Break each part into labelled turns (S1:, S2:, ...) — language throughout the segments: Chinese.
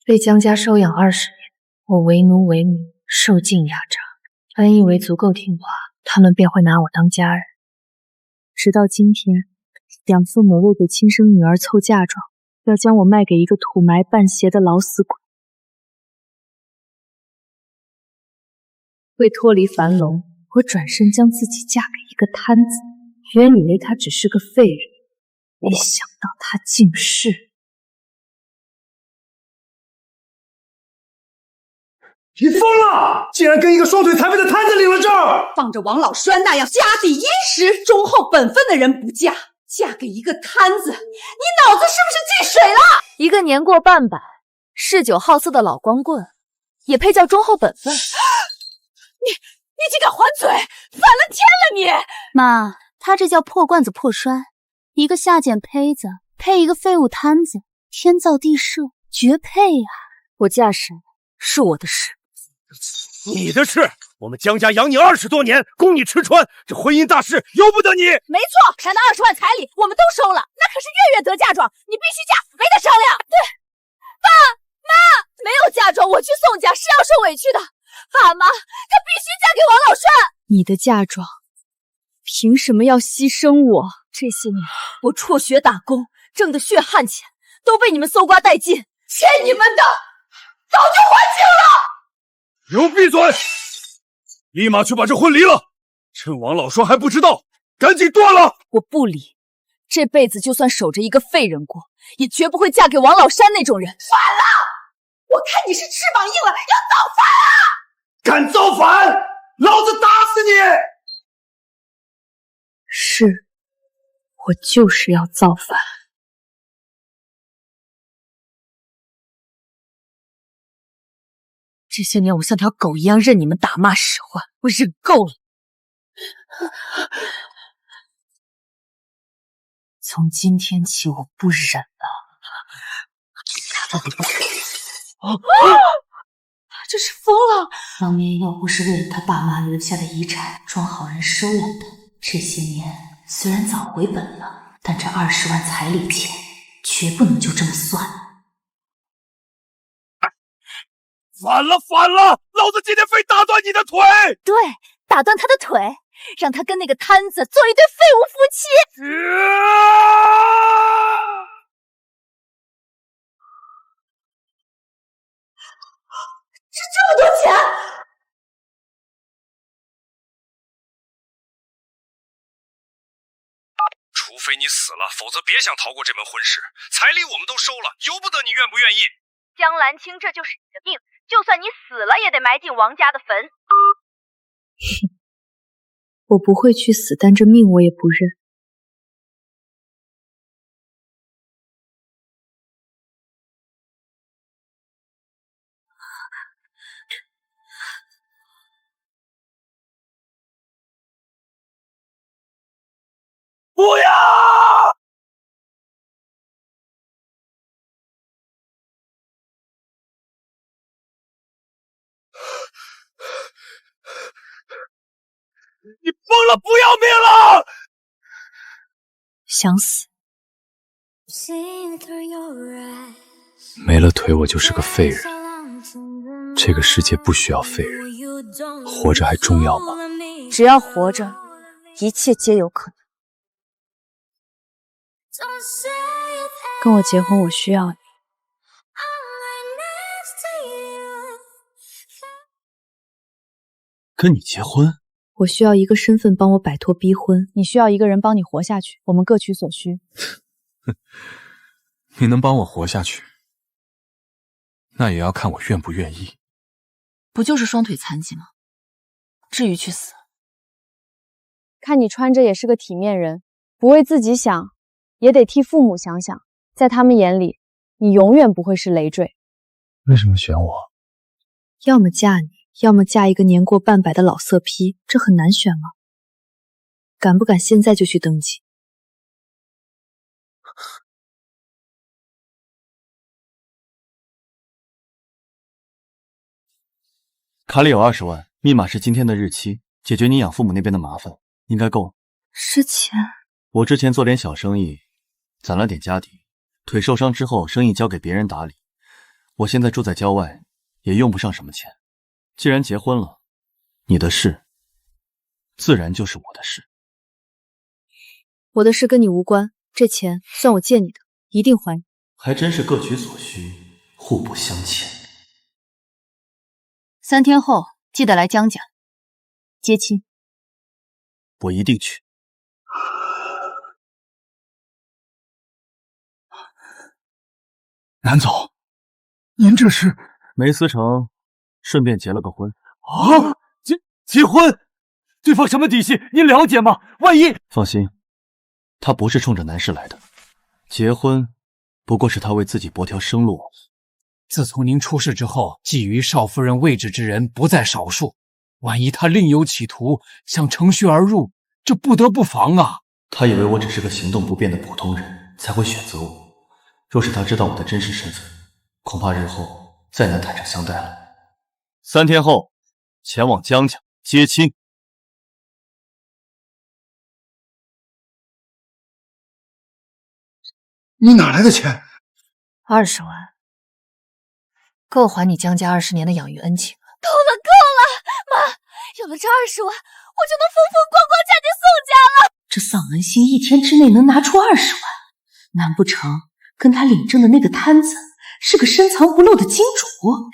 S1: 被江家收养20年，我为奴为女，受尽压榨。本以为足够听话，他们便会拿我当家人。直到今天，养父母为给亲生女儿凑嫁妆，要将我卖给一个土埋半邪的老死鬼。为脱离樊笼，我转身将自己嫁给一个摊子，原以为他只是个废人，没想到他竟是……
S2: 你疯了！竟然跟一个双腿残废的摊子领了证！
S3: 放着王老栓那样家底殷实、忠厚本分的人不嫁，嫁给一个摊子，你脑子是不是进水了？
S4: 一个年过半百、嗜酒好色的老光棍，也配叫忠厚本分？
S3: 你竟敢还嘴，反了天了你！
S4: 妈，他这叫破罐子破摔，一个下贱胚子配一个废物摊子，天造地设，绝配呀！我嫁谁是我的事。
S2: 你的事，我们江家养你20多年，供你吃穿，这婚姻大事由不得你。
S3: 没错，产的20万彩礼我们都收了，那可是月月得嫁妆，你必须嫁，没得商量。对，爸妈，没有嫁妆我去送嫁是要受委屈的。爸妈，她必须嫁给王老栓。
S4: 你的嫁妆凭什么要牺牲我？这些年我辍学打工挣的血汗钱都被你们搜刮殆尽，
S3: 欠你们的早就还清了。
S2: 给我闭嘴！立马去把这婚离了，趁王老栓还不知道，赶紧断了！
S4: 我不离，这辈子就算守着一个废人过，也绝不会嫁给王老栓那种人。
S3: 反了！我看你是翅膀硬了，要造反啊！
S2: 敢造反，老子打死你！
S1: 是，我就是要造反。
S4: 这些年我像条狗一样任你们打骂使唤，我忍够了。从今天起，我不忍了。
S3: 他这是疯了！
S5: 当年要不是为了他爸妈留下的遗产装好人收养的，这些年虽然早回本了，但这20万彩礼钱绝不能就这么算了。
S2: 反了，老子今天非打断你的腿！
S4: 对，打断他的腿，让他跟那个摊子做一对废物夫妻。
S3: 这么多钱！
S2: 除非你死了，否则别想逃过这门婚事。彩礼我们都收了，由不得你愿不愿意。
S6: 江兰青，这就是你的命，就算你死了也得埋进王家的坟。
S1: 我不会去死，但这命我也不认。
S2: 不要！你疯了，不要命了！
S4: 想死？
S7: 没了腿，我就是个废人。这个世界不需要废人，活着还重要吗？
S4: 只要活着，一切皆有可能。跟我结婚，我需要你。
S7: 跟你结婚？
S1: 我需要一个身份帮我摆脱逼婚，
S4: 你需要一个人帮你活下去，我们各取所需。
S7: 你能帮我活下去，那也要看我愿不愿意。
S4: 不就是双腿残疾吗？至于去死？看你穿着也是个体面人，不为自己想，也得替父母想想。在他们眼里，你永远不会是累赘。
S7: 为什么选我？
S1: 要么嫁你，要么嫁一个年过半百的老色批，这很难选吗？敢不敢现在就去登记？
S8: 卡里有20万，密码是今天的日期，解决你养父母那边的麻烦，应该够。
S1: 这钱……
S8: 我之前做点小生意，攒了点家底，腿受伤之后，生意交给别人打理，我现在住在郊外，也用不上什么钱。既然结婚了，你的事自然就是我的事。
S4: 我的事跟你无关，这钱算我借你的，一定还你。
S8: 还真是各取所需，互不相欠。
S5: 3天后记得来江家接亲。
S8: 我一定去。
S2: 南总，您这是？
S8: 梅思成顺便结了个婚。
S2: 啊，结婚？对方什么底细？您了解吗？万一……
S8: 放心，他不是冲着南氏来的，结婚不过是他为自己搏条生路。
S9: 自从您出事之后，觊觎少夫人位置之人不在少数，万一他另有企图，想乘虚而入，这不得不防啊！
S8: 他以为我只是个行动不便的普通人，才会选择我。若是他知道我的真实身份，恐怕日后再难坦诚相待了。3天后前往江家接亲。
S2: 你哪来的钱
S1: ？20万，够还你江家20年的养育恩情了。
S3: 够了，妈，有了这20万，我就能风风光光嫁进宋家了。
S5: 这丧恩星1天之内能拿出20万，难不成跟他领证的那个摊子是个深藏不露的金主？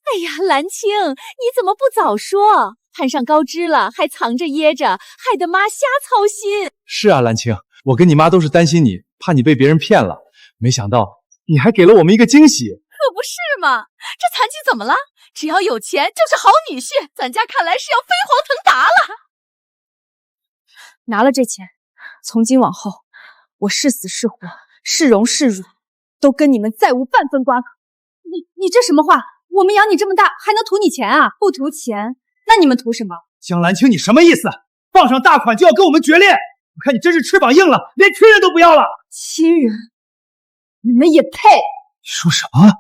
S3: 哎呀，兰青，你怎么不早说？攀上高枝了，还藏着掖着，害得妈瞎操心。
S10: 是啊，兰青，我跟你妈都是担心你，怕你被别人骗了，没想到你还给了我们一个惊喜。
S3: 可不是嘛，这残疾怎么了？只要有钱就是好女婿，咱家看来是要飞黄腾达了。
S4: 拿了这钱，从今往后，我是死是活，是荣是辱，都跟你们再无半分瓜葛。你这什么话？我们养你这么大，还能图你钱啊？不图钱，那你们图什么？
S10: 江兰青，你什么意思？放上大款就要跟我们决裂？我看你真是翅膀硬了，连亲人都不要了。
S4: 亲人？你们也配？
S10: 你说什么？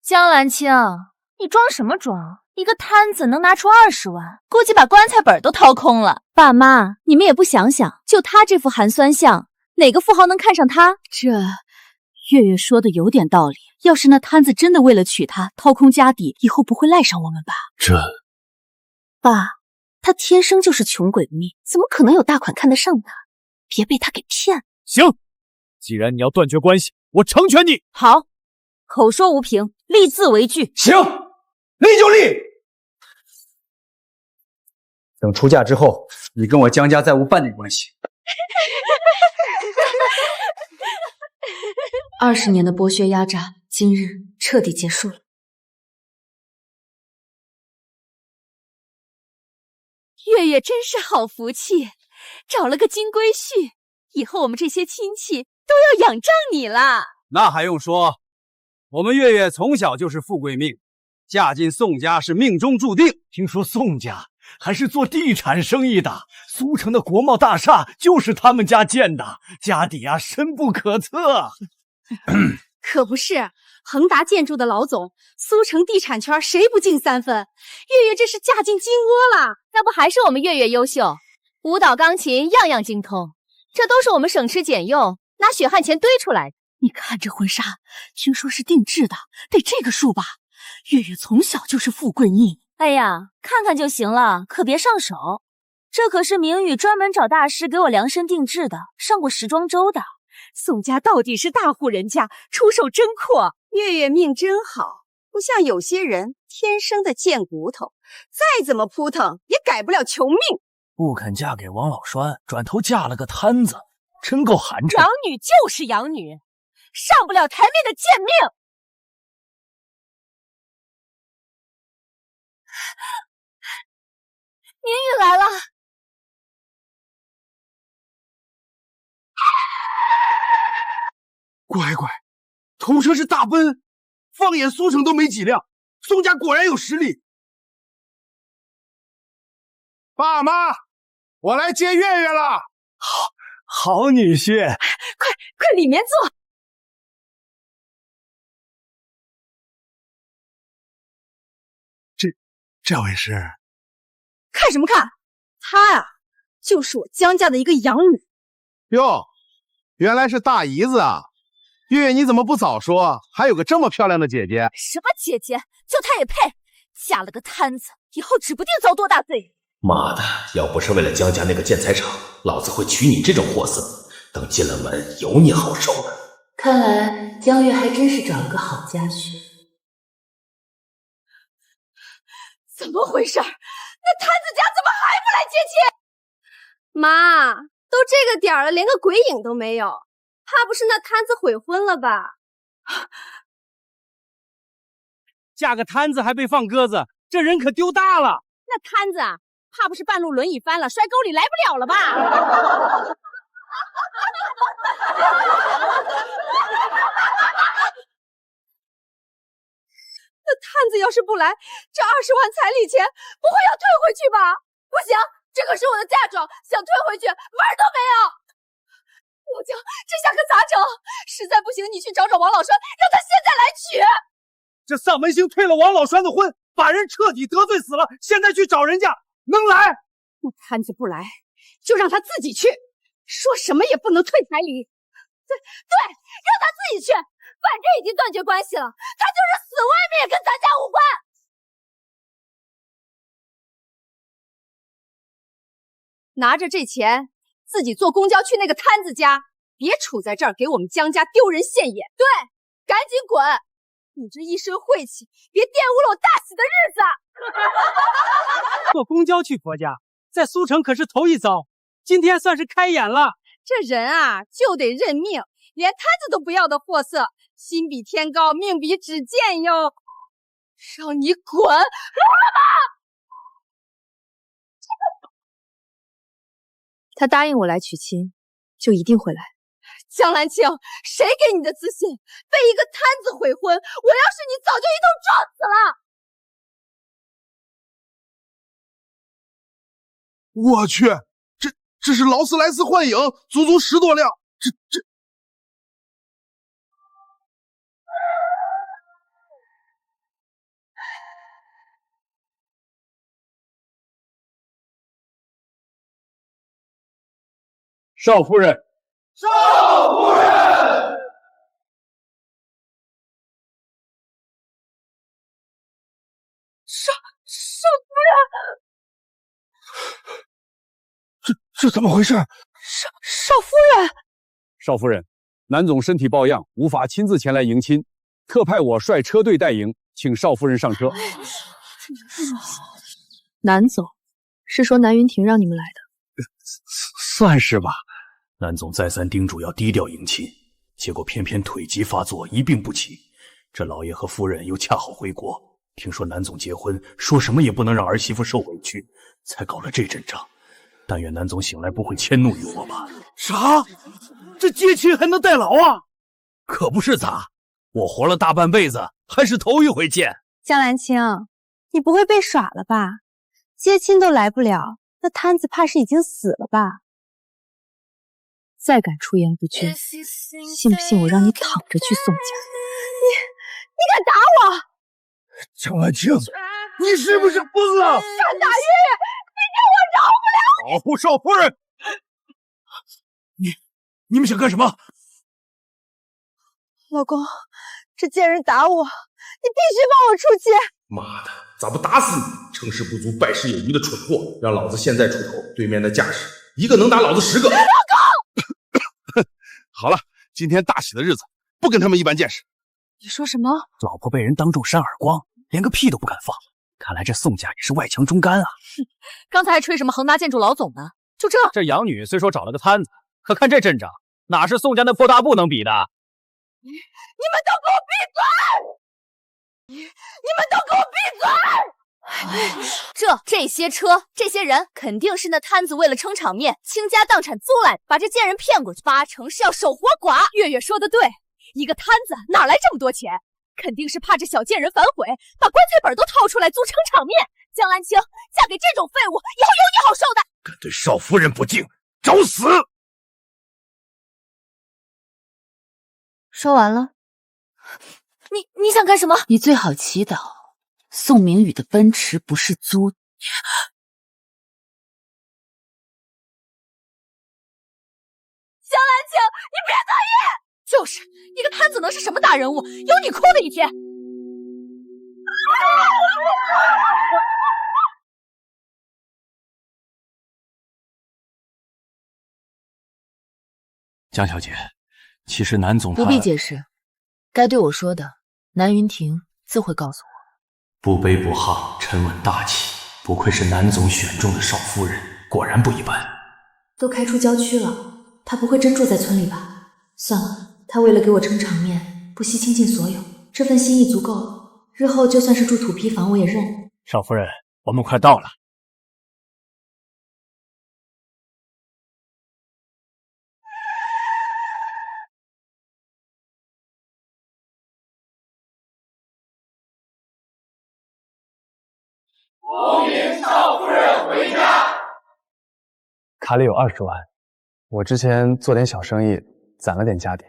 S3: 江兰青，你装什么装？一个摊子能拿出20万，估计把棺材本都掏空了。爸妈，你们也不想想，就他这副寒酸相，哪个富豪能看上他？
S5: 这月月说的有点道理。要是那摊子真的为了娶她掏空家底，以后不会赖上我们吧？爸，他天生就是穷鬼命，怎么可能有大款看得上他？别被他给骗了。
S2: 行，既然你要断绝关系，我成全你。
S3: 好，口说无凭，立字为据。
S10: 行，立就立。等出嫁之后，你跟我江家再无半点关系。
S5: 20年的剥削压榨，今日彻底结束了。
S3: 月月真是好福气，找了个金龟婿，以后我们这些亲戚都要仰仗你啦。
S11: 那还用说，我们月月从小就是富贵命，嫁进宋家是命中注定。
S2: 听说宋家还是做地产生意的，苏城的国贸大厦就是他们家建的，家底啊深不可测。
S12: 可不是，恒达建筑的老总，苏城地产圈谁不进3分？月月这是嫁进金窝了，
S3: 那不还是我们月月优秀，舞蹈、钢琴样样精通，这都是我们省吃俭用拿血汗钱堆出来的。
S5: 你看这婚纱，听说是定制的，得这个数吧？月月从小就是富贵命。
S3: 哎呀，看看就行了，可别上手。这可是明宇专门找大师给我量身定制的，上过时装周的。
S12: 宋家到底是大户人家，出手真阔。月月命真好，不像有些人天生的贱骨头，再怎么扑腾也改不了穷命。
S2: 不肯嫁给王老栓，转头嫁了个摊子，真够寒碜。
S3: 养女就是养女，上不了台面的贱命。明宇来了。
S2: 乖乖，头车是大奔，放眼苏城都没几辆，宋家果然有实力。
S13: 爸妈，我来接月月了。
S2: 好女婿，
S12: 快里面坐。
S13: 这位是？
S12: 看什么看？她啊，就是我江家的一个养女。
S13: 哟，原来是大姨子啊！月月，你怎么不早说？还有个这么漂亮的姐姐。
S3: 什么姐姐？就她也配？嫁了个摊子，以后指不定遭多大罪。
S14: 妈的，要不是为了江家那个建材厂，老子会娶你这种货色。等进了门，有你好受的。
S5: 看来江月还真是找了个好家婿。
S3: 怎么回事？那摊子家怎么还不来接亲？
S15: 妈，都这个点了，连个鬼影都没有，怕不是那摊子悔婚了吧？
S11: 架个摊子还被放鸽子，这人可丢大了。
S3: 那摊子啊，怕不是半路轮椅翻了，摔沟里来不了了吧？
S15: 那摊子要是不来，这20万彩礼钱不会要退回去吧？
S3: 不行，这可是我的嫁妆，想退回去门儿都没有。老姜，这下可咋整？实在不行，你去找找王老栓，让他现在来娶。
S11: 这丧门星退了王老栓的婚，把人彻底得罪死了，现在去找人家，能来？
S15: 那摊子不来，就让他自己去，说什么也不能退彩礼。
S3: 对，让他自己去，反正已经断绝关系了，他就是死外面也跟咱家无关。
S15: 拿着这钱，自己坐公交去那个摊子家，别杵在这儿给我们江家丢人现眼。
S3: 对，赶紧滚！你这一身晦气，别玷污了我大喜的日子。
S11: 坐公交去婆家，在苏城可是头一遭，今天算是开眼了。
S15: 这人啊，就得认命，连摊子都不要的货色，心比天高，命比纸贱哟！让你滚，来吧！
S4: 他答应我来娶亲，就一定会来。
S15: 江兰青，谁给你的自信？被一个摊子悔婚，我要是你，早就一通撞死
S13: 了！我去，这是劳斯莱斯幻影，足足10多辆，这。
S9: 少夫人，
S2: 少夫人，
S15: 少夫人，
S13: 这怎么回事？
S15: 少夫人，
S11: 少夫人，南总身体抱恙，无法亲自前来迎亲，特派我率车队带迎，请少夫人上车。
S4: 南总是说南云亭让你们来的？
S14: 算是吧。南总再三叮嘱要低调迎亲，结果偏偏腿疾发作，一病不起。这老爷和夫人又恰好回国，听说南总结婚，说什么也不能让儿媳妇受委屈，才搞了这阵仗。但愿南总醒来不会迁怒于我吧。
S2: 啥？这接亲还能代劳啊？
S14: 可不是咋，我活了大半辈子，还是头一回见。
S4: 江兰青，你不会被耍了吧？接亲都来不了，那摊子怕是已经死了吧？再敢出言不逊，信不信我让你躺着去宋家？
S15: 你敢打我？
S13: 江兰青，你是不是疯了？
S15: 敢打月月，你让我饶不了你！
S2: 保护少夫人！你们想干什么？
S15: 老公，这贱人打我，你必须帮我出气！
S14: 妈的，咋不打死你？成事不足败事有余的蠢货！让老子现在出头，对面的架势，一个能打老子10个。
S15: 老公，
S13: 好了，今天大喜的日子，不跟他们一般见识。
S15: 你说什么？
S14: 老婆被人当众扇耳光，连个屁都不敢放。看来这宋家也是外强中干啊！
S3: 刚才还吹什么恒达建筑老总呢？就
S9: 这养女虽说找了个摊子，可看这阵仗，哪是宋家那破大布能比的？
S15: 你们都给我闭嘴！你们都给我闭
S3: 嘴！这些车，这些人，肯定是那摊子为了撑场面，倾家荡产租来，把这贱人骗过去，8成是要守活寡。月月说的对，一个摊子哪来这么多钱？肯定是怕这小贱人反悔，把棺材本都掏出来租撑场面。江兰青嫁给这种废物，以后有你好受的。
S2: 敢对少夫人不敬，找死！
S5: 说完了。
S3: 你想干什么？
S5: 你最好祈祷宋明宇的奔驰不是租。
S15: 江兰青，你别得意！就
S3: 就是一个摊子能是什么大人物？有你哭的一天。
S14: 江小姐，其实南总他
S5: 不必解释，该对我说的，南云婷自会告诉我。
S14: 不卑不亢，沉稳大气，不愧是南总选中的少夫人，果然不一般。
S5: 都开出郊区了，他不会真住在村里吧？算了，他为了给我撑场面，不惜倾尽所有，这份心意足够了。日后就算是住土坯房，我也认。
S14: 少夫人，我们快到了。
S10: 恭迎少夫人回家。卡里有20万，我之前做点小生意，攒了点家底。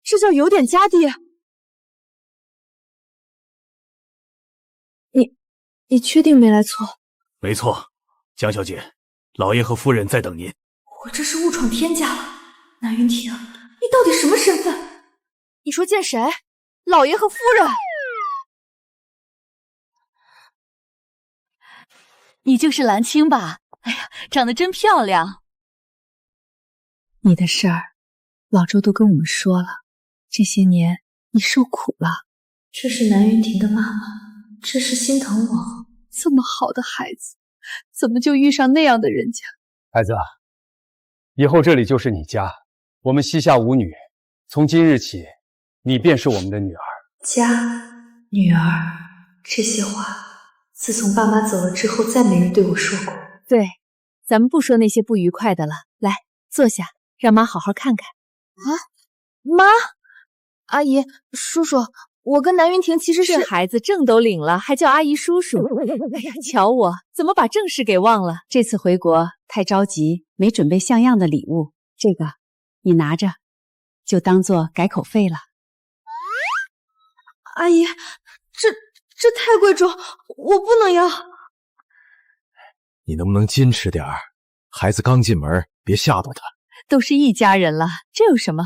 S4: 这叫有点家底？你确定没来错？
S14: 没错，江小姐，老爷和夫人在等您。
S5: 我这是误闯天家了，南云婷，你到底什么身份？
S3: 你说见谁？老爷和夫人？
S5: 你就是兰青吧？哎呀，长得真漂亮。
S1: 你的事儿，老周都跟我们说了。这些年你受苦了。
S5: 这是南云婷的妈妈，这是心疼我。
S4: 这么好的孩子，怎么就遇上那样的人家？
S11: 孩子，以后这里就是你家，我们膝下无女，从今日起，你便是我们的女儿。
S5: 家、女儿，这些话，自从爸妈走了之后，再没人对我说过。
S4: 对，咱们不说那些不愉快的了，来，坐下，让妈好好看看。
S3: 啊，妈，阿姨，叔叔，我跟南云婷其实是……
S4: 这孩子证都领了，还叫阿姨叔叔。哎呀，瞧我怎么把正事给忘了？这次回国太着急，没准备像样的礼物。这个你拿着，就当做改口费了。
S3: 阿姨，这太贵重，我不能要。
S7: 你能不能矜持点儿？孩子刚进门，别吓到他。
S4: 都是一家人了，这有什么？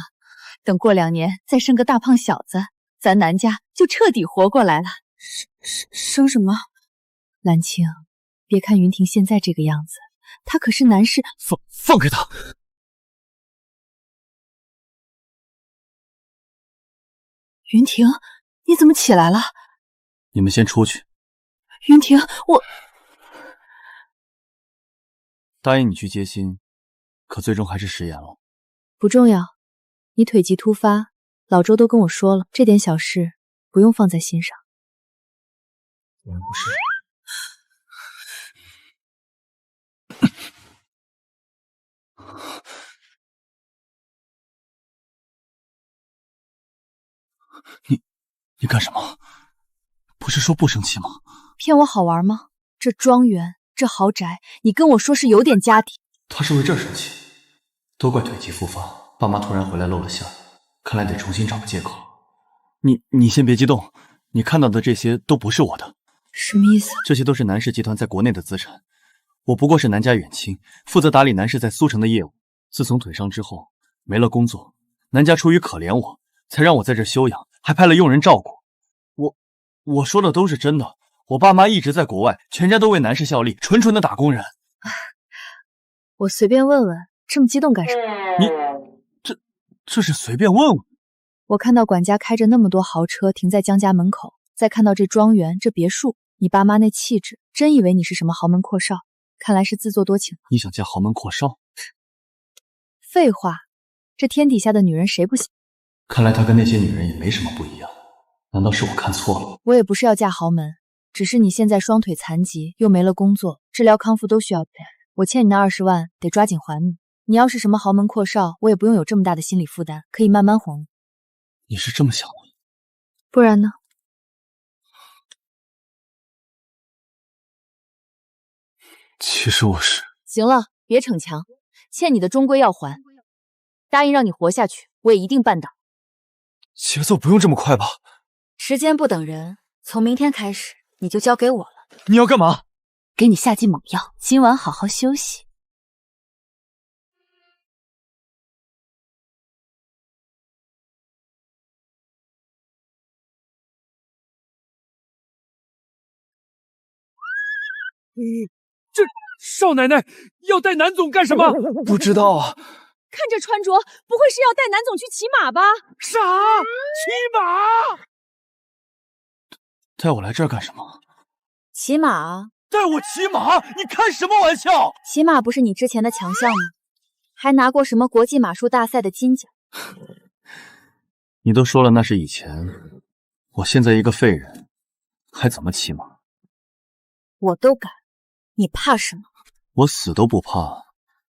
S4: 等过2年再生个大胖小子，咱南家就彻底活过来了。
S1: 生什么？兰青，别看云婷现在这个样子，她可是南氏。
S7: 放开她！
S1: 云婷，你怎么起来了？
S8: 你们先出去。
S1: 云婷，我
S8: 答应你去接亲，可最终还是食言了。
S1: 不重要，你腿疾突发，老周都跟我说了，这点小事不用放在心上。
S7: 果然不是。
S8: 你干什么？不是说不生气吗？
S1: 骗我好玩吗？这庄园，这豪宅，你跟我说是有点家底。
S8: 他是为这儿生气，都怪腿疾复发，爸妈突然回来露了馅儿，看来得重新找个借口。你先别激动，你看到的这些都不是我的。
S1: 什么意思？
S8: 这些都是南氏集团在国内的资产，我不过是南家远亲，负责打理南氏在苏城的业务。自从腿伤之后没了工作，南家出于可怜我，才让我在这休养，还派了佣人照顾。我说的都是真的，我爸妈一直在国外，全家都为南氏效力，纯纯的打工人。
S1: 我随便问问，这么激动干什么？
S8: 这是随便问问？
S1: 我看到管家开着那么多豪车停在江家门口，再看到这庄园这别墅，你爸妈那气质，真以为你是什么豪门阔少，看来是自作多情。
S8: 你想嫁豪门阔少？
S1: 废话，这天底下的女人谁不喜？
S8: 看来他跟那些女人也没什么不一样，难道是我看错了？
S1: 我也不是要嫁豪门，只是你现在双腿残疾，又没了工作，治疗康复都需要钱，我欠你那20万，得抓紧还你。你要是什么豪门阔少，我也不用有这么大的心理负担，可以慢慢哄你。
S8: 你是这么想的？
S1: 不然呢？
S8: 其实我是……
S4: 行了，别逞强，欠你的终归要还。答应让你活下去，我也一定办到。
S7: 节奏不用这么快吧？
S5: 时间不等人，从明天开始你就交给我了。
S7: 你要干嘛？
S5: 给你下剂猛药，今晚好好休息。
S9: 这少奶奶要带南总干什么？
S10: 不知道啊。
S4: 看这穿着，不会是要带南总去骑马吧？
S9: 啥？骑马？
S8: 带我来这儿干什么？
S4: 骑马？
S2: 带我骑马？你开什么玩笑？
S4: 骑马不是你之前的强项吗？还拿过什么国际马术大赛的金奖？
S8: 你都说了那是以前，我现在一个废人，还怎么骑马？
S4: 我都敢，你怕什么？
S8: 我死都不怕，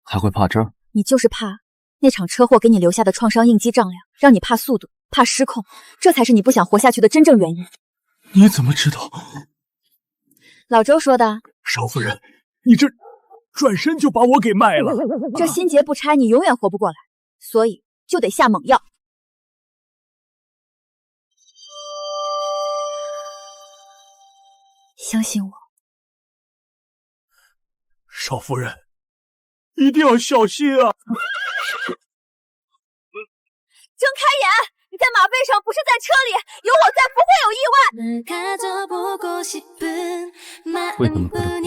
S8: 还会怕这儿？
S4: 你就是怕那场车祸给你留下的创伤应激丈量，让你怕速度，怕失控，这才是你不想活下去的真正原因。
S8: 你怎么知道？
S4: 老周说的。
S14: 少夫人，你这转身就把我给卖了。
S4: 这心结不拆，你永远活不过来，所以就得下猛药。相信我。
S14: 少夫人，一定要小心啊！
S3: 睁开眼，你在马背上，不是在车里，有我在，不会有意外。
S8: 为什么不能？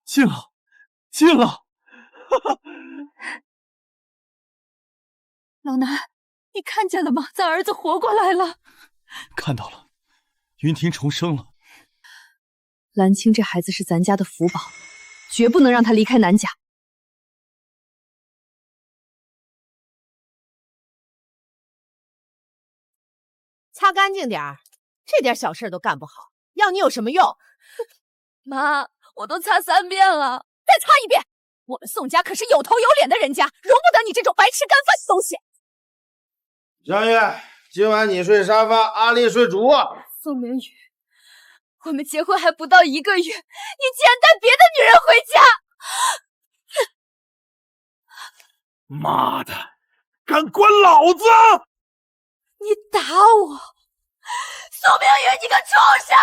S8: 进了，进了！
S5: 老南，你看见了吗？咱儿子活过来了。
S8: 看到了，云婷重生了。
S4: 蓝青这孩子是咱家的福宝，绝不能让他离开南家。
S15: 擦干净点儿，这点小事都干不好，要你有什么用？妈，我都擦3遍了，再擦1遍。我们宋家可是有头有脸的人家，容不得你这种白吃干饭的东西。
S16: 江月，今晚你睡沙发，阿丽睡主卧。
S3: 宋明宇，我们结婚还不到1个月，你竟然带别的女人回家！
S14: 妈的，敢管老子！
S3: 你打我，宋明宇，你个畜生！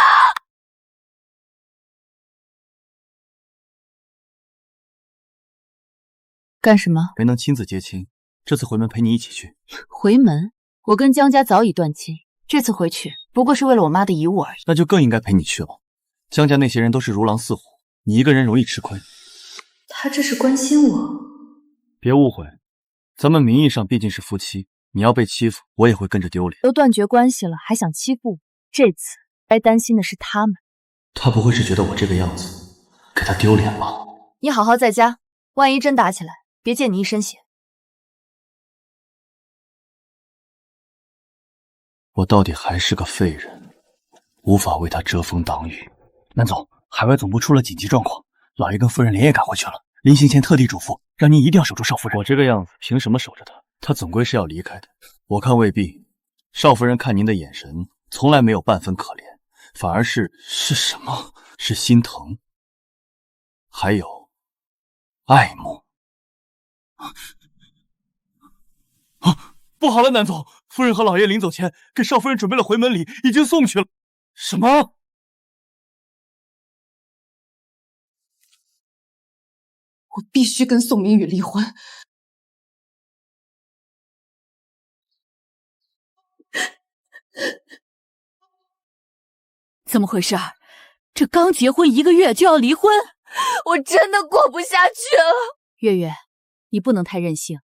S5: 干什么？
S8: 没能亲自接亲，这次回门陪你一起去。
S5: 回门？我跟江家早已断亲，这次回去不过是为了我妈的遗物而已。
S8: 那就更应该陪你去了。江家那些人都是如狼似虎，你一个人容易吃亏。
S5: 他这是关心我。
S8: 别误会，咱们名义上毕竟是夫妻，你要被欺负，我也会跟着丢脸。
S4: 都断绝关系了，还想欺负我？这次该担心的是他们。
S8: 他不会是觉得我这个样子给他丢脸吧？
S5: 你好好在家，万一真打起来，别溅你一身血。
S8: 我到底还是个废人，无法为他遮风挡雨。南总，海外总部出了紧急状况，老爷跟夫人连夜赶回去了。临行前特地嘱咐，让您一定要守住少夫人。我这个样子，凭什么守着她？她总归是要离开的。我看未必。少夫人看您的眼神，从来没有半分可怜，反而是什么？是心疼，还有爱慕。不好了，南总，夫人和老爷临走前给少夫人准备了回门礼，已经送去了。什么？
S5: 我必须跟宋明宇离婚。怎么回事？这刚结婚1个月就要离婚？
S3: 我真的过不下去了。
S4: 月月，你不能太任性。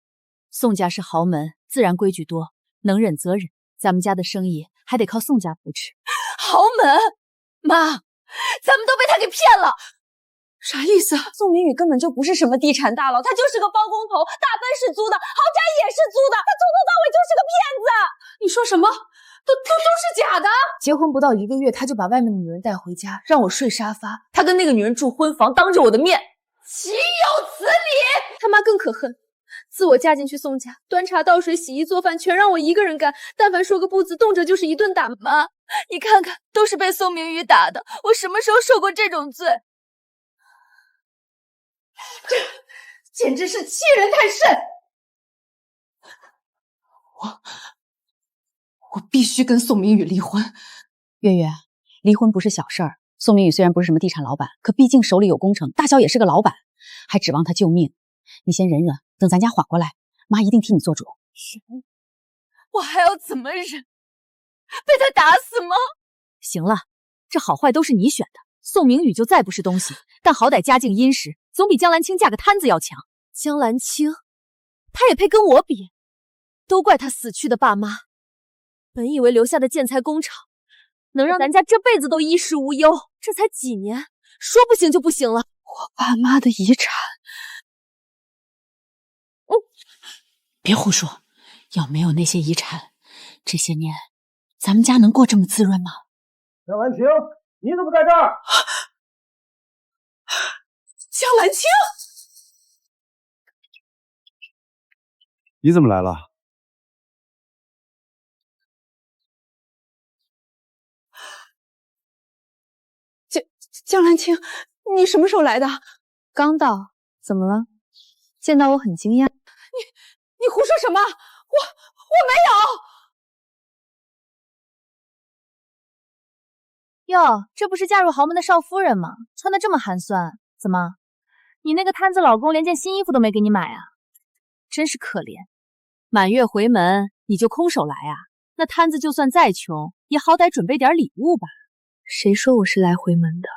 S4: 宋家是豪门，自然规矩多，能忍则忍。咱们家的生意还得靠宋家扶持。
S3: 豪门？妈，咱们都被他给骗了。
S5: 啥意思？
S4: 宋明宇根本就不是什么地产大佬，他就是个包工头，大奔是租的，豪宅也是租的，他从头到尾就是个骗子。
S5: 你说什么？
S4: 是假的。结婚不到1个月，他就把外面的女人带回家，让我睡沙发。他跟那个女人住婚房，当着我的面，岂有此理！他妈更可恨，自我嫁进去宋家，端茶倒水、洗衣做饭全让我一个人干，但凡说个不字，动辄就是一顿打。妈，你看看，都是被宋明宇打的，我什么时候受过这种罪？这简直是欺人太甚！我必须跟宋明宇离婚。
S5: 月月，离婚不是小事儿。宋明宇虽然不是什么地产老板，可毕竟手里有工程，大小也是个老板，还指望他救命。你先忍忍，等咱家缓过来，妈一定替你做主。
S4: 我还要怎么忍？被他打死吗？
S5: 行了，这好坏都是你选的。宋明宇就再不是东西，但好歹家境殷实，总比江兰青嫁个摊子要强。
S4: 江兰青，他也配跟我比？都怪他死去的爸妈。本以为留下的建材工厂能让咱家这辈子都衣食无忧，这才几年，说不行就不行了。我爸妈的遗产，
S5: 别胡说，要没有那些遗产，这些年咱们家能过这么滋润吗？
S2: 江兰青，你怎么在这儿？
S4: 江兰青，
S11: 你怎么来了？
S4: 江兰青，你什么时候来的？刚到。怎么了？见到我很惊讶。你胡说什么？我
S1: 没有。哟，这不是嫁入豪门的少夫人吗？穿得这么寒酸，怎么？你那个摊子老公连件新衣服都没给你买啊？真是可怜。满月回门你就空手来啊？那摊子就算再穷，也好歹准备点礼物吧。
S4: 谁说我是来回门的？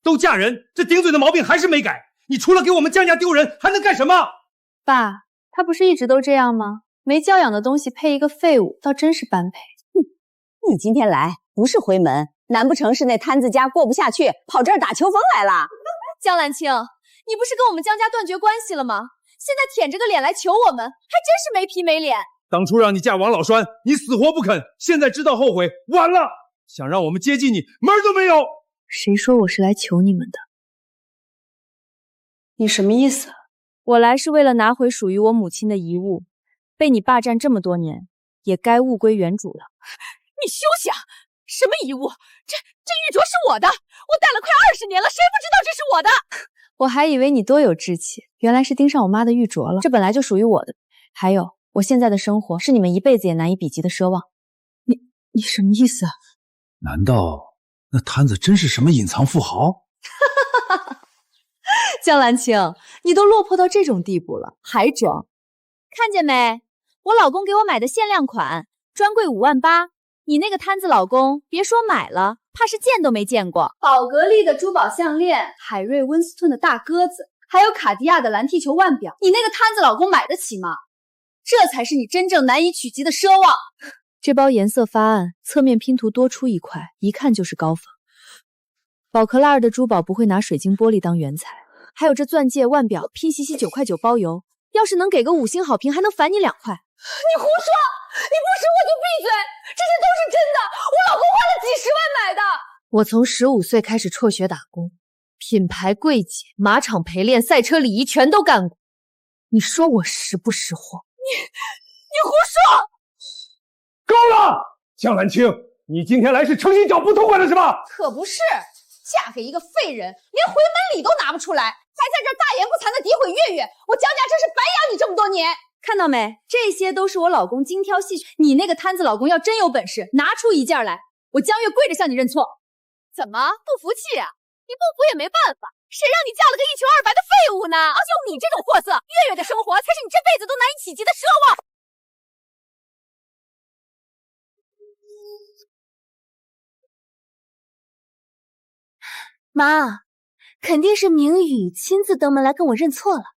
S11: 都嫁人，这顶嘴的毛病还是没改。你除了给我们江家丢人，还能干什么？
S4: 爸，他不是一直都这样吗？没教养的东西配一个废物，倒真是般配。
S12: 你今天来不是回门，难不成是那摊子家过不下去，跑这儿打秋风来了？
S4: 江兰青，你不是跟我们江家断绝关系了吗？现在舔着个脸来求我们，还真是没皮没脸。
S11: 当初让你嫁王老栓，你死活不肯，现在知道后悔，晚了。想让我们接近你，门儿都没有。
S4: 谁说我是来求你们的？你什么意思？我来是为了拿回属于我母亲的遗物，被你霸占这么多年，也该物归原主了。你休想！什么遗物？这玉镯是我的，我戴了快20年了，谁不知道这是我的？我还以为你多有志气，原来是盯上我妈的玉镯了。这本来就属于我的。还有，我现在的生活是你们一辈子也难以比及的奢望。你什么意思啊？
S11: 难道那摊子真是什么隐藏富豪？
S4: 江兰青，你都落魄到这种地步了，还装？看见没？我老公给我买的限量款，专柜58000。你那个摊子老公，别说买了，怕是见都没见过。宝格丽的珠宝项链，海瑞温斯顿的大鸽子，还有卡地亚的蓝地球腕表，你那个摊子老公买得起吗？这才是你真正难以企及的奢望。这包颜色发暗，侧面拼图多出一块，一看就是高仿。宝壳拉尔的珠宝不会拿水晶玻璃当原材，还有这钻戒、腕表，拼夕夕9块9包邮。要是能给个5星好评，还能返你2块。你胡说！你不说我就闭嘴！这些都是真的，我老公花了几10万买的。我从15岁开始辍学打工，品牌柜姐、马场陪练、赛车礼仪全都干过。你说我识不识货？你胡说！
S11: 够了，江兰青，你今天来是诚心找不痛快的是吧？
S4: 可不是，嫁给一个废人，连回门礼都拿不出来，还在这大言不惭的诋毁月月，我江家真是白养你这么多年。看到没？这些都是我老公精挑细选。你那个摊子老公要真有本事，拿出1件来，我江月跪着向你认错。怎么不服气啊？你不服也没办法，谁让你嫁了个1穷2白的废物呢？就你这种货色，月月的生活才是你这辈子都难以企及的奢望。妈，肯定是明宇亲自登门来跟我认错了。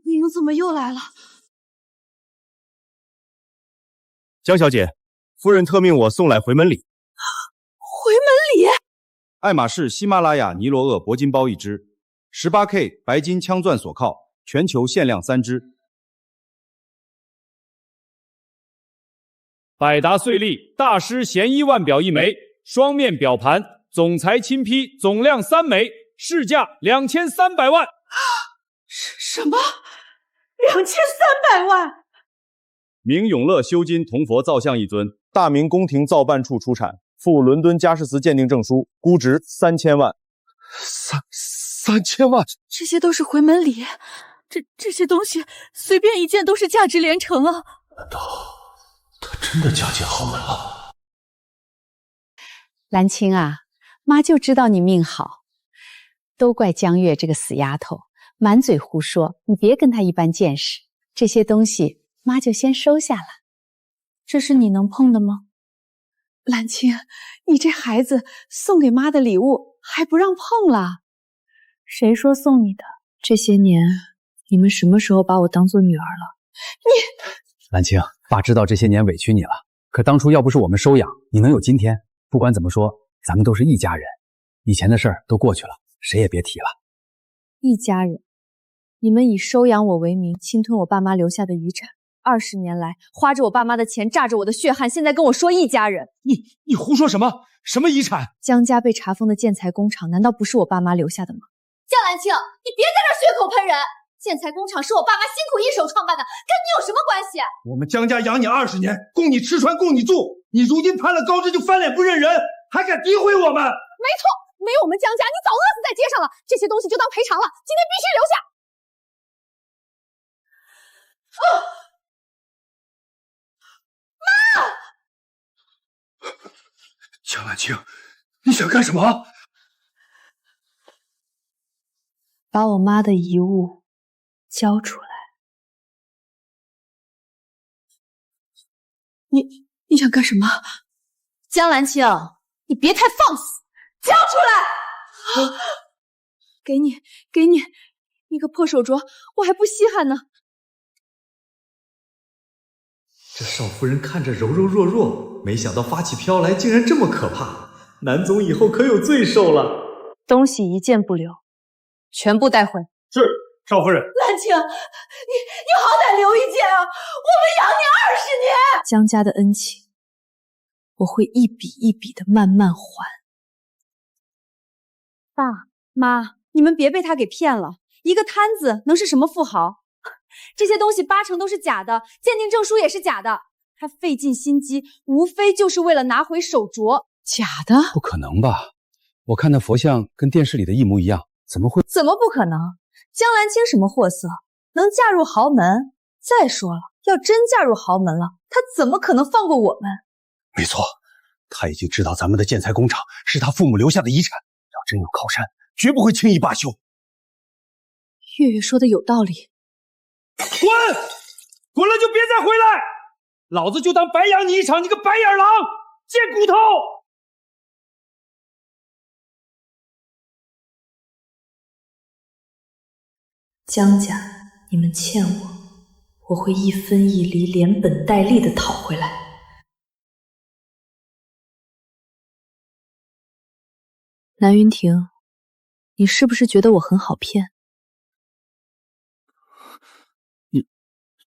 S4: 你们怎么又来了？
S17: 江小姐，夫人特命我送来回门礼。
S4: 回门礼？
S11: 爱马仕喜马拉雅尼罗鳄铂金包1只
S17: 18K 白金枪钻锁铐，全球限量3只。
S11: 百达燧丽大师咸衣腕表1枚，双面表盘，总裁亲批，总量3枚，市价2300万。
S12: 什么？2300万？
S17: 明永乐鎏金铜佛造像1尊，大明宫廷造办处出产，附伦敦佳士祠鉴定证书，估值3000万。
S13: 3000万？
S5: 这些都是回门礼，这些东西随便一件都是价值连城啊！
S14: 难道他真的嫁进豪门了？
S12: 兰青啊，妈就知道你命好，都怪江月这个死丫头，满嘴胡说。你别跟她一般见识，这些东西妈就先收下了。
S5: 这是你能碰的吗？
S12: 兰青，你这孩子送给妈的礼物还不让碰了？
S1: 谁说送你的？这些年你们什么时候把我当做女儿了？
S10: 兰青，爸知道这些年委屈你了，可当初要不是我们收养，你能有今天？不管怎么说，咱们都是一家人，以前的事儿都过去了，谁也别提了。
S4: 一家人，你们以收养我为名，侵吞我爸妈留下的遗产，20年来花着我爸妈的钱，榨着我的血汗，现在跟我说一家人？
S9: 你胡说什么？什么遗产？
S4: 江家被查封的建材工厂，难道不是我爸妈留下的吗？
S3: 江兰青，你别在这血口喷人！建材工厂是我爸妈辛苦一手创办的，跟你有什么关系？
S13: 我们江家养你20年，供你吃穿，供你住，你如今攀了高枝就翻脸不认人，还敢诋毁我们？
S3: 没错，没有我们江家，你早饿死在街上了。这些东西就当赔偿了，今天必须留下。
S13: 妈！江兰青，你想干什么？
S1: 把我妈的遗物交出来。
S5: 你想干什么？
S3: 江兰青，你别太放肆，交出来！
S4: 给你，你个破手镯，我还不稀罕呢。
S7: 这少夫人看着柔柔弱弱，没想到发起飘来竟然这么可怕。南总以后可有罪受了。
S4: 东西一件不留，全部带回。
S11: 是，少夫人。
S3: 兰青，你好歹留一件啊！我们养你20年。
S1: 江家的恩情，我会一笔一笔的慢慢还。
S4: 爸妈，你们别被他给骗了，一个摊子能是什么富豪？这些东西80%都是假的，鉴定证书也是假的。他费尽心机，无非就是为了拿回手镯。
S12: 假的？
S10: 不可能吧？我看那佛像跟电视里的一模一样，怎么会？
S4: 怎么不可能？江兰青什么货色，能嫁入豪门？再说了，要真嫁入豪门了，他怎么可能放过我们？
S14: 没错，他已经知道咱们的建材工厂是他父母留下的遗产，要真有靠山，绝不会轻易罢休。
S4: 月月说的有道理。
S11: 滚！滚了就别再回来！老子就当白养你一场，你个白眼狼，贱骨头！
S1: 江家，你们欠我，我会一分一厘、连本带利的讨回来。南云婷，你是不是觉得我很好骗？
S7: 你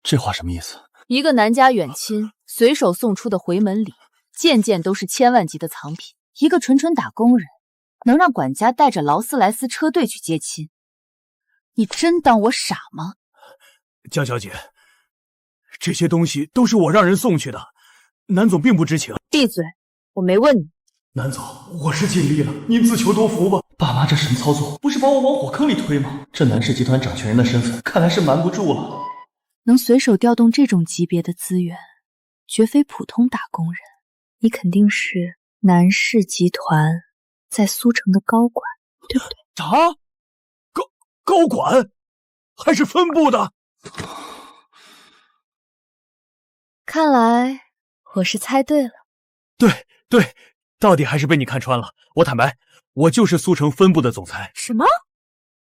S7: 这话什么意思？
S15: 一个南家远亲随手送出的回门礼，件件都是千万级的藏品。一个纯纯打工人，能让管家带着劳斯莱斯车队去接亲？你真当我傻吗？
S2: 江小姐，这些东西都是我让人送去的，南总并不知情。
S4: 闭嘴，我没问你。
S14: 南总，我是尽力了，您自求多福吧。爸妈这神操作，不是把我往火坑里推吗？这南氏集团掌权人的身份，看来是瞒不住了。
S1: 能随手调动这种级别的资源，绝非普通打工人。你肯定是南氏集团在苏城的高管，对不对？
S2: 啊？高管？还是分部的？
S1: 看来我是猜对了。
S2: 对，到底还是被你看穿了。我坦白，我就是苏城分部的总裁。
S3: 什么？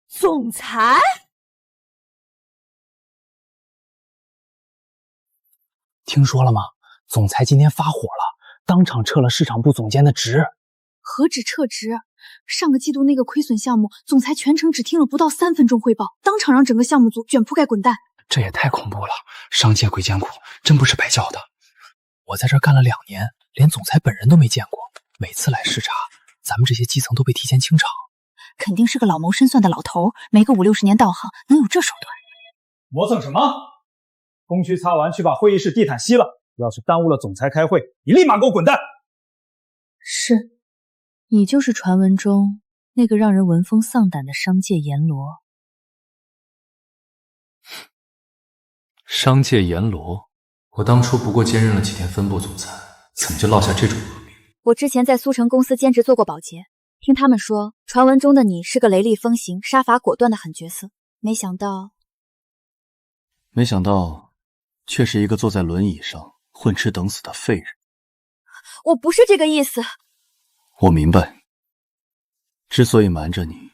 S3: 总裁？
S10: 听说了吗？总裁今天发火了，当场撤了市场部总监的职。
S4: 何止撤职，
S5: 上个季度那个亏损项目，总裁全程只听了不到3分钟汇报，当场让整个项目组卷铺盖滚蛋。
S10: 这也太恐怖了！商界贵艰苦，真不是白叫的。我在这儿干了2年，连总裁本人都没见过。每次来视察，咱们这些基层都被提前清场。
S5: 肯定是个老谋深算的老头，没个50-60年道行，能有这手段？
S11: 磨蹭什么？工区擦完，去把会议室地毯吸了。要是耽误了总裁开会，你立马给我滚蛋！
S1: 是，你就是传闻中那个让人闻风丧胆的商界阎罗。
S7: 商界阎罗，我当初不过兼任了几天分部总裁，怎么就落下这种恶名？
S4: 我之前在苏城公司兼职做过保洁，听他们说，传闻中的你是个雷厉风行、杀伐果断的狠角色，没想到
S8: 却是一个坐在轮椅上混吃等死的废人。
S4: 我不是这个意思。
S8: 我明白，之所以瞒着你，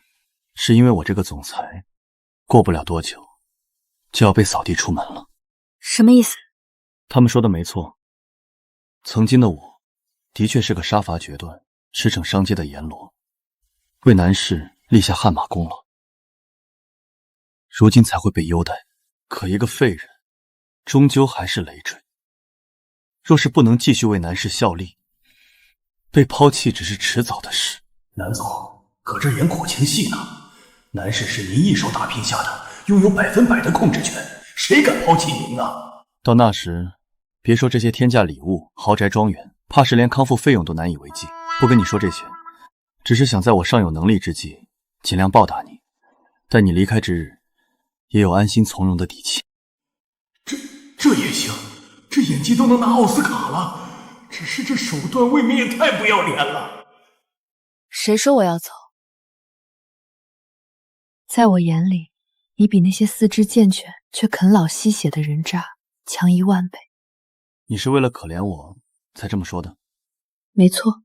S8: 是因为我这个总裁过不了多久就要被扫地出门了。
S4: 什么意思？
S8: 他们说的没错，曾经的我的确是个杀伐决断、驰骋商界的阎罗，为南市立下汗马功劳，如今才会被优待。可一个废人终究还是累赘，若是不能继续为南市效力，被抛弃只是迟早的事。
S14: 南总，可这演苦情戏呢？南市是您一手打拼下的，拥有100%的控制权，谁敢抛弃您啊？
S8: 到那时，别说这些天价礼物、豪宅庄园，怕是连康复费用都难以为继。不跟你说这些，只是想在我尚有能力之际，尽量报答你，待你离开之日，也有安心从容的底气。
S14: 这也行，这演技都能拿奥斯卡了，只是这手段未免也太不要脸了。
S1: 谁说我要走？在我眼里，你比那些四肢健全却啃老吸血的人渣强10000倍。
S8: 你是为了可怜我才这么说的？
S1: 没错。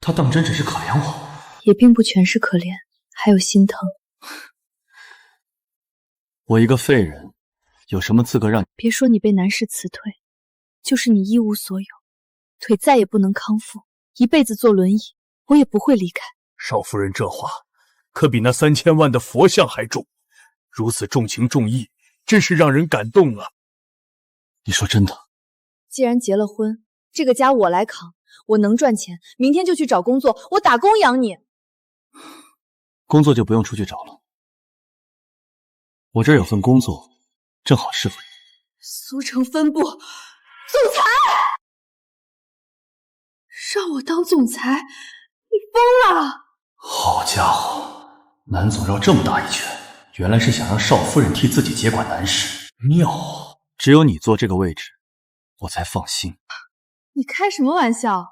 S14: 他当真只是可怜我？
S1: 也并不全是可怜，还有心疼。
S8: 我一个废人，有什么资格让你……
S1: 别说你被南市辞退，就是你一无所有，腿再也不能康复，一辈子坐轮椅，我也不会离开。
S14: 少夫人这话可比那3000万的佛像还重，如此重情重义，真是让人感动啊！
S8: 你说真的？
S4: 既然结了婚，这个家我来扛，我能赚钱，明天就去找工作，我打工养你。
S8: 工作就不用出去找了，我这儿有份工作，正好适合你。
S5: 苏城分部总裁，让我当总裁？你疯了！
S14: 好家伙，南总绕这么大一圈，原来是想让少夫人替自己接管南市，妙啊！
S8: 只有你坐这个位置，我才放心。
S4: 你开什么玩笑？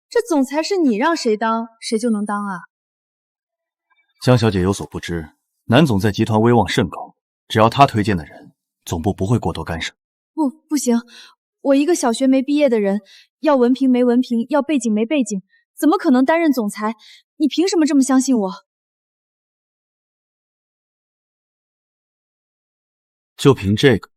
S4: 这总裁是你让谁当，谁就能当啊？
S8: 江小姐有所不知，南总在集团威望甚高，只要他推荐的人，总部不会过多干涉。
S4: 不行，我一个小学没毕业的人，要文凭没文凭，要背景没背景，怎么可能担任总裁？你凭什么这么相信我？
S8: 就凭这个？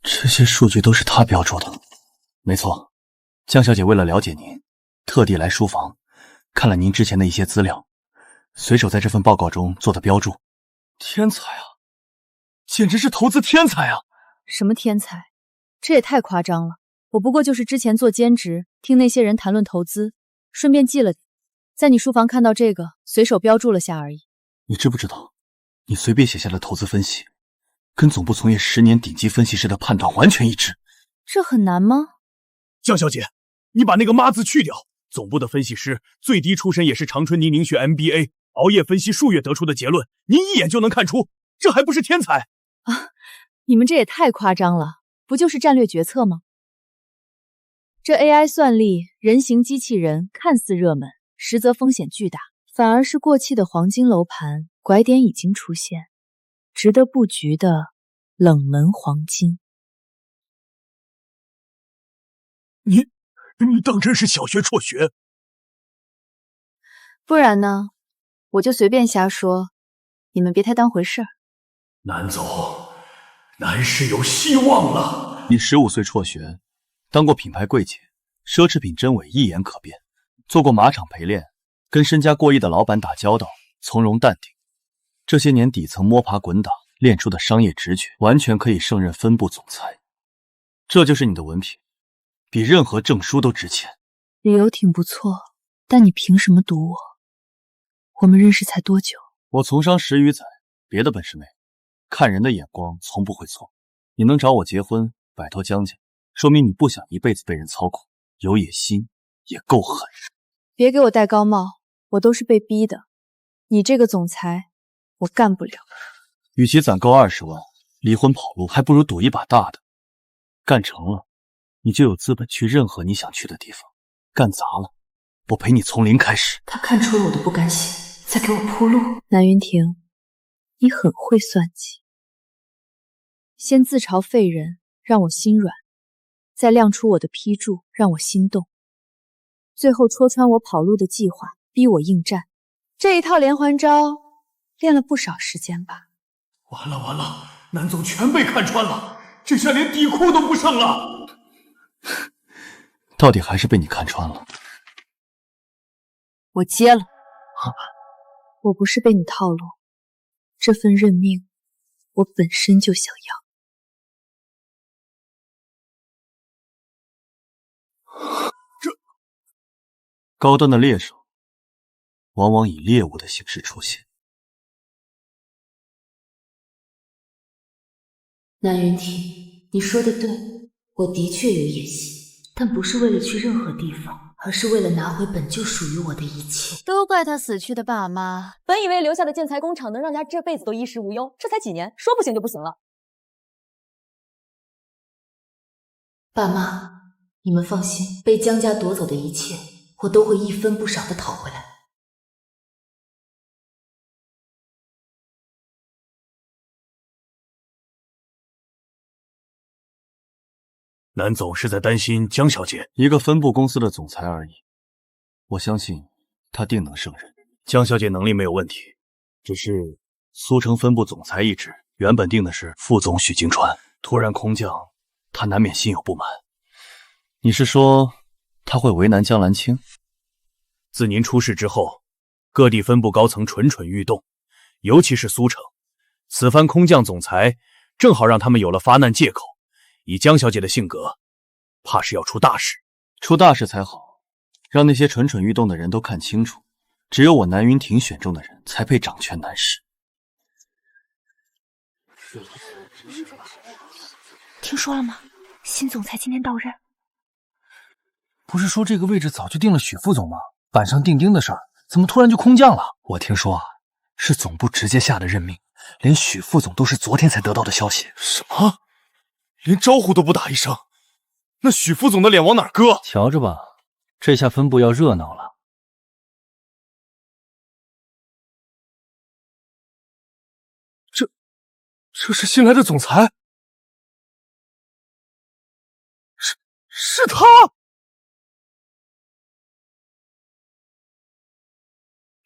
S8: 这些数据都是他标注的。没错，江小姐为了了解您，特地来书房看了您之前的一些资料，随手在这份报告中做的标注。天才啊，简直是投资天才啊！
S4: 什么天才？这也太夸张了。我不过就是之前做兼职，听那些人谈论投资，顺便记了点，在你书房看到这个，随手标注了下而已。
S8: 你知不知道，你随便写下的投资分析，跟总部从业10年顶级分析师的判断完全一致。
S4: 这很难吗？
S14: 江小姐，你把那个妈字去掉。总部的分析师最低出身也是长春宁宁学 MBA， 熬夜分析数月得出的结论，您一眼就能看出，这还不是天才
S4: 啊？你们这也太夸张了，不就是战略决策吗？这 AI 算力、人形机器人看似热门，实则风险巨大，反而是过气的黄金楼盘，拐点已经出现，值得布局的冷门黄金。
S14: 你当真是小学辍学？
S4: 不然呢？我就随便瞎说，你们别太当回事儿。
S14: 南总，南市有希望了。
S8: 你15岁辍学，当过品牌柜姐，奢侈品真伪一眼可辨，做过马场陪练，跟身家过亿的老板打交道，从容淡定。这些年底层摸爬滚打练出的商业直觉，完全可以胜任分部总裁。这就是你的文凭，比任何证书都值钱。
S1: 理由挺不错，但你凭什么堵我？我们认识才多久？
S8: 我从商10余载，别的本事没有，看人的眼光从不会错。你能找我结婚，摆脱江家，说明你不想一辈子被人操控，有野心，也够狠。
S4: 别给我戴高帽，我都是被逼的。你这个总裁，我干不了。
S8: 与其攒够20万，离婚跑路，还不如赌一把大的。干成了，你就有资本去任何你想去的地方；干砸了，我陪你从零开始。
S1: 他看出了我的不甘心，在给我铺路。南云婷，你很会算计。
S4: 先自嘲废人，让我心软；再亮出我的批注，让我心动；最后戳穿我跑路的计划，逼我应战。这一套连环招，练了不少时间吧？
S14: 完了完了，南总全被看穿了，这下连底裤都不剩了。
S8: 到底还是被你看穿了。
S4: 我接了。我不是被你套路，这份认命，我本身就想要。
S8: 高端的猎手，往往以猎物的形式出现。
S1: 南云婷，你说的对，我的确有野心，但不是为了去任何地方，而是为了拿回本就属于我的一切。
S3: 都怪他死去的爸妈，本以为留下的建材工厂能让家这辈子都衣食无忧，这才几年，说不行就不行了。
S1: 爸妈，你们放心，被江家夺走的一切，我都会一分不少的讨回来。
S14: 南总是在担心江小姐，
S8: 一个分部公司的总裁而已，我相信他定能胜任。
S14: 江小姐能力没有问题，只是苏城分部总裁一职原本定的是副总许京川，突然空降，他难免心有不满。
S8: 你是说他会为难江兰青？
S14: 自您出事之后，各地分部高层蠢蠢欲动，尤其是苏城，此番空降总裁，正好让他们有了发难借口。以江小姐的性格，怕是要出大事。
S8: 出大事才好，让那些蠢蠢欲动的人都看清楚，只有我南云亭选中的人才配掌权难事。
S5: 听说了吗？新总裁今天到任。
S9: 不是说这个位置早就定了许副总吗？板上钉钉的事儿，怎么突然就空降了？
S7: 我听说啊，是总部直接下的任命，连许副总都是昨天才得到的消息。
S17: 什么？连招呼都不打一声，那许副总的脸往哪搁？
S7: 瞧着吧，这下分部要热闹了。
S17: 这是新来的总裁，是他。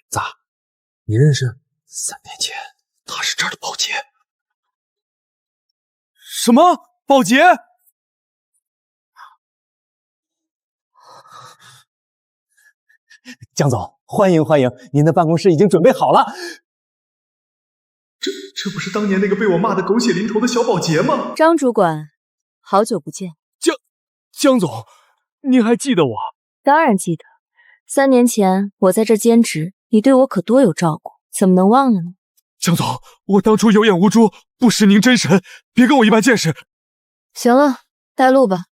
S13: 咋？你认识？3年前他是这儿的保洁。
S17: 什么？保洁？
S10: 江总，欢迎欢迎，您的办公室已经准备好了。
S13: 这不是当年那个被我骂得狗血淋头的小保洁吗？
S4: 张主管，好久不见。
S17: 江总，您还记得我？
S4: 当然记得，3年前我在这兼职，你对我可多有照顾，怎么能忘了呢？
S17: 江总，我当初有眼无珠，不识您真神，别跟我一般见识。
S4: 行了，带路吧。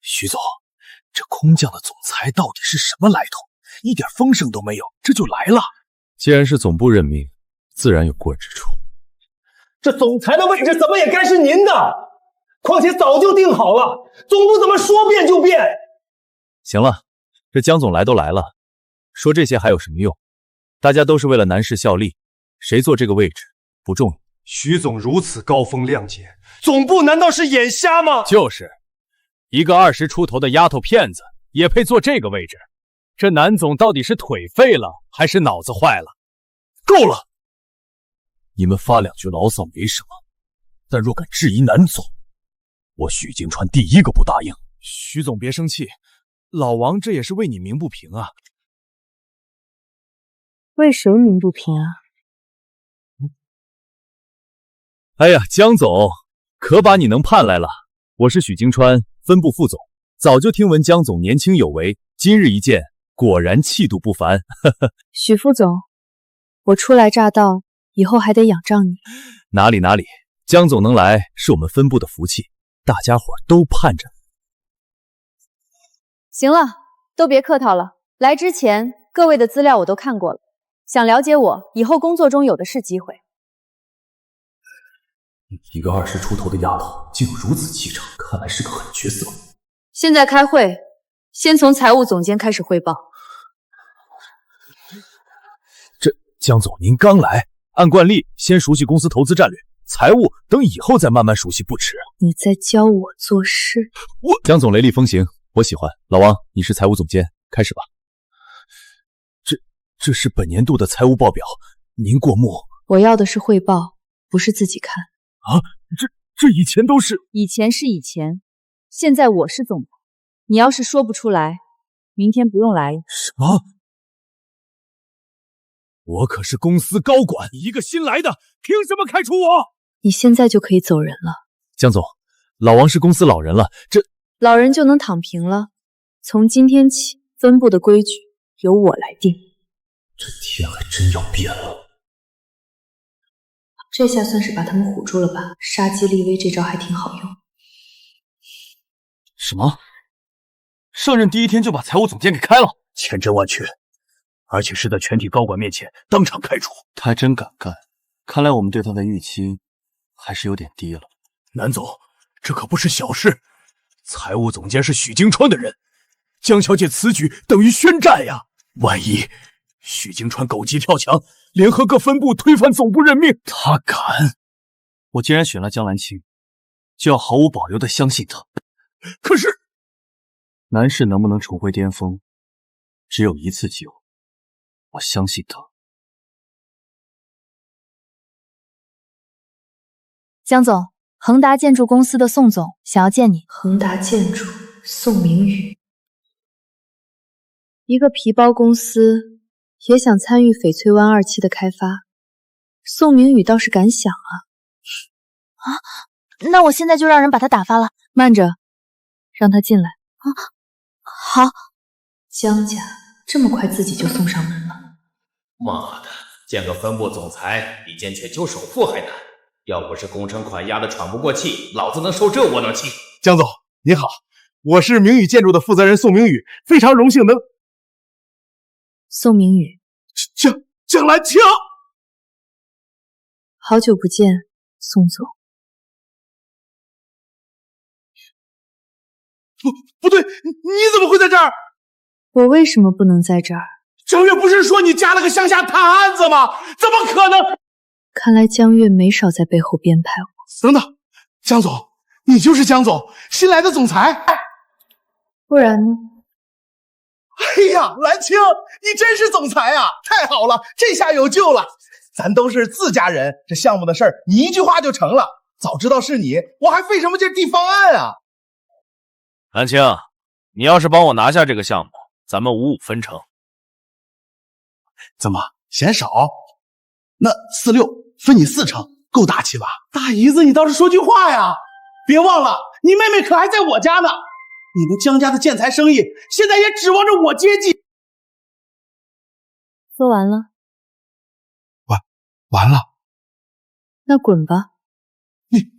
S14: 徐总，这空降的总裁到底是什么来头？一点风声都没有，这就来了。
S7: 既然是总部任命，自然有过之处。
S13: 这总裁的位置怎么也该是您的，况且早就定好了，总部怎么说变就变？
S7: 行了，这江总来都来了，说这些还有什么用？大家都是为了南市效力，谁坐这个位置不重要。
S13: 徐总如此高风亮节，总部难道是眼瞎吗？
S11: 就是一个20出头的丫头片子也配坐这个位置？这南总到底是腿废了还是脑子坏了？
S14: 够了！你们发2句牢骚没什么，但若敢质疑南总，我许京川第一个不答应。
S7: 徐总别生气，老王这也是为你鸣不平啊。
S1: 为谁鸣不平啊？
S7: 哎呀，江总，可把你能盼来了。我是许京川分部副总，早就听闻江总年轻有为，今日一见，果然气度不凡。
S4: 许副总，我初来乍到，以后还得仰仗你。
S7: 哪里，江总能来是我们分部的福气，大家伙都盼着。
S4: 行了，都别客套了。来之前，各位的资料我都看过了，想了解我，以后工作中有的是机会。
S8: 一个20出头的丫头，竟有如此气场，看来是个狠角色。
S4: 现在开会，先从财务总监开始汇报。
S7: 这江总您刚来，按惯例先熟悉公司投资战略，财务等以后再慢慢熟悉不迟。
S1: 你在教我做事？
S7: 江总雷厉风行，我喜欢。老王，你是财务总监，开始吧。这是本年度的财务报表，您过目。
S4: 我要的是汇报，不是自己看。
S7: 啊，这以前都是……
S4: 以前是以前，现在我是总裁。你要是说不出来，明天不用来。
S7: 什么？我可是公司高管，一个新来的，凭什么开除我？
S4: 你现在就可以走人了。
S7: 江总，老王是公司老人了，这
S4: 老人就能躺平了？从今天起，分部的规矩由我来定。
S8: 这天还真要变了。
S1: 这下算是把他们唬住了吧？杀鸡立威这招还挺好用。
S8: 什么？上任第一天就把财务总监给开了？
S14: 千真万确，而且是在全体高管面前当场开除。
S8: 他还真敢干，看来我们对他的预期还是有点低了。
S14: 南总，这可不是小事，财务总监是许京川的人，江小姐此举等于宣战呀！万一许京川狗急跳墙，联合各分部推翻总部任命，他敢？
S8: 我既然选了江兰青，就要毫无保留的相信他。
S14: 可是
S8: 南市能不能重回巅峰，只有一次机会。我相信他。
S4: 江总，恒达建筑公司的宋总想要见你。
S1: 恒达建筑，宋明宇，
S4: 一个皮包公司也想参与翡翠湾2期的开发，宋明宇倒是敢想啊！
S5: 那我现在就让人把他打发了。
S4: 慢着，让他进来。
S5: 好。
S1: 江家这么快自己就送上门了？
S18: 妈的，见个分部总裁比见全球首富还难。要不是工程款压得喘不过气，老子能受这窝囊气？
S13: 江总您好，我是明宇建筑的负责人宋明宇，非常荣幸能。
S4: 宋明宇，
S13: 江兰青，
S4: 好久不见，宋总。
S13: 不对，你怎么会在这儿？
S4: 我为什么不能在这儿？
S13: 江月不是说你加了个乡下探案子吗？怎么可能？
S4: 看来江月没少在背后编排我。
S13: 等等，江总，你就是江总，新来的总裁？
S4: 不然呢？
S13: 哎呀，兰青，你真是总裁啊！太好了，这下有救了。咱都是自家人，这项目的事儿你一句话就成了。早知道是你，我还费什么劲递方案啊？
S18: 兰青，你要是帮我拿下这个项目，咱们5-5分成。
S13: 怎么嫌少？那4-6分你4成，够大气吧？大姨子，你倒是说句话呀！别忘了，你妹妹可还在我家呢。你们江家的建材生意，现在也指望着我接济。
S4: 说完了。
S13: 完了。
S4: 那滚吧。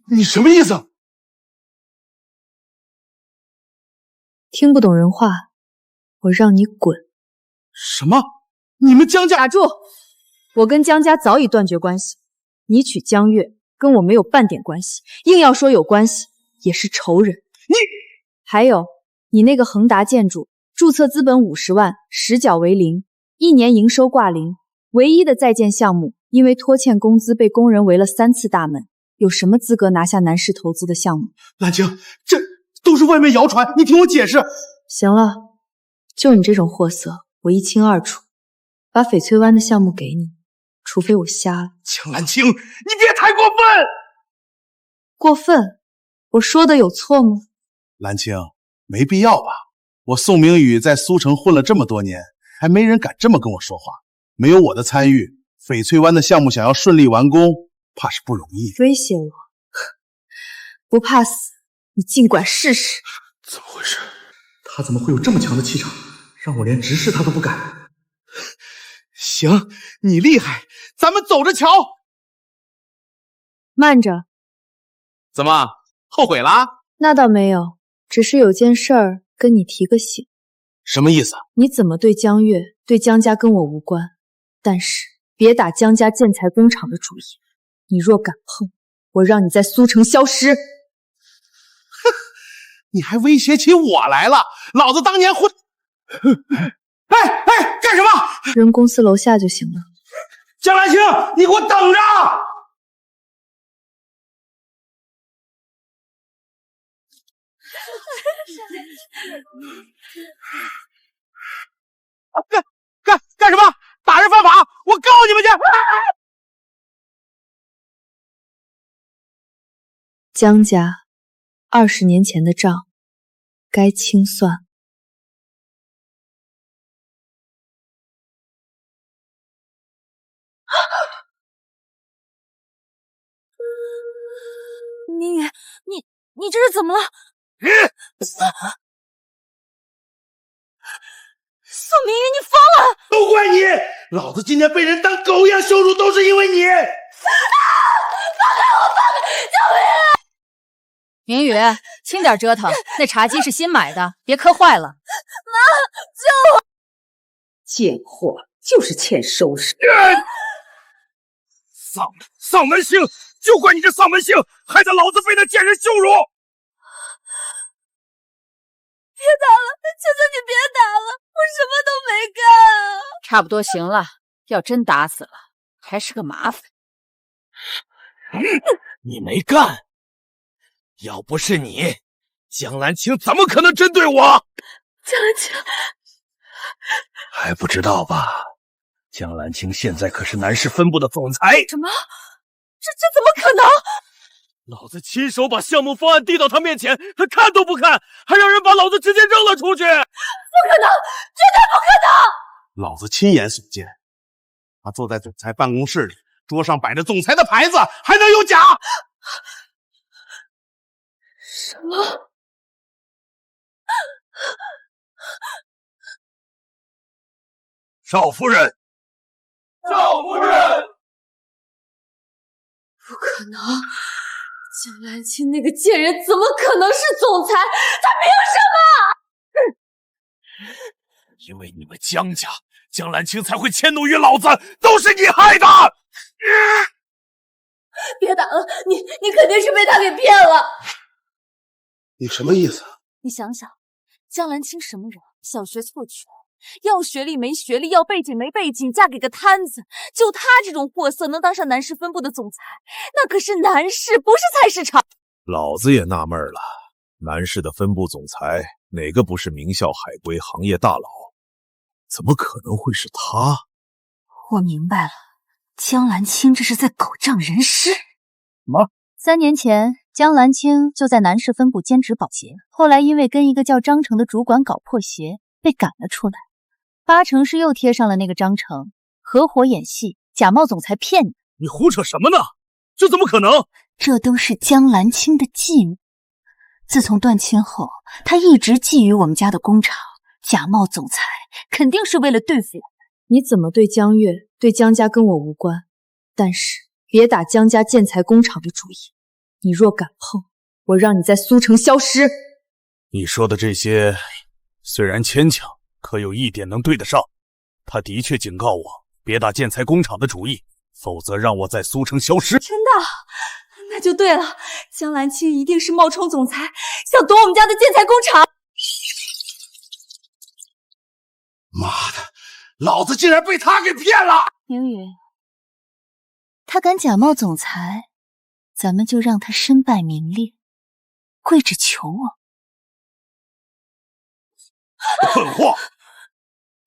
S13: 你什么意思？
S4: 听不懂人话，我让你滚。
S13: 什么？你们江家？
S4: 打住！我跟江家早已断绝关系，你娶江月跟我没有半点关系，硬要说有关系，也是仇人。还有你那个恒达建筑，注册资本50万，实缴为0，1年营收挂0，唯一的在建项目因为拖欠工资被工人围了3次大门，有什么资格拿下南市投资的项目？
S13: 兰青，这都是外面谣传，你听我解释。
S4: 行了，就你这种货色，我一清二楚。把翡翠湾的项目给你，除非我瞎了。
S13: 江兰青，你别太过分！
S4: 过分，我说的有错吗？
S13: 兰青，没必要吧？我宋明宇在苏城混了这么多年，还没人敢这么跟我说话。没有我的参与，翡翠湾的项目想要顺利完工，怕是不容易。
S4: 威胁我？不怕死，你尽管试试。
S13: 怎么回事？他怎么会有这么强的气场，让我连直视他都不敢？行，你厉害，咱们走着瞧。
S4: 慢着，
S18: 怎么后悔啦？
S4: 那倒没有，只是有件事儿跟你提个醒。
S13: 什么意思？
S4: 你怎么对江月、对江家跟我无关，但是别打江家建材工厂的主意。你若敢碰，我让你在苏城消失。
S13: 哼，你还威胁起我来了？老子当年混……哎，干什么？
S4: 人公司楼下就行了。
S13: 江兰青，你给我等着！干什么？打人犯法！我告你们去！
S4: 江家20年前的账该清算。
S3: 你这是怎么了？宋明宇，你疯了！
S13: 都怪你！老子今天被人当狗一样羞辱，都是因为你！
S3: 放开我！救命啊！
S15: 明宇，轻点折腾，那茶几是新买的，别磕坏了。
S3: 妈，救我！
S12: 贱货，就是欠收拾。
S11: 丧门星，就怪你这丧门星，害得老子被那贱人羞辱！
S3: 别打了，求求你别打了，我什么都没干啊！
S15: 差不多行了，要真打死了，还是个麻烦。
S2: 你没干，要不是你，江兰青怎么可能针对我？
S3: 江兰青，
S2: 还不知道吧？江兰青现在可是南市分部的总裁。
S3: 什么？这怎么可能？
S2: 老子亲手把项目方案递到他面前，他看都不看，还让人把老子直接扔了出去。不可
S3: 能，绝对不可能！
S13: 老子亲眼所见，他坐在总裁办公室里，桌上摆着总裁的牌子，还能有假？
S3: 什么？
S2: 少夫人，
S3: 少夫人！不可能！江兰青那个贱人怎么可能是总裁？他凭什么？
S2: 因为你们江家，江兰青才会迁怒于老子，都是你害的！
S3: 别打了，你肯定是被他给骗了。
S13: 你什么意思？
S3: 你想想，江兰青什么人？小学辍学，要学历没学历，要背景没背景，嫁给个摊子。就他这种货色能当上南市分部的总裁，那可是南市，不是菜市场。
S17: 老子也纳闷了，南市的分部总裁哪个不是名校海归行业大佬？怎么可能会是他？
S5: 我明白了，江兰青这是在狗仗人势。
S17: 什么
S5: ？3年前，江兰青就在南市分部兼职保洁，后来因为跟一个叫张成的主管搞破鞋，被赶了出来。8成是又贴上了那个张成，合伙演戏，假冒总裁骗你。
S2: 你胡扯什么呢？这怎么可能？
S5: 这都是江兰青的计谋。自从断亲后，他一直觊觎我们家的工厂，假冒总裁，肯定是为了对付我。
S4: 你怎么对江月、对江家跟我无关，但是别打江家建材工厂的主意。你若敢碰，我让你在苏城消失。
S17: 你说的这些虽然牵强，可有一点能对得上。他的确警告我别打建材工厂的主意，否则让我在苏城消失。
S3: 真的？那就对了，江兰青一定是冒充总裁，想夺我们家的建材工厂。
S13: 妈的，老子竟然被他给骗了！
S5: 明宇，他敢假冒总裁，咱们就让他身败名裂，跪着求我。
S2: 蠢货！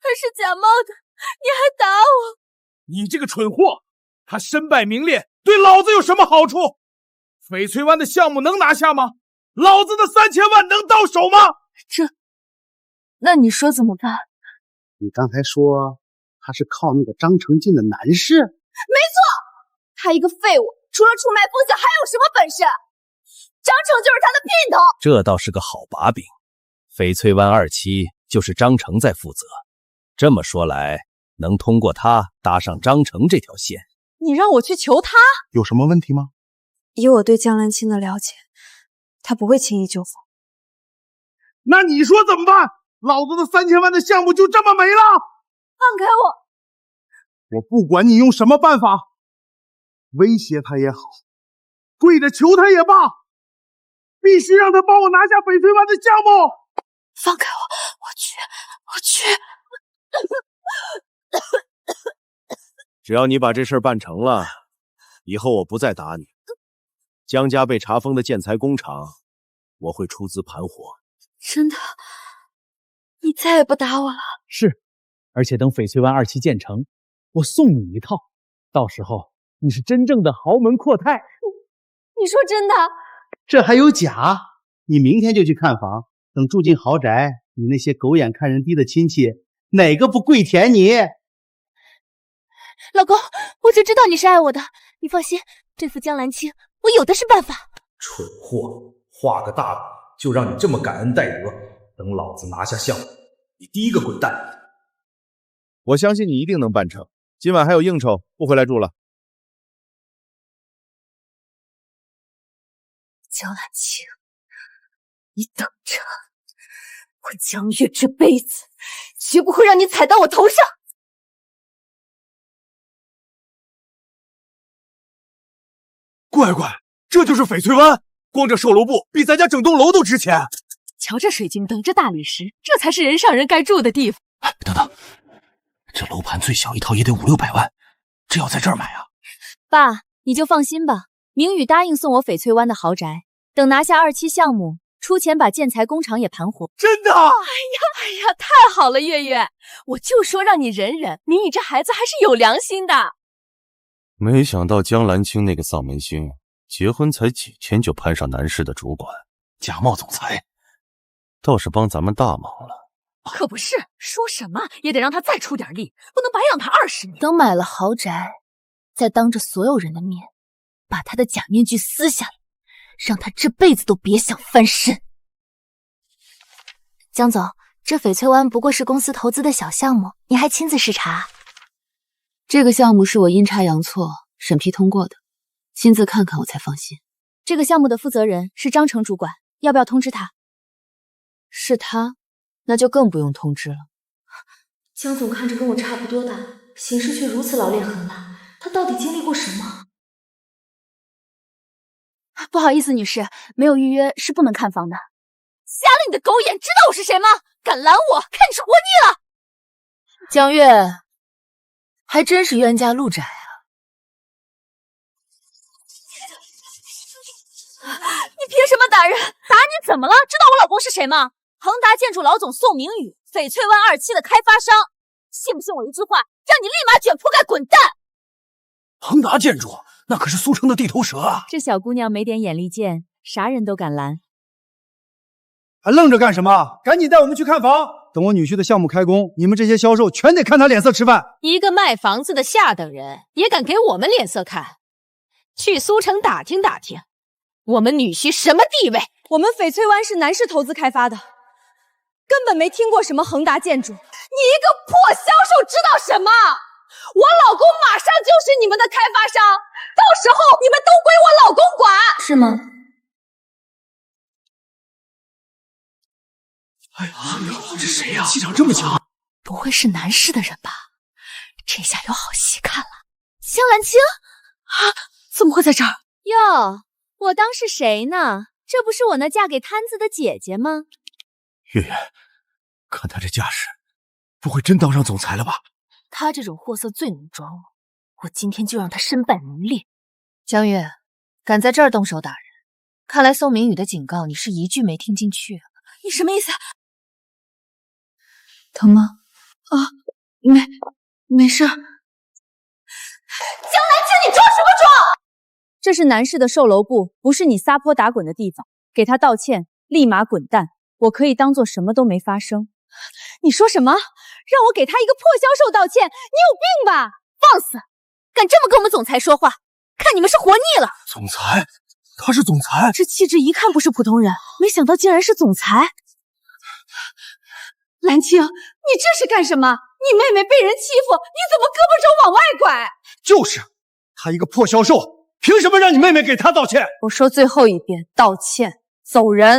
S3: 他是假冒的，你还打我！
S2: 你这个蠢货！他身败名裂，对老子有什么好处？
S11: 翡翠湾的项目能拿下吗？老子的3000万能到手吗？
S1: 那你说怎么办？
S13: 你刚才说他是靠那个张成进的男士？
S3: 没错，他一个废物，除了出卖风向还有什么本事？张成就是他的姘头。
S7: 这倒是个好把柄。翡翠湾2期就是张成在负责，这么说来，能通过他搭上张成这条线。
S4: 你让我去求他，
S13: 有什么问题吗？
S4: 以我对江兰青的了解，他不会轻易就范。
S16: 那你说怎么办？老子的3000万的项目就这么没了？
S3: 放开我！
S16: 我不管你用什么办法，威胁他也好，跪着求他也罢，必须让他帮我拿下翡翠湾的项目。
S1: 放开我，我去。
S7: 只要你把这事儿办成了，以后我不再打你。江家被查封的建材工厂，我会出资盘活。
S1: 真的？你再也不打我了？
S10: 是，而且等翡翠湾2期建成，我送你一套，到时候你是真正的豪门阔太。
S3: 你说真的？
S13: 这还有假？你明天就去看房，等住进豪宅，你那些狗眼看人低的亲戚，哪个不跪舔你？
S3: 老公，我就知道你是爱我的，你放心，对付江兰青，我有的是办法。
S18: 蠢货，画个大饼就让你这么感恩戴德，等老子拿下项目，你第一个滚蛋！
S7: 我相信你一定能办成。今晚还有应酬，不回来住了。
S1: 江兰青，你等着，我江月这辈子绝不会让你踩到我头上。
S11: 乖乖，这就是翡翠湾，光这售楼部比咱家整栋楼都值钱。
S1: 瞧这水晶灯，这大理石，这才是人上人该住的地方。
S14: 等等，这楼盘最小一套也得500-600万，这要在这儿买啊？
S4: 爸，你就放心吧，明宇答应送我翡翠湾的豪宅，等拿下2期项目，出钱把建材工厂也盘活。
S11: 真的？
S3: 哎呀，太好了，月月，我就说让你忍忍，明宇这孩子还是有良心的。
S8: 没想到江兰青那个丧门星，结婚才几天就攀上南市的主管，假冒总裁，倒是帮咱们大忙了。
S1: 可不是，说什么也得让他再出点力，不能白养他20年。
S4: 等买了豪宅，再当着所有人的面，把他的假面具撕下来，让他这辈子都别想翻身。江总，这翡翠湾不过是公司投资的小项目，你还亲自视察？
S1: 这个项目是我阴差阳错审批通过的，亲自看看我才放心。
S4: 这个项目的负责人是张成主管，要不要通知他？
S1: 是他，那就更不用通知了。
S4: 江总看着跟我差不多大，行事却如此老练狠辣，他到底经历过什么？不好意思，女士，没有预约是不能看房的。
S3: 瞎了你的狗眼，知道我是谁吗？敢拦我，看你是活腻了。
S1: 江月，还真是冤家路窄啊！
S3: 你凭什么打人？打你怎么了？知道我老公是谁吗？恒达建筑老总宋明宇，翡翠湾2期的开发商。信不信我一句话，让你立马卷铺盖滚蛋？
S14: 恒达建筑那可是苏城的地头蛇啊！
S4: 这小姑娘没点眼力见，啥人都敢拦。
S10: 还愣着干什么？赶紧带我们去看房！等我女婿的项目开工，你们这些销售全得看他脸色吃饭。
S15: 一个卖房子的下等人也敢给我们脸色看？去苏城打听打听，我们女婿什么地位？
S4: 我们翡翠湾是南市投资开发的，根本没听过什么恒达建筑。
S3: 你一个破销售知道什么？我老公马上就是你们的开发商，到时候你们都归我老公管，
S4: 是吗？
S14: 哎呀，这谁呀？气场这么强，
S1: 不会是南市的人吧？这下有好戏看了。
S3: 江兰青
S1: 啊，怎么会在这儿？
S4: 哟，我当是谁呢？这不是我那嫁给摊子的姐姐吗？
S14: 月月，看他这架势，不会真当上总裁了吧？
S1: 他这种货色最能装我，我今天就让他身败名裂。江月，敢在这儿动手打人，看来宋明宇的警告你是一句没听进去啊！
S3: 你什么意思？
S1: 疼吗？啊，没事。
S3: 江兰青，你装什么装？
S4: 这是南市的售楼部，不是你撒泼打滚的地方。给他道歉，立马滚蛋！我可以当做什么都没发生。你说什么？让我给他一个破销售道歉？你有病吧！
S3: 放肆！敢这么跟我们总裁说话，看你们是活腻了。
S16: 总裁，他是总裁，
S5: 这气质一看不是普通人，没想到竟然是总裁。
S12: 兰青，你这是干什么？你妹妹被人欺负，你怎么胳膊肘往外拐？
S16: 就是，他一个破销售，凭什么让你妹妹给他道歉？
S4: 我说最后一遍，道歉，走人。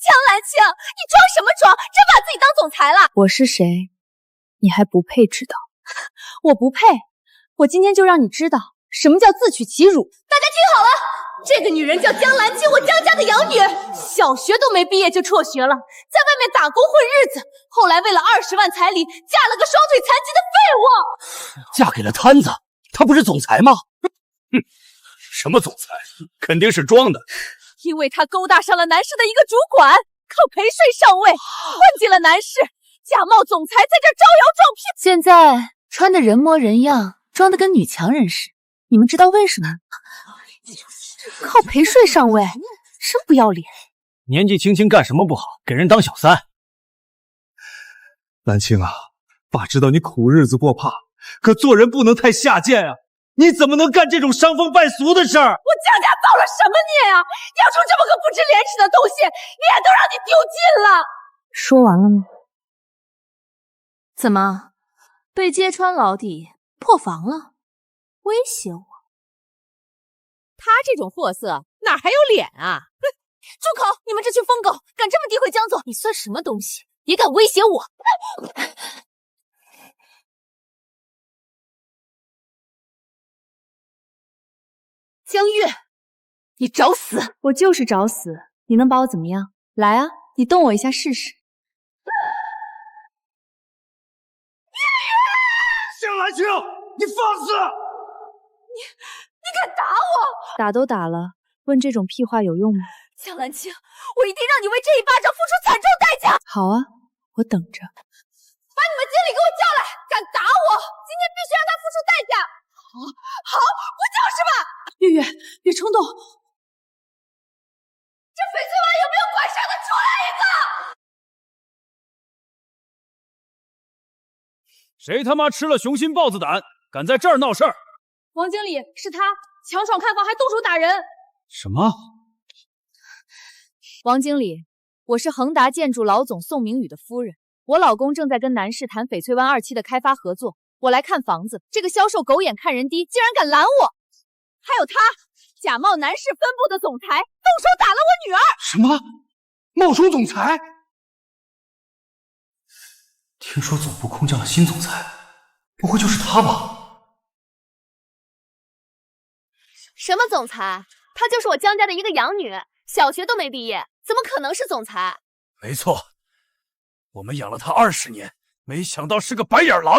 S3: 江兰青，你装什么装？真把自己当总裁了？
S4: 我是谁，你还不配知道。我不配，我今天就让你知道什么叫自取其辱。
S3: 大家听好了，这个女人叫江兰青，我江家的养女，小学都没毕业就辍学了，在外面打工混日子，后来为了20万彩礼，嫁了个双腿残疾的废物。
S2: 嫁给了摊子，他不是总裁吗？哼，什么总裁，肯定是装的。
S3: 因为他勾搭上了南市的一个主管，靠陪睡上位，混进了南市，假冒总裁在这招摇撞骗。
S5: 现在穿的人模人样，装的跟女强人似的。你们知道为什么？靠陪睡上位，真不要脸！
S2: 年纪轻轻干什么不好？给人当小三。
S16: 兰青啊，爸知道你苦日子过怕，可做人不能太下贱啊！你怎么能干这种伤风败俗的事儿？
S3: 我江家造了什么孽啊？养出这么个不知廉耻的东西，脸都让你丢尽了。
S4: 说完了吗？
S5: 怎么，被揭穿老底，破防了？威胁我？
S15: 他这种货色哪还有脸啊？
S3: 住口！你们这群疯狗，敢这么诋毁江总，你算什么东西？也敢威胁我？江月，你找死！
S4: 我就是找死，你能把我怎么样？来啊，你动我一下试试。
S16: 江兰青，你放肆！
S3: 你敢打我？
S4: 打都打了，问这种屁话有用吗？
S3: 江兰青，我一定让你为这一巴掌付出惨重代价！
S4: 好啊，我等着。
S3: 把你们经理给我叫来！敢打我，今天必须让他付出代价！好，不就是嘛！
S5: 月月，别冲动。
S3: 这翡翠湾有没有管事的，出来一个！
S11: 谁他妈吃了雄心豹子胆，敢在这儿闹事儿？
S4: 王经理，是他强闯看房还动手打人。
S16: 什么？
S4: 王经理，我是恒达建筑老总宋明宇的夫人，我老公正在跟南市谈翡翠湾2期的开发合作，我来看房子，这个销售狗眼看人低，竟然敢拦我！还有他假冒南市分部的总裁，动手打了我女儿！
S16: 什么？冒充总裁？
S8: 听说总部空降了新总裁，不会就是他吧？
S3: 什么总裁？她就是我江家的一个养女，小学都没毕业，怎么可能是总裁？
S17: 没错，我们养了她20年，没想到是个白眼狼。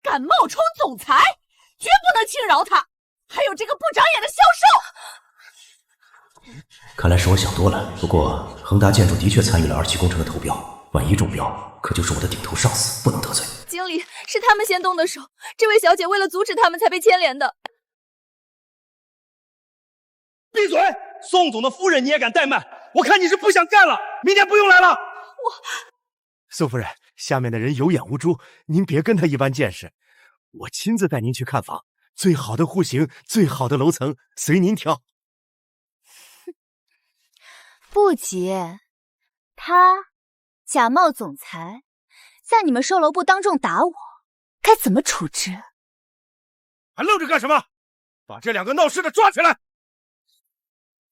S3: 敢冒充总裁，绝不能轻饶他！还有这个不长眼的销售！
S18: 看来是我想多了。不过恒达建筑的确参与了2期工程的投标，万一中标，可就是我的顶头上司，不能得罪。
S3: 经理，是他们先动的手，这位小姐为了阻止他们才被牵连的。
S16: 闭嘴！宋总的夫人你也敢怠慢？我看你是不想干了，明天不用来了。
S2: 苏夫人，下面的人有眼无珠，您别跟他一般见识。我亲自带您去看房，最好的户型，最好的楼层，随您挑。
S5: 不急，他假冒总裁，在你们售楼部当众打我，该怎么处置？
S2: 还愣着干什么？把这2个闹事的抓起来！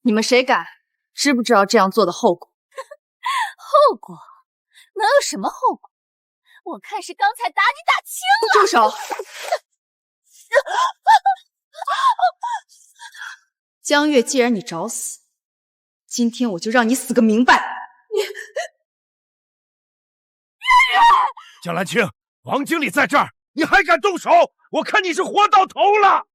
S4: 你们谁敢？知不知道这样做的后果？
S3: 后果？能有什么后果？我看是刚才打你打轻了。
S4: 住手！江月，既然你找死，今天我就让你死个明白。你，
S2: 江兰青，王经理在这儿，你还敢动手？我看你是活到头了！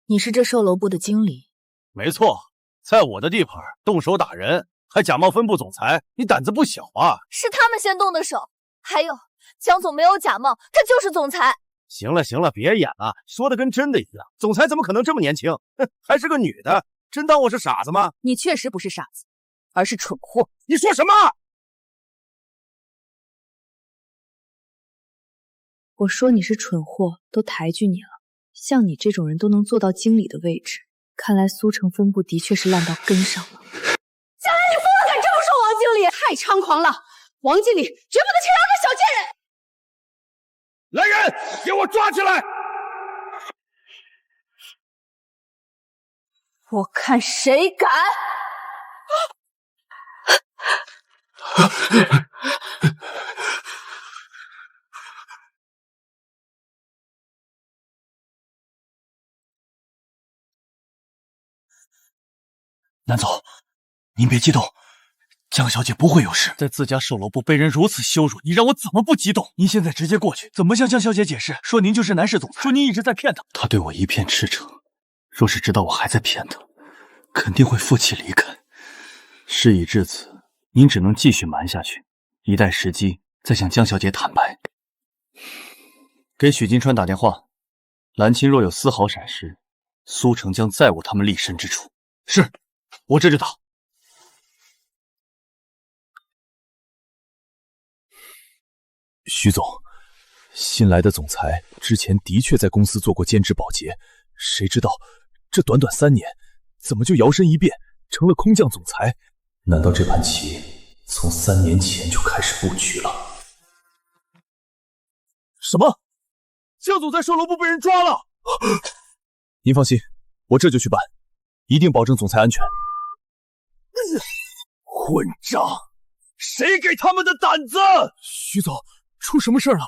S5: 你是这售楼部的经理？
S8: 没错，在我的地盘动手打人，还假冒分部总裁，你胆子不小啊！
S3: 是他们先动的手，还有江总没有假冒，他就是总裁。
S2: 行了行了，别演了，说的跟真的一样。总裁怎么可能这么年轻？哼，还是个女的，真当我是傻子吗？
S15: 你确实不是傻子，而是蠢货。
S2: 你说什么？
S4: 我说你是蠢货，都抬举你了。像你这种人都能做到经理的位置，看来苏城分部的确是烂到根上了。
S12: 江兰，你疯了，敢这么说王经理？太猖狂了！王经理绝不能轻饶这小贱人！
S11: 来人，给我抓起来！
S3: 我看谁敢！
S8: 南总，您别激动，江小姐不会有事。在自家售楼部被人如此羞辱，你让我怎么不激动？您现在直接过去，怎么向江小姐解释？说您就是南市总裁，说您一直在骗她。她对我一片赤诚，若是知道我还在骗她，肯定会负气离开。事已至此，您只能继续瞒下去，一待时机再向江小姐坦白。给许金川打电话，蓝青若有丝毫闪失，苏城将再无他们立身之处。是，我这就打。
S7: 徐总，新来的总裁之前的确在公司做过兼职保洁，谁知道这短短3年，怎么就摇身一变成了空降总裁？
S8: 难道这盘棋从3年前就开始布局了？
S7: 什么？江总在售楼部被人抓了！您放心，我这就去办，一定保证总裁安全。
S11: 混账！谁给他们的胆子？
S7: 徐总，出什么事了？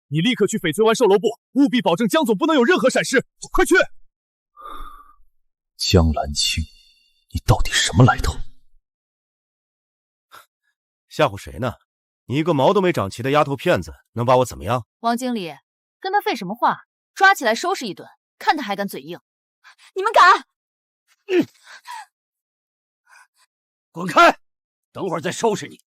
S7: 你立刻去翡翠湾售楼部，务必保证江总不能有任何闪失，快去！
S8: 江兰青，你到底什么来头？
S2: 吓唬谁呢？你一个毛都没长齐的丫头片子，能把我怎么样？
S15: 王经理，跟他废什么话？抓起来收拾一顿，看他还敢嘴硬！
S3: 你们敢？
S11: 滚开！等会儿再收拾你。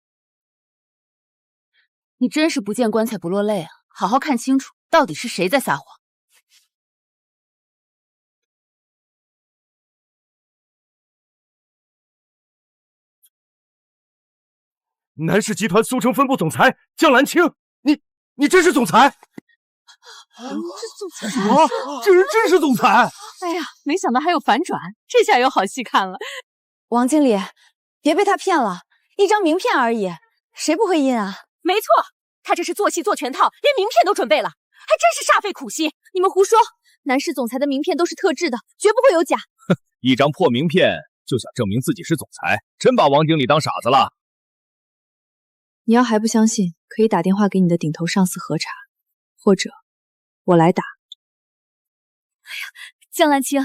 S15: 你真是不见棺材不落泪啊！好好看清楚，到底是谁在撒谎。
S2: 南市集团苏城分部总裁江兰青，你真是总裁？
S3: 是总裁
S2: 什么？这人真是总裁？
S4: 哎呀，没想到还有反转，这下有好戏看了。王经理，别被他骗了，一张名片而已，谁不会印啊？
S15: 没错，他这是做戏做全套，连名片都准备了，还真是煞费苦心。
S4: 你们胡说，南市总裁的名片都是特制的，绝不会有假。
S7: 哼，一张破名片就想证明自己是总裁，真把王经理当傻子了。
S4: 你要还不相信，可以打电话给你的顶头上司核查，或者我来打。
S15: 哎呀，江兰青，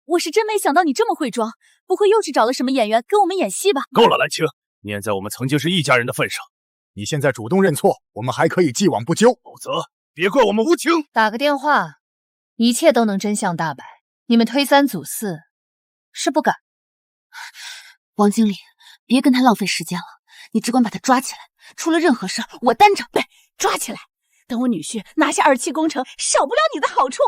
S15: 我是真没想到你这么会装，不会又是找了什么演员跟我们演戏吧？
S17: 够了，兰青，念在我们曾经是一家人的份上，你现在主动认错，我们还可以既往不咎，否则别怪我们无情。
S15: 打个电话，一切都能真相大白。你们推三阻四，是不敢。王经理，别跟他浪费时间了，你只管把他抓起来，出了任何事我担着。对，抓起来，等我女婿拿下2期工程，少不了你的好处。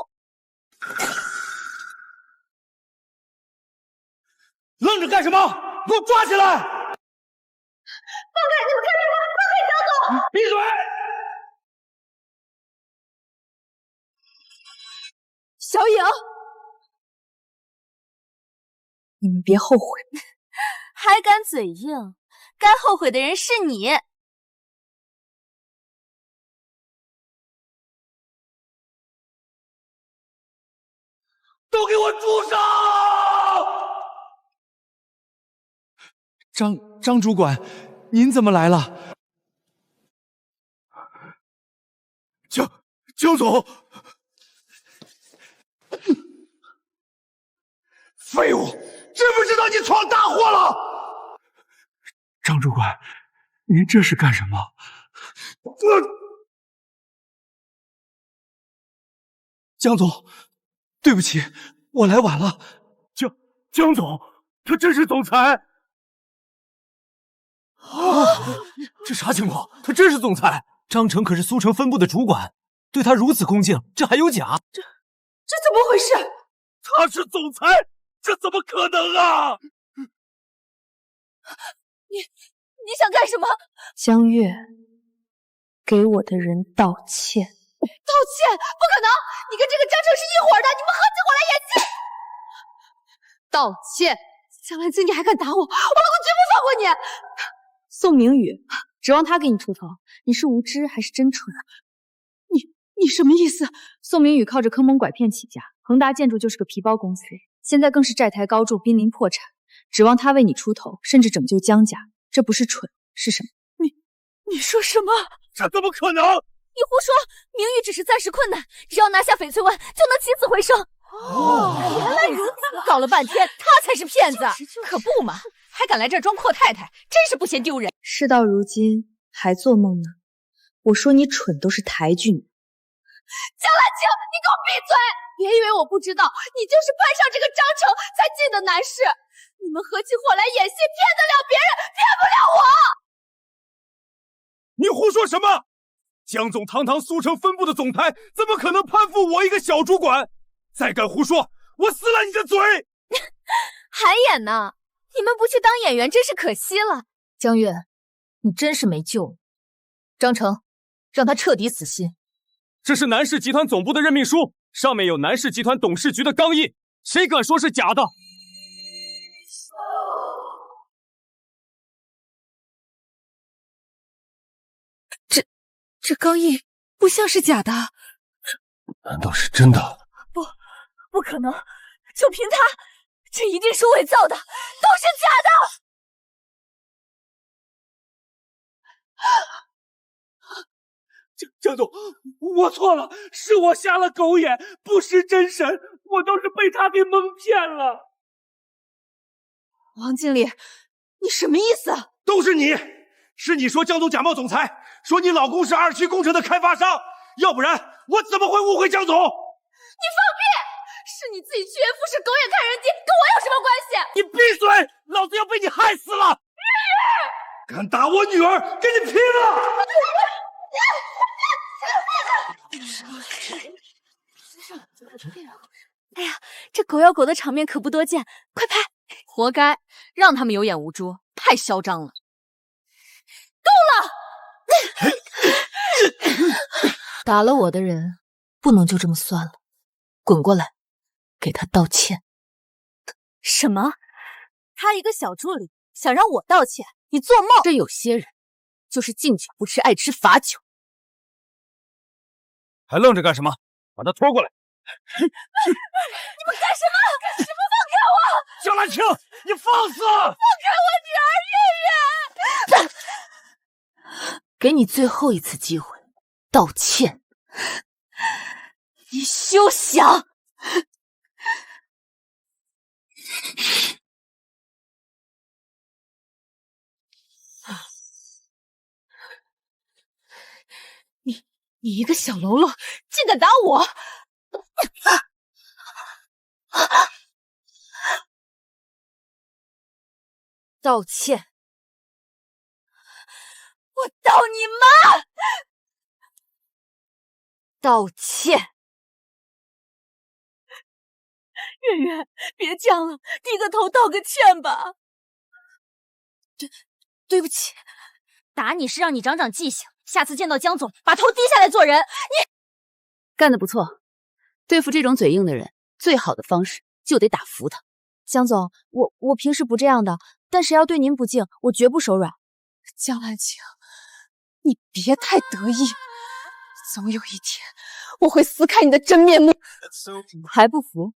S11: 愣着干什么？给我抓起来！放
S3: 开！你们看着他，放开江总！
S11: 闭嘴！
S3: 小影，
S4: 你们别后悔！
S15: 还敢嘴硬，该后悔的人是你。
S11: 都给我住手！
S9: 张主管，您怎么来了？
S11: 江总，废物，知不知道你闯大祸了？
S9: 张主管，您这是干什么？江总，对不起，我来晚了。
S2: 江总，他真是总裁？
S9: 这啥情况？他真是总裁？
S7: 张成可是苏城分部的主管，对他如此恭敬，这还有假？
S12: 这怎么回事？
S17: 他是总裁，这怎么可能啊！
S3: 你想干什么？
S1: 江月，给我的人道歉。
S3: 道歉？不可能！你跟这个张成是一伙的，你们合起伙来演戏！
S4: 道歉！
S3: 江兰青，你还敢打我？我老公绝不放过你！
S4: 宋明宇，指望他给你出头，你是无知还是真蠢啊？
S12: 你什么意思？
S4: 宋明宇靠着坑蒙拐骗起家，恒达建筑就是个皮包公司，现在更是债台高筑，濒临破产，指望他为你出头，甚至拯救江家，这不是蠢是什么？
S12: 你说什么？
S17: 这怎么可能？
S3: 你胡说！明宇只是暂时困难，只要拿下翡翠湾，就能起死回生。
S15: 原来如此！搞了半天，他才是骗子，可不嘛，还敢来这儿装阔太太，真是不嫌丢人。
S1: 事到如今还做梦呢？我说你蠢都是抬举你。
S3: 江兰青，你给我闭嘴！别以为我不知道，你就是攀上这个张成才进的南市。你们合起伙来演戏，骗得了别人，骗不了我。
S17: 你胡说什么？江总堂堂苏城分部的总裁，怎么可能攀附我一个小主管？再敢胡说，我撕了你的嘴！
S3: 还演呢？你们不去当演员，真是可惜了。
S15: 江月，你真是没救了。张成，让他彻底死心。
S11: 这是南氏集团总部的任命书，上面有南氏集团董事局的钢印，谁敢说是假的？
S12: 这钢印不像是假的，
S7: 难道是真的？
S3: 不可能！就凭他，这一定是伪造的，都是假
S17: 的！江总，我错了，是我瞎了狗眼，不识真神，我都是被他给蒙骗了。
S12: 王经理，你什么意思？
S2: 都是你！是你说江总假冒总裁，说你老公是2期工程的开发商，要不然我怎么会误会江总？
S3: 你放屁！是你自己去岳父市狗眼看人低，跟我有什么关系？
S17: 你闭嘴！老子要被你害死了！
S2: 敢打我女儿，跟你拼了！
S3: 哎呀，这狗咬狗的场面可不多见，快拍！
S4: 活该，让他们有眼无珠，太嚣张了。
S3: 够了！
S15: 打了我的人不能就这么算了，滚过来，给他道歉。
S3: 什么？他一个小助理想让我道歉？你做梦！
S15: 这有些人就是敬酒不吃，爱吃罚酒。
S11: 还愣着干什么？把他拖过来！
S3: 你们干什么？干什么？放开我！
S17: 江兰青，你放肆！
S3: 放开我女儿月月！
S15: 给你最后一次机会，道歉。
S3: 你休想！你一个小喽啰，竟敢打我！
S15: 道歉！
S3: 我道你妈！
S15: 道歉！
S3: 月月，别犟了，低个头道个歉吧。对不起，
S4: 打你是让你长长记性，下次见到江总，把头低下来做人。你
S15: 干得不错，对付这种嘴硬的人，最好的方式就得打服他。
S4: 江总，我平时不这样的，但谁要对您不敬，我绝不手软。
S12: 江兰青，你别太得意，总有一天我会撕开你的真面目。
S4: 还不服？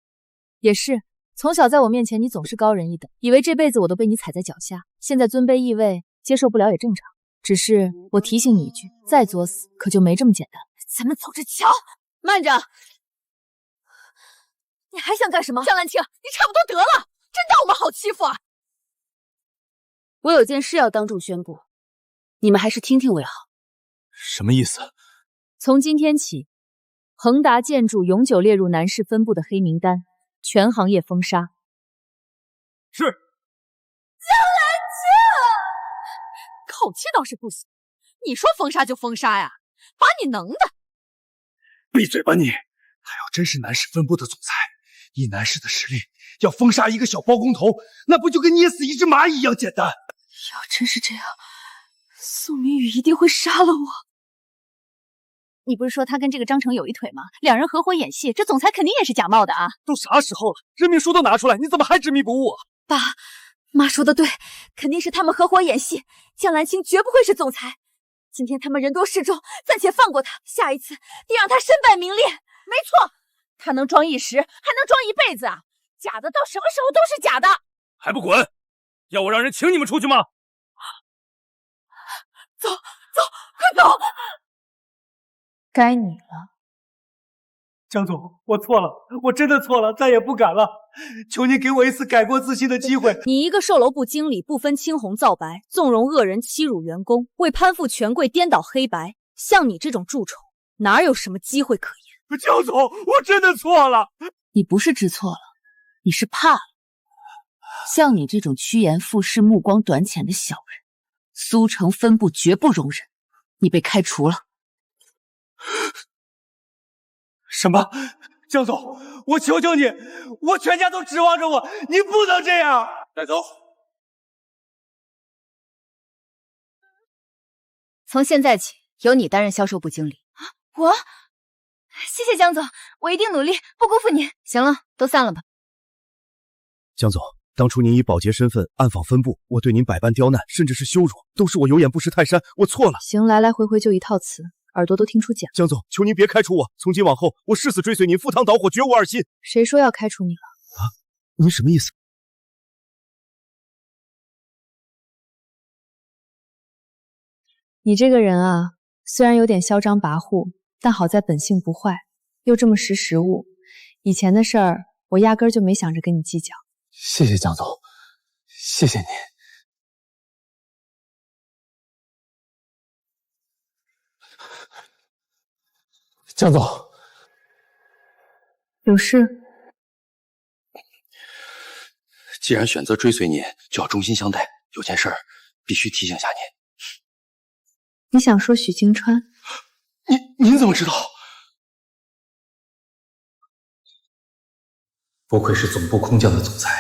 S4: 也是，从小在我面前你总是高人一等，以为这辈子我都被你踩在脚下，现在尊卑易位，接受不了也正常。只是我提醒你一句，再作死可就没这么简单。
S3: 咱们走着瞧。慢着，你还想干什么？江兰青，你差不多得了，真当我们好欺负啊！
S15: 我有件事要当众宣布，你们还是听听为好。
S7: 什么意思？
S4: 从今天起，恒达建筑永久列入南市分部的黑名单，全行业封杀。
S11: 是。
S3: 江兰青，口气倒是不俗，你说封杀就封杀呀？把你能的！
S13: 闭嘴吧你！他要真是南市分部的总裁，以南市的实力，要封杀一个小包工头，那不就跟捏死一只蚂蚁一样简单？
S5: 要真是这样，宋明宇一定会杀了我。你不是说他跟这个张成有一腿吗？两人合伙演戏，这总裁肯定也是假冒的啊！
S7: 都啥时候了，任命书都拿出来，你怎么还执迷不悟啊？
S3: 爸妈说的对，肯定是他们合伙演戏。江兰青绝不会是总裁。今天他们人多势众，暂且放过他，下一次定让他身败名裂。没错，他能装一时，还能装一辈子啊！假的到什么时候都是假的。
S7: 还不滚！要我让人请你们出去吗？
S3: 走，快走！
S1: 该你了，
S13: 江总，我错了，我真的错了，再也不敢了。求您给我一次改过自新的机会。
S4: 你一个售楼部经理，不分青红皂白，纵容恶人欺辱员工，为攀附权贵颠倒黑白，像你这种蛀虫，哪有什么机会可言？
S13: 江总，我真的错了。
S5: 你不是知错了，你是怕了。像你这种趋炎附势、目光短浅的小人，苏城分部绝不容忍。你被开除了。
S13: 什么？江总，我求求你，我全家都指望着我，你不能这样。带走。
S4: 从现在起，由你担任销售部经理。
S3: 我？谢谢江总，我一定努力，不辜负您。
S4: 行了，都散了吧。
S2: 江总，当初您以保洁身份暗访分部，我对您百般刁难，甚至是羞辱，都是我有眼不识泰山，我错了。
S4: 行，来来回回就一套词，耳朵都听出茧。
S2: 江总，求您别开除我，从今往后，我誓死追随您，赴汤蹈火，绝无二心。
S4: 谁说要开除你了？
S2: 啊？您什么意思？
S4: 你这个人啊，虽然有点嚣张跋扈，但好在本性不坏，又这么识时务。以前的事儿，我压根儿就没想着跟你计较。
S10: 谢谢江总，谢谢你。江总，
S1: 有事？
S19: 既然选择追随您，就要忠心相待。有件事必须提醒下您。
S4: 你想说许金川？
S19: 您怎么知道？不愧是总部空降的总裁，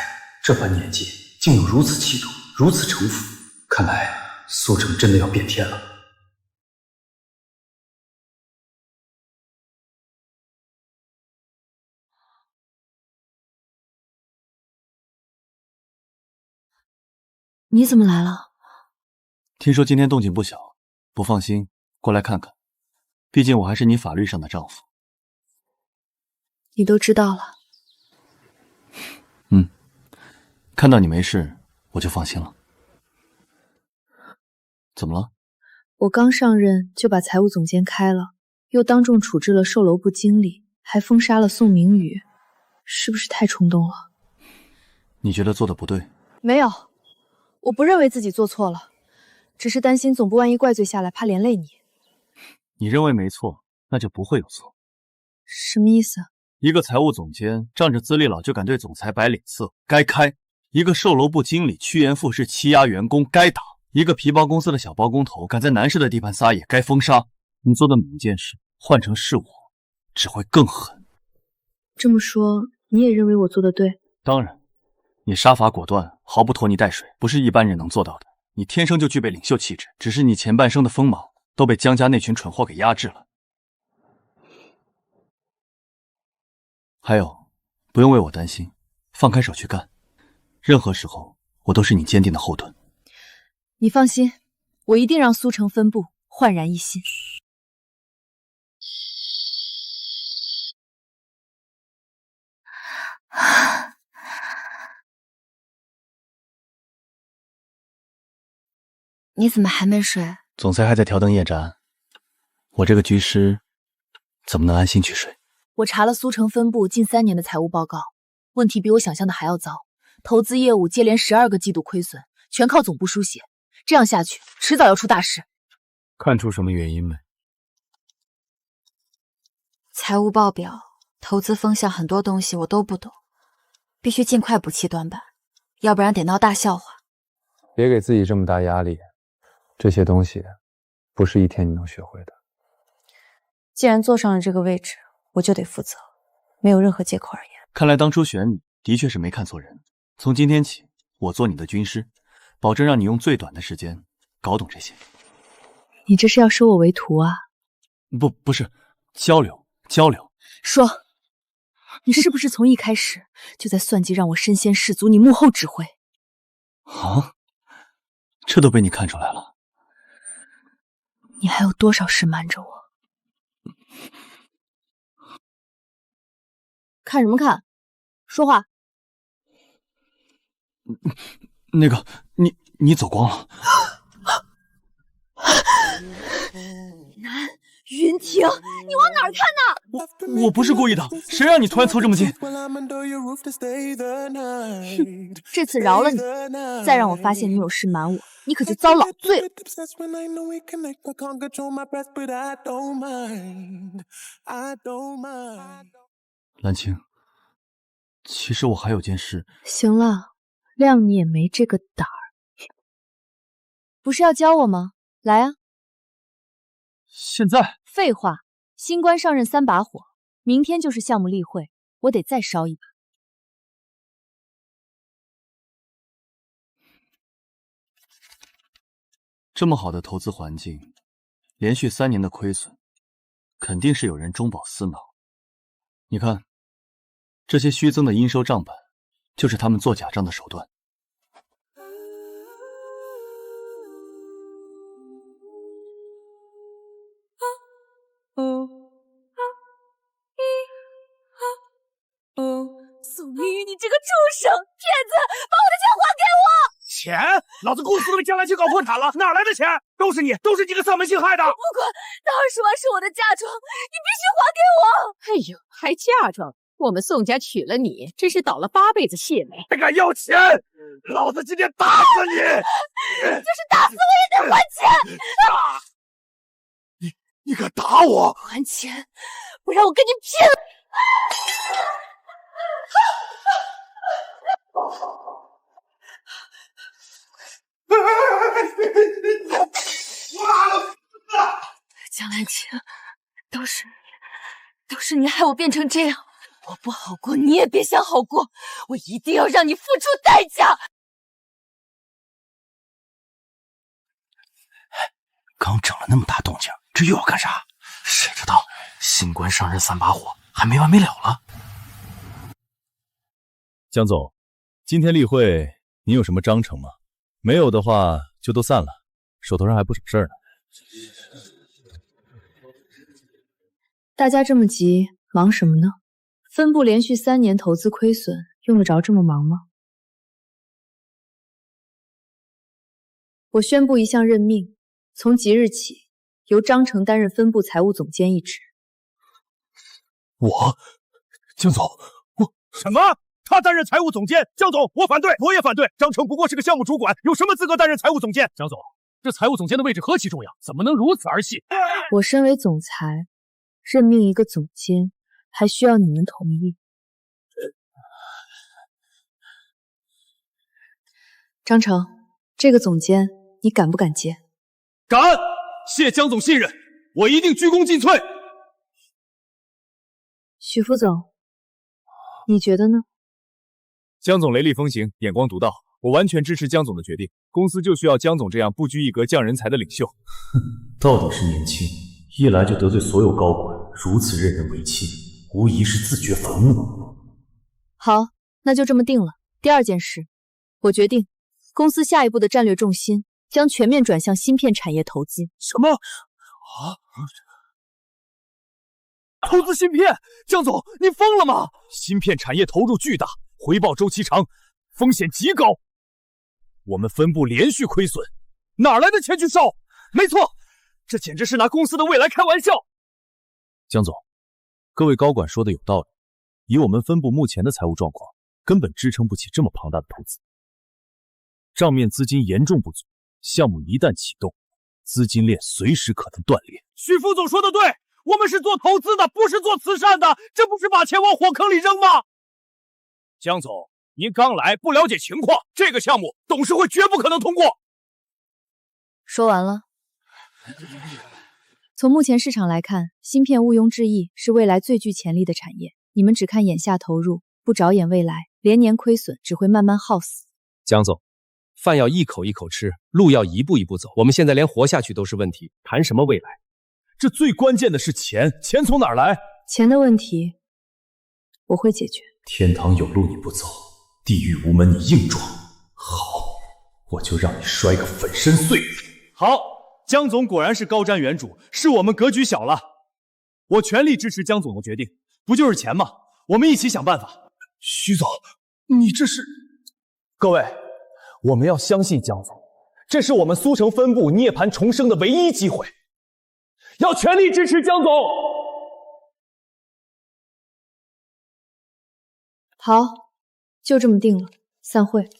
S19: 这般年纪竟有如此气度，如此城府。看来苏城真的要变天了。
S4: 你怎么来了？
S8: 听说今天动静不小，不放心，过来看看。毕竟我还是你法律上的丈夫。
S4: 你都知道了。
S8: 看到你没事，我就放心了。怎么了？
S4: 我刚上任就把财务总监开了，又当众处置了售楼部经理，还封杀了宋明宇，是不是太冲动了？
S8: 你觉得做的不对？
S4: 没有，我不认为自己做错了，只是担心总部万一怪罪下来，怕连累你。
S8: 你认为没错，那就不会有错。
S4: 什么意思？
S8: 一个财务总监仗着资历老就敢对总裁摆脸色，该开；一个售楼部经理趋炎附势欺压员工，该打；一个皮包公司的小包工头敢在南市的地盘撒野，该封杀。你做的每一件事，换成是我，只会更狠。
S4: 这么说，你也认为我做的对？
S8: 当然，你杀伐果断，毫不拖泥带水，不是一般人能做到的。你天生就具备领袖气质，只是你前半生的锋芒都被江家那群蠢货给压制了。还有，不用为我担心，放开手去干。任何时候，我都是你坚定的后盾。
S4: 你放心，我一定让苏城分部焕然一新。
S3: 你怎么还没睡？
S8: 总裁还在挑灯夜战，我这个居师怎么能安心去睡？
S4: 我查了苏城分部近3年的财务报告，问题比我想象的还要糟。投资业务接连12个季度亏损，全靠总部输血。这样下去，迟早要出大事。
S7: 看出什么原因没？
S3: 财务报表、投资风向很多东西我都不懂，必须尽快补齐短板，要不然得闹大笑话。
S10: 别给自己这么大压力，这些东西不是一天你能学会的。
S4: 既然坐上了这个位置，我就得负责，没有任何借口而言。
S8: 看来当初选你的确是没看错人。从今天起，我做你的军师，保证让你用最短的时间搞懂这些。
S4: 你这是要收我为徒啊？
S8: 不是，交流。
S4: 说，你是不是从一开始就在算计让我身先士卒，你幕后指挥？
S8: 啊，这都被你看出来了。
S4: 你还有多少事瞒着我？看什么看？说话。
S8: 那个，你走光了。
S3: 南云婷，你往哪儿看
S8: 呢？我不是故意的，谁让你突然凑这么近？
S4: 这次饶了你，再让我发现你有事瞒我，你可就遭老罪了。
S8: 兰青，其实我还有件事。
S4: 行了，谅你也没这个胆儿。不是要教我吗？来啊！
S8: 现在？
S4: 废话，新官上任3把火，明天就是项目例会，我得再烧一把。
S8: 这么好的投资环境，连续3年的亏损，肯定是有人中饱私囊。你看，这些虚增的应收账本，就是他们做假账的手段。
S3: 苏明宇，你这个畜生，骗子，把我的钱还给我！
S2: 钱？老子公司都被江兰青搞破产了，哪来的钱？都是你个丧门星害的！
S3: 我不管，那20万是我的嫁妆，你必须还给我！
S15: 哎呦，还嫁妆？我们宋家娶了你，真是倒了8辈子血霉！
S2: 还敢要钱？老子今天打死你！
S3: 就是打死我也得还钱！
S2: 你敢打我？
S3: 还钱，不然我跟你拼！江兰青，都是你害我变成这样，我不好过，你也别想好过，我一定要让你付出代价。
S2: 刚整了那么大动静，这又要干啥？谁知道新官上任3把火，还没完没了了。
S7: 江总，今天例会您有什么章程吗？没有的话就都散了，手头上还不少事儿呢。
S4: 大家这么急，忙什么呢？分部连续3年投资亏损，用得着这么忙吗？我宣布一项任命，从即日起，由张成担任分部财务总监一职。
S7: 江总，
S2: 什么？他担任财务总监？江总，我反对，我也反对。张成不过是个项目主管，有什么资格担任财务总监？
S9: 江总，这财务总监的位置何其重要，怎么能如此儿戏？
S4: 我身为总裁，任命一个总监，还需要你们同意。张成，这个总监你敢不敢接？
S7: 敢！谢江总信任，我一定鞠躬尽瘁。
S4: 许副总，你觉得呢？
S7: 江总雷厉风行，眼光独到，我完全支持江总的决定。公司就需要江总这样不拘一格降人才的领袖。
S19: 到底是年轻，一来就得罪所有高管，如此任人唯亲，无疑是自掘坟墓。
S4: 好，那就这么定了。第2件事，我决定公司下一步的战略重心将全面转向芯片产业投资。
S7: 什么？投资芯片？江总，你疯了吗？芯片产业投入巨大，回报周期长，风险极高。我们分部连续亏损，哪来的钱去烧？没错，这简直是拿公司的未来开玩笑。江总，各位高管说的有道理，以我们分部目前的财务状况，根本支撑不起这么庞大的投资，账面资金严重不足，项目一旦启动，资金链随时可能断裂。
S2: 许副总说的对，我们是做投资的，不是做慈善的，这不是把钱往火坑里扔吗？江总，您刚来，不了解情况，这个项目董事会绝不可能通过。
S4: 说完了。从目前市场来看，芯片毋庸置疑是未来最具潜力的产业。你们只看眼下投入，不着眼未来，连年亏损只会慢慢耗死。
S20: 江总，饭要一口一口吃，路要一步一步走。我们现在连活下去都是问题，谈什么未来？
S7: 这最关键的是钱，钱从哪儿来？
S4: 钱的问题，我会解决。
S19: 天堂有路你不走，地狱无门你硬闯。好，我就让你摔个粉身碎骨。
S7: 好，江总果然是高瞻远瞩，是我们格局小了。我全力支持江总的决定，不就是钱吗？我们一起想办法。
S13: 徐总，你这是……
S7: 各位，我们要相信江总，这是我们苏城分部涅槃重生的唯一机会，要全力支持江总。
S4: 好，就这么定了，散会。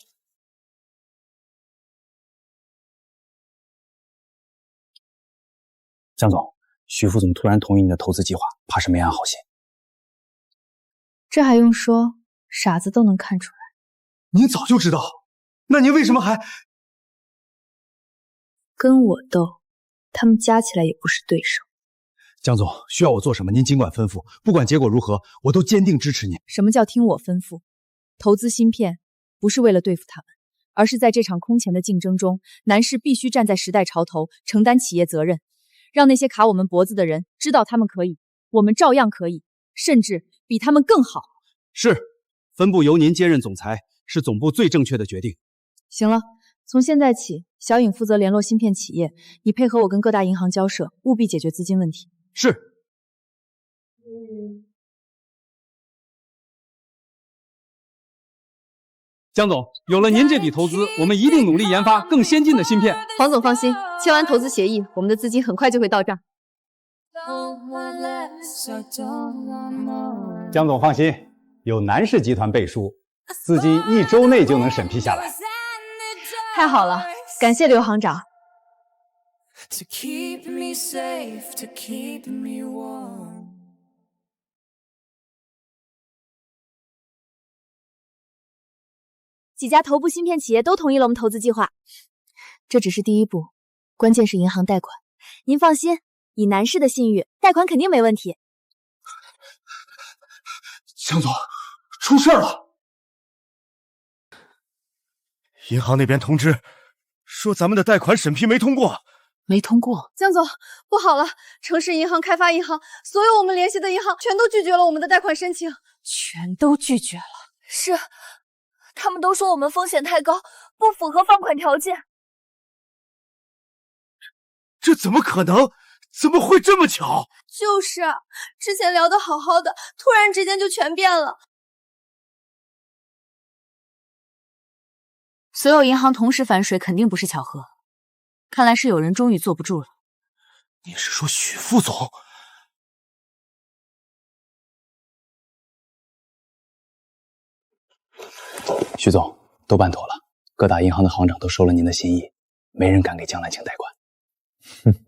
S10: 江总，徐副总突然同意你的投资计划，怕是没安好心。
S4: 这还用说？傻子都能看出来。
S13: 您早就知道，那您为什么还
S4: 跟我斗？他们加起来也不是对手。
S10: 江总，需要我做什么，您尽管吩咐，不管结果如何，我都坚定支持您。
S4: 什么叫听我吩咐？投资芯片不是为了对付他们，而是在这场空前的竞争中，南市必须站在时代潮头，承担企业责任，让那些卡我们脖子的人知道他们可以，我们照样可以，甚至比他们更好。
S10: 是，分部由您接任总裁，是总部最正确的决定。
S4: 行了，从现在起，小颖负责联络芯片企业，你配合我跟各大银行交涉，务必解决资金问题。
S10: 是。江总，有了您这笔投资，我们一定努力研发更先进的芯片。
S4: 黄总放心，签完投资协议，我们的资金很快就会到账。
S10: 江总放心，有南市集团背书，资金1周内就能审批下来。
S4: 太好了，感谢刘行长。几家头部芯片企业都同意了我们投资计划，这只是第一步，关键是银行贷款。您放心，以南市的信誉，贷款肯定没问题。
S13: 江总，出事了！
S2: 银行那边通知说咱们的贷款审批没通过。
S5: 没通过。
S4: 江总，不好了，城市银行、开发银行，所有我们联系的银行全都拒绝了我们的贷款申请。
S5: 全都拒绝了。
S3: 是，他们都说我们风险太高，不符合放款条件。
S2: 这怎么可能？怎么会这么巧？
S4: 就是啊，之前聊得好好的，突然之间就全变了。
S5: 所有银行同时反水，肯定不是巧合。看来是有人终于坐不住了。
S2: 你是说许副总？
S10: 徐总，都办妥了，各大银行的行长都收了您的心意，没人敢给江兰青贷款。哼，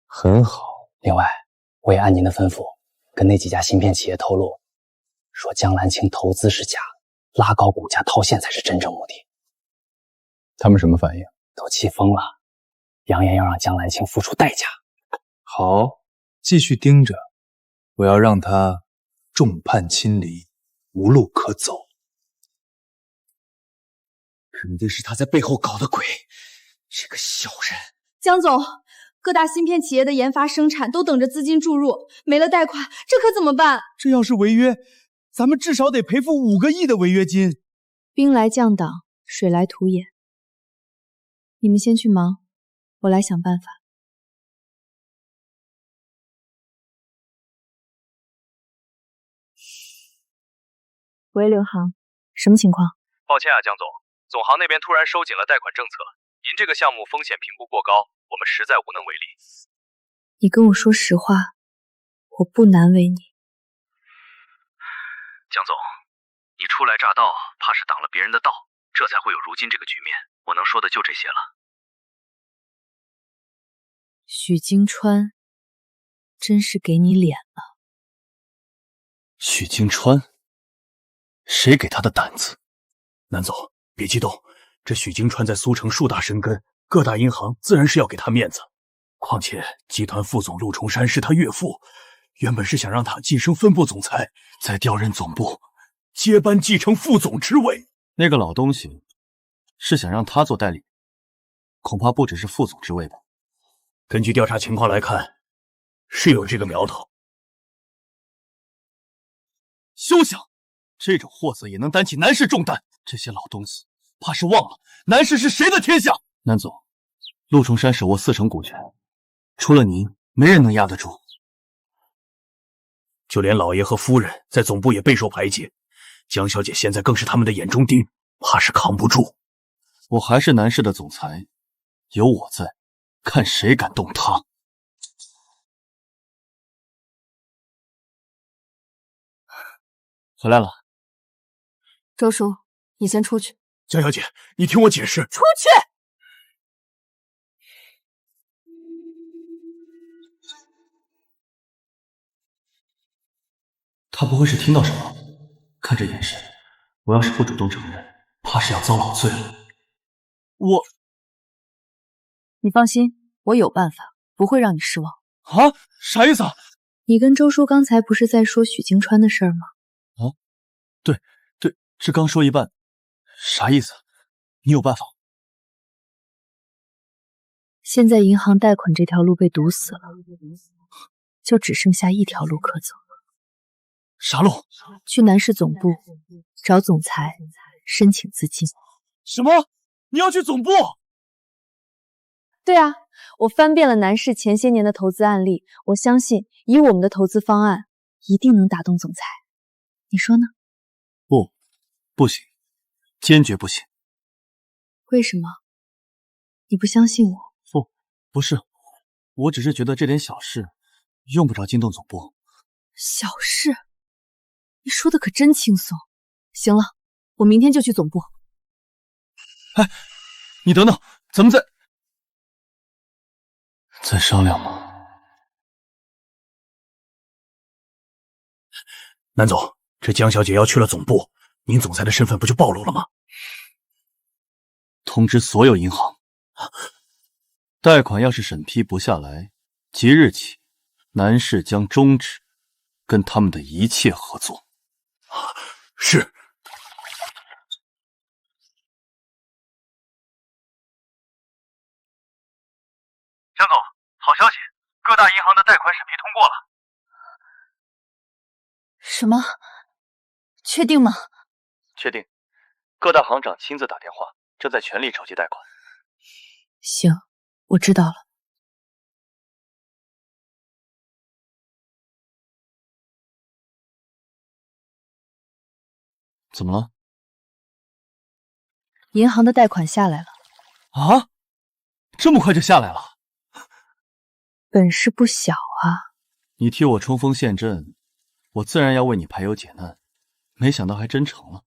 S10: 很好。另外，我也按您的吩咐，跟那几家芯片企业透露，说江兰青投资是假，拉高股价套现才是真正目的。他们什么反应？都气疯了，扬言要让江兰青付出代价。
S7: 好，继续盯着，我要让他众叛亲离，无路可走。
S2: 肯定是他在背后搞的鬼，这个小人。
S4: 江总，各大芯片企业的研发生产都等着资金注入，没了贷款，这可怎么办？
S2: 这要是违约，咱们至少得赔付5个亿的违约金。
S4: 兵来将挡，水来土掩。你们先去忙，我来想办法。喂，刘行，什么情况？
S21: 抱歉啊，江总，总行那边突然收紧了贷款政策，您这个项目风险评估过高，我们实在无能为力。
S4: 你跟我说实话，我不难为你。
S21: 江总，你初来乍到，怕是挡了别人的道，这才会有如今这个局面。我能说的就这些了。
S4: 许金川，真是给你脸了。
S8: 许金川，谁给他的胆子？南总，别激动，这许金川在苏城树大生根，各大银行自然是要给他面子。
S14: 况且集团副总陆崇山是他岳父，原本是想让他晋升分部总裁，再调任总部，接班继承副总之位。
S8: 那个老东西是想让他做代理，恐怕不只是副总之位吧。
S14: 根据调查情况来看，是有这个苗头。
S8: 休想！这种货色也能担起南氏重担，这些老东西怕是忘了南氏是谁的天下。南总，陆崇山手握4成股权，除了您，没人能压得住。
S14: 就连老爷和夫人在总部也备受排挤，江小姐现在更是他们的眼中钉，怕是扛不住。
S8: 我还是南氏的总裁，有我在，看谁敢动他。回来了。
S4: 周叔，你先出去。
S14: 江小姐，你听我解释。
S15: 出去！
S8: 他不会是听到什么？看这眼神，我要是不主动承认，怕是要遭老罪了。
S4: 你放心，我有办法，不会让你失望。
S8: 啊？啥意思啊？
S4: 你跟周叔刚才不是在说许京川的事儿吗？
S8: 啊，对，这刚说一半，啥意思？你有办法？
S1: 现在银行贷款这条路被堵死了，就只剩下一条路可走。
S8: 啥路？
S1: 去南市总部找总裁申请资金。
S8: 什么？你要去总部？
S4: 对啊，我翻遍了南市前些年的投资案例，我相信以我们的投资方案，一定能打动总裁。你说呢？
S8: 不行，坚决不行。
S1: 为什么？你不相信我？
S8: 不是，我只是觉得这点小事用不着惊动总部。
S1: 小事？你说的可真轻松。行了，我明天就去总部。
S8: 哎，你等等，咱们再商量吗？
S14: 南总，这江小姐要去了总部，您总裁的身份不就暴露了吗？
S8: 通知所有银行，贷款要是审批不下来，即日起，南市将终止跟他们的一切合作。
S14: 是。
S21: 江总，好消息，各大银行的贷款审批通过了。
S5: 什么？确定吗？
S21: 确定，各大行长亲自打电话，正在全力筹集贷款。
S1: 行，我知道了。
S8: 怎么了？
S1: 银行的贷款下来了。
S8: 啊？这么快就下来了？
S1: 本事不小啊！
S8: 你替我冲锋陷阵，我自然要为你排忧解难。没想到还真成了。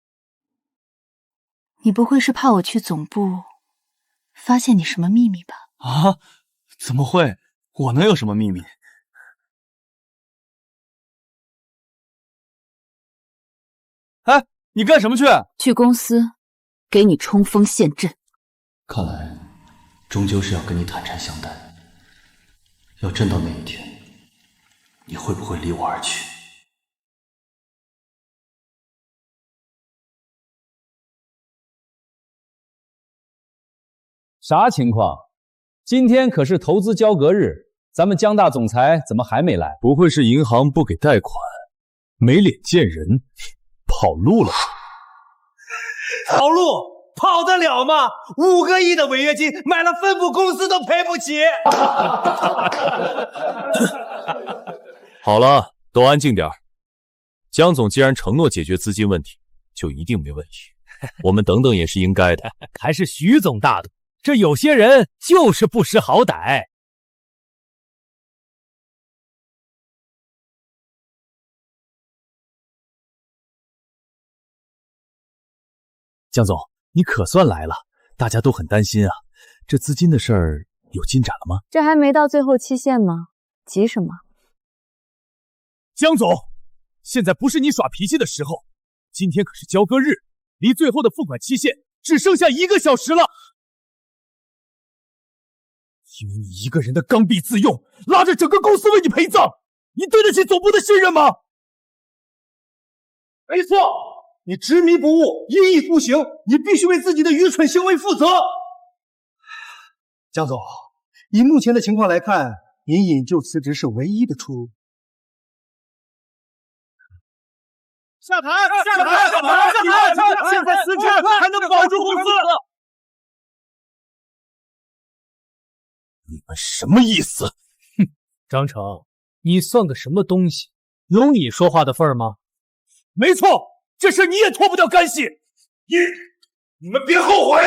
S5: 你不会是怕我去总部发现你什么秘密吧？
S8: 啊？怎么会？我能有什么秘密？哎，你干什么去？
S5: 去公司给你冲锋陷阵。
S8: 看来终究是要跟你坦诚相待。要真到那一天，你会不会离我而去？
S11: 啥情况？今天可是投资交割日，咱们江大总裁怎么还没来？
S7: 不会是银行不给贷款，没脸见人，跑路了吧？
S2: 跑路？跑得了吗？5个亿的违约金，买了分部公司都赔不起。
S7: 好了，都安静点。江总既然承诺解决资金问题，就一定没问题。我们等等也是应该的。
S6: 还是徐总大度，这有些人就是不识好歹。
S7: 江总，你可算来了，大家都很担心啊。这资金的事儿有进展了吗？
S4: 这还没到最后期限吗？急什么？
S6: 江总，现在不是你耍脾气的时候，今天可是交割日，离最后的付款期限只剩下1个小时了。因为你一个人的刚愎自用，拉着整个公司为你陪葬，你对得起总部的信任吗？
S16: 没错，你执迷不悟，一意孤行，你必须为自己的愚蠢行为负责。江总，以目前的情况来看，您引咎辞职是唯一的出路。
S6: 下台！下台！下台！现在辞职还能保住公司。
S7: 你们什么意思？
S9: 哼，张成，你算个什么东西？有你说话的份儿吗？
S6: 没错，这事你也脱不掉干系。你们别后悔。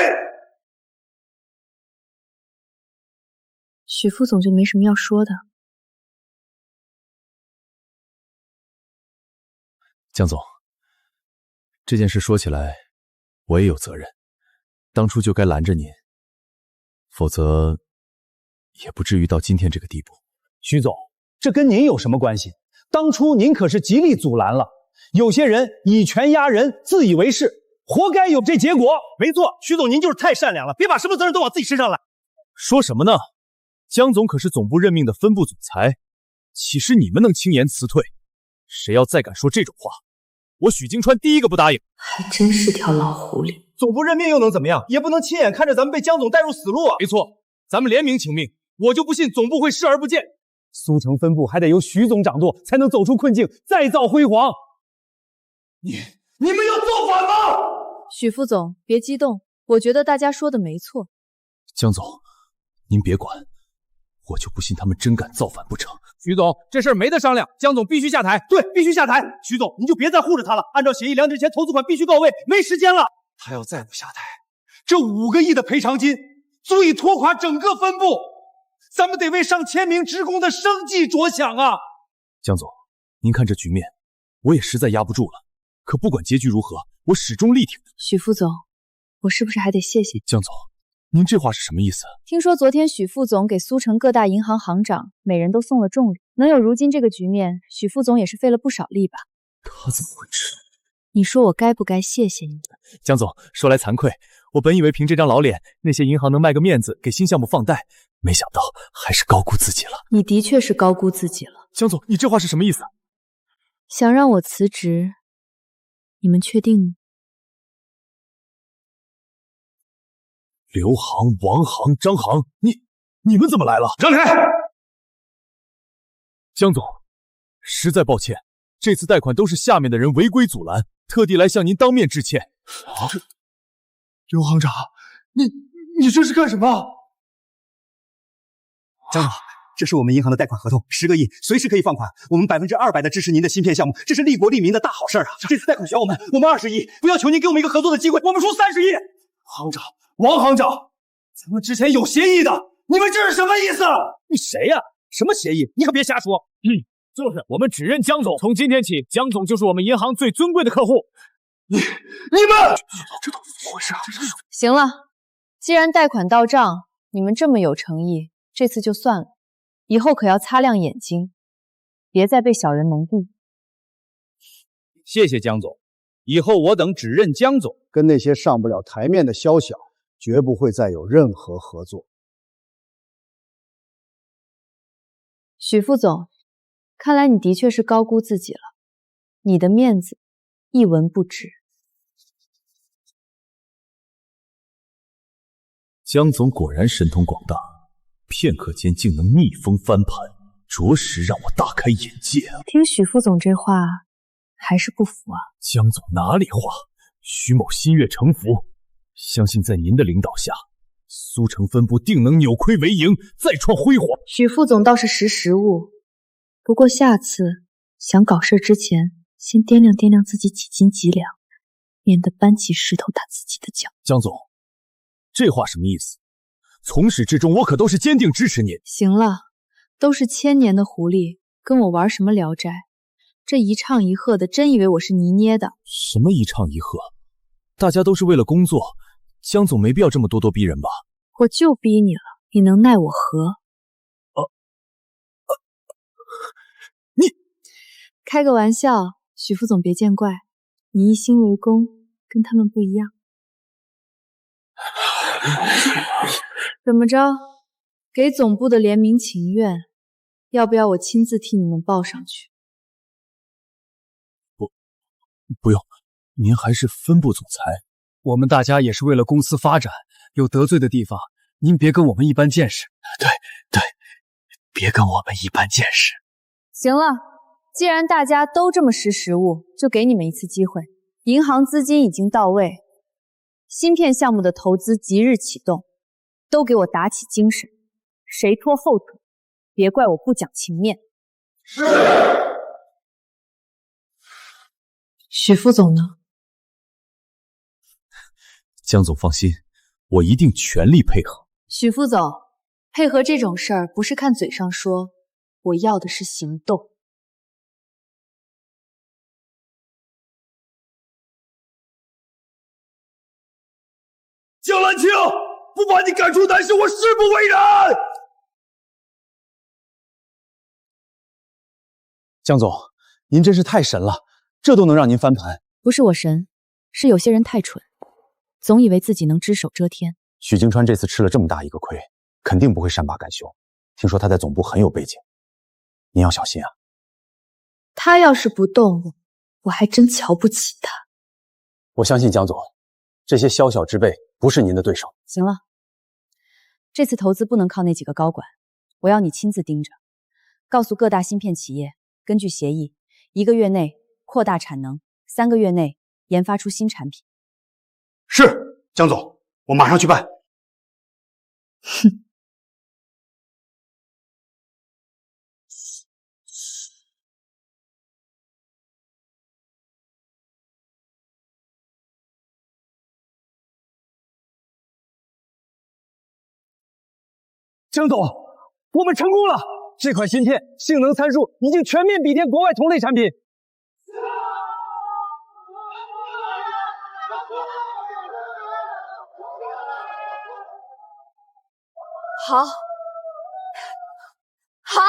S4: 许副总就没什么要说的。
S7: 江总，这件事说起来，我也有责任，当初就该拦着您，否则也不至于到今天这个地步。
S18: 徐总，这跟您有什么关系？当初您可是极力阻拦了，有些人以权压人，自以为是，活该有这结果。
S16: 没错，徐总您就是太善良了，别把什么责任都往自己身上揽。
S7: 说什么呢？江总可是总部任命的分部总裁，岂是你们能轻言辞退？谁要再敢说这种话，我许金川第一个不答应。
S1: 还真是条老狐狸。
S16: 总部任命又能怎么样？也不能亲眼看着咱们被江总带入死路啊！
S6: 没错，咱们联名请命，我就不信总部会视而不见。
S18: 苏城分部还得由徐总掌舵，才能走出困境，再造辉煌。
S16: 你们要造反吗？
S4: 许副总，别激动，我觉得大家说的没错。
S7: 江总，您别管，我就不信他们真敢造反不成。
S6: 徐总，这事儿没得商量，江总必须下台。
S16: 对，必须下台。徐总，您就别再护着他了，按照协议，2年前投资款必须到位，没时间了。他要再不下台，这5个亿的赔偿金足以拖垮整个分部。咱们得为上千名职工的生计着想啊！
S7: 江总，您看这局面，我也实在压不住了。可不管结局如何，我始终力挺的。
S4: 许副总，我是不是还得谢谢你？
S7: 江总，您这话是什么意思？
S4: 听说昨天许副总给苏城各大银行行长每人都送了重礼，能有如今这个局面，许副总也是费了不少力吧？
S7: 他怎么会知道？
S4: 你说我该不该谢谢你？
S7: 江总，说来惭愧，我本以为凭这张老脸，那些银行能卖个面子给新项目放贷，没想到还是高估自己了。
S4: 你的确是高估自己了。
S7: 江总，你这话是什么意思？
S4: 想让我辞职，你们确定吗？
S7: 刘航、王航、张航，你们怎么来了？
S16: 让开！
S7: 江总，实在抱歉，这次贷款都是下面的人违规阻拦，特地来向您当面致歉。
S16: 刘行长，你这是干什么？张总，这是我们银行的贷款合同，10个亿，随时可以放款。我们200%的支持您的芯片项目，这是利国利民的大好事啊！这次贷款选我们20亿，不要求您给我们一个合作的机会，我们出30亿。行长，王行长，咱们之前有协议的，你们这是什么意思？
S6: 你谁呀？什么协议？你可别瞎说。就是我们只认江总，从今天起，江总就是我们银行最尊贵的客户。
S16: 你们这都怎么回事啊？
S4: 行了，既然贷款到账，你们这么有诚意，这次就算了，以后可要擦亮眼睛，别再被小人蒙蔽。
S11: 谢谢江总，以后我等只认江总，
S22: 跟那些上不了台面的宵小，绝不会再有任何合作。
S4: 许副总，看来你的确是高估自己了，你的面子一文不值。
S7: 江总果然神通广大，片刻间竟能逆风翻盘，着实让我大开眼界啊！
S4: 听许副总这话，还是不服啊？
S7: 江总哪里话，徐某心悦诚服，相信在您的领导下，苏城分部定能扭亏为盈，再创辉煌。
S4: 许副总倒是识时务，不过下次想搞事之前，先掂量掂量自己几斤几两，免得搬起石头打自己的脚。
S7: 江总，这话什么意思？从始至终我可都是坚定支持您。
S4: 行了，都是1000年的狐狸，跟我玩什么聊斋？这一唱一和的，真以为我是泥捏的？
S7: 什么一唱一和？大家都是为了工作，江总没必要这么咄咄逼人吧？
S4: 我就逼你了，你能奈我何？
S7: 你
S4: 开个玩笑，许副总别见怪，你一心为公，跟他们不一样。怎么着，给总部的联名请愿，要不要我亲自替你们报上去？
S7: 不用，您还是分部总裁。
S9: 我们大家也是为了公司发展，有得罪的地方，您别跟我们一般见识。
S7: 对，别跟我们一般见识。
S4: 行了，既然大家都这么识时务，就给你们一次机会。银行资金已经到位，芯片项目的投资即日启动，都给我打起精神，谁拖后腿，别怪我不讲情面。
S13: 是。
S4: 许副总呢？
S7: 江总放心，我一定全力配合。
S4: 许副总，配合这种事儿不是看嘴上说，我要的是行动。
S13: 江兰青，不把你赶出南市，我誓不为人！
S18: 江总，您真是太神了，这都能让您翻盘。
S4: 不是我神，是有些人太蠢，总以为自己能只手遮天。
S10: 许京川这次吃了这么大一个亏，肯定不会善罢甘休。听说他在总部很有背景，您要小心啊。
S4: 他要是不动，我还真瞧不起他。
S10: 我相信江总，这些宵小之辈不是您的对手。
S4: 行了，这次投资不能靠那几个高管，我要你亲自盯着，告诉各大芯片企业，根据协议，1个月内扩大产能，3个月内研发出新产品。
S16: 是，江总，我马上去办。
S4: 哼。
S18: 江总，我们成功了！这款芯片性能参数已经全面比肩国外同类产品。
S3: 好，好。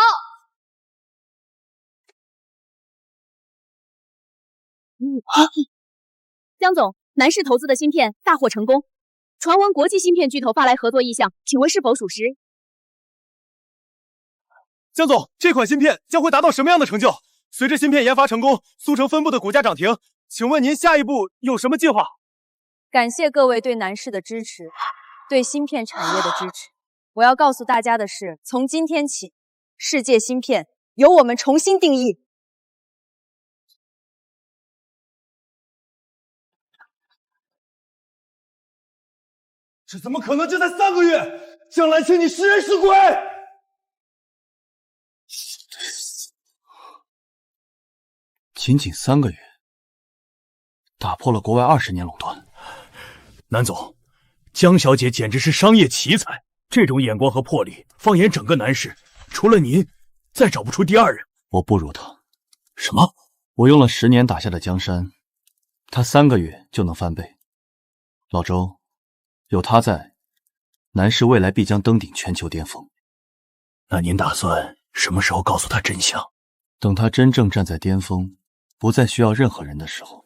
S4: 江总，南市投资的芯片大获成功，传闻国际芯片巨头发来合作意向，请问是否属实？
S2: 江总，这款芯片将会达到什么样的成就？随着芯片研发成功，苏城分部的股价涨停，请问您下一步有什么计划？
S4: 感谢各位对南市的支持，对芯片产业的支持。我要告诉大家的是，从今天起，世界芯片由我们重新定义。
S13: 这怎么可能？就才3个月，江兰青，你是人是鬼？
S8: 仅仅3个月，打破了国外20年垄断。
S14: 南总，江小姐简直是商业奇才，这种眼光和魄力，放眼整个南市，除了您，再找不出第2人。
S8: 我不如她。
S14: 什么？
S8: 我用了10年打下的江山，她3个月就能翻倍。老周，有她在，南市未来必将登顶全球巅峰。
S14: 那您打算什么时候告诉她真相？
S8: 等她真正站在巅峰，不再需要任何人的时候。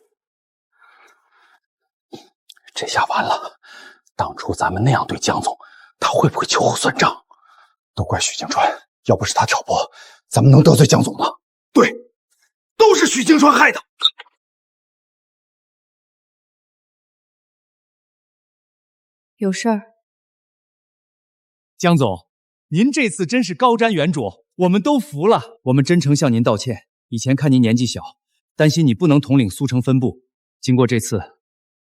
S10: 这下完了，当初咱们那样对江总，他会不会秋后算账？都怪许京川，要不是他挑拨，咱们能得罪江总吗？
S13: 对，都是许京川害的。
S4: 有事儿？
S11: 江总，您这次真是高瞻远瞩，我们都服了。我们真诚向您道歉，以前看您年纪小，担心你不能统领苏城分部。经过这次，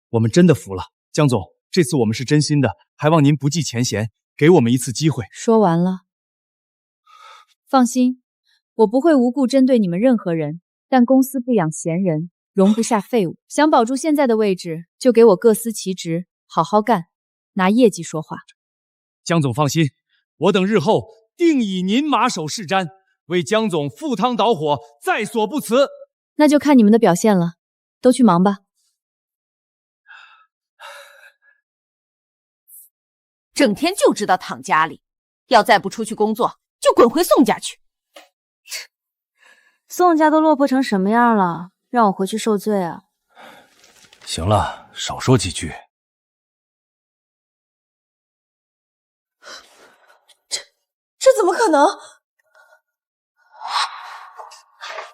S11: 我们真的服了。江总，这次我们是真心的，还望您不计前嫌，给我们一次机会。
S4: 说完了。放心，我不会无故针对你们任何人，但公司不养闲人，容不下废物。想保住现在的位置，就给我各司其职，好好干，拿业绩说话。
S11: 江总放心，我等日后定以您马首是瞻，为江总赴汤蹈火，在所不辞。
S4: 那就看你们的表现了，都去忙吧。
S15: 整天就知道躺家里，要再不出去工作，就滚回宋家去。
S5: 宋家都落魄成什么样了，让我回去受罪啊？
S14: 行了，少说几句。
S3: 这怎么可能？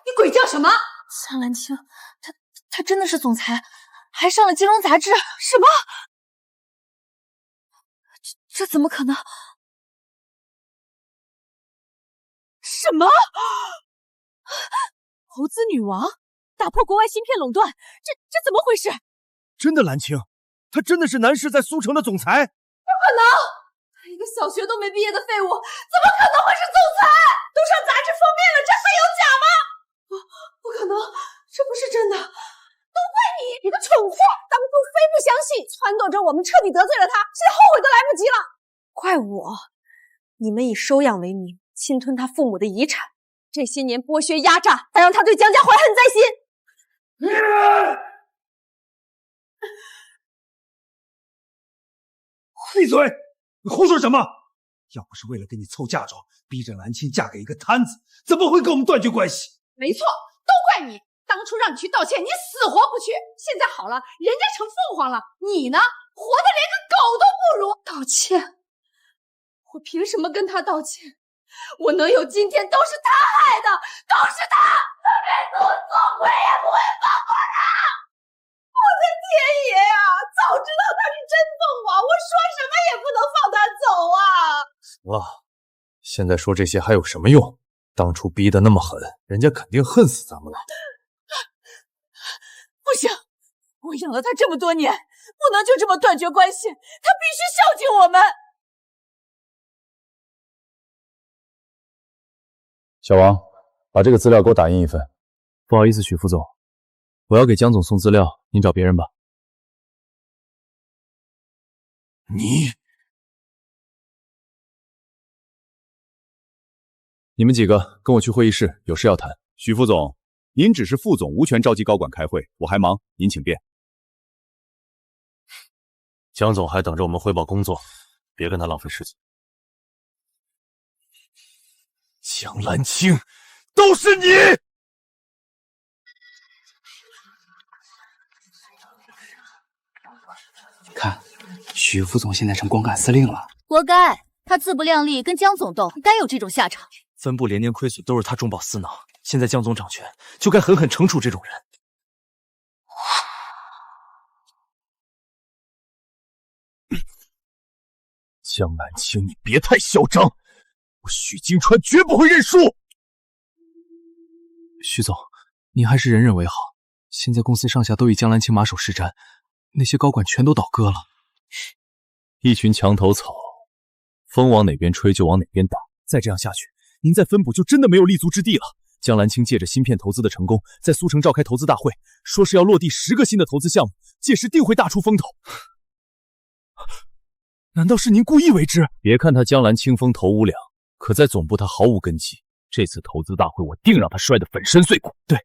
S3: 你鬼叫什么？
S4: 江兰青，他真的是总裁，还上了金融杂志。
S3: 什么？
S4: 这怎么可能？
S3: 什么？投资女王打破国外芯片垄断，这怎么回事？
S2: 真的，兰青，他真的是南市在苏城的总裁？
S3: 不可能！他一个小学都没毕业的废物，怎么可能会是总裁？都上杂志封面了，这还有假吗？不可能，这不是真的，都怪你个蠢货！当初非不相信，撺掇着我们彻底得罪了他，现在后悔都来不及了。怪我，你们以收养为名，侵吞他父母的遗产，这些年剥削压榨，才让他对江家怀恨在心。
S13: 闭嘴！你胡说什么？要不是为了跟你凑嫁妆，逼着兰青嫁给一个摊子，怎么会跟我们断绝关系？
S15: 没错，都怪你！当初让你去道歉，你死活不去。现在好了，人家成凤凰了，你呢，活的连个狗都不如。
S3: 道歉？我凭什么跟他道歉？我能有今天都是他害的，都是他！这辈子我做鬼也不会放过他！我的天爷呀！早知道他是真凤凰，我说什么也不能放他走啊！
S7: 行了，现在说这些还有什么用？当初逼得那么狠，人家肯定恨死咱们了。
S3: 不行，我养了他这么多年，不能就这么断绝关系，他必须孝敬我们。
S7: 小王，把这个资料给我打印一份。不好意思，许副总，我要给江总送资料，您找别人吧。你们几个跟我去会议室，有事要谈。
S12: 许副总，您只是副总，无权召集高管开会，我还忙，您请便。
S8: 江总还等着我们汇报工作，别跟他浪费时间。
S7: 江兰青，都是你！
S10: 看，许副总现在成光杆司令了，
S5: 活该！他自不量力，跟江总斗，该有这种下场。
S8: 分部连年亏损，都是他中饱私囊。现在江总掌权，就该狠狠惩处这种人。
S7: 江兰青，你别太嚣张，我许金川绝不会认输。
S9: 许总，您还是忍忍为好。现在公司上下都以江兰青马首是瞻，那些高管全都倒戈了。
S7: 一群墙头草，风往哪边吹就往哪边打。再这样下去，您在分部就真的没有立足之地了。江兰青借着芯片投资的成功，在苏城召开投资大会，说是要落地10个新的投资项目，届时定会大出风头。难道是您故意为之？别看他江兰青风头无两，可在总部他毫无根基。这次投资大会，我定让他摔得粉身碎骨。
S11: 对，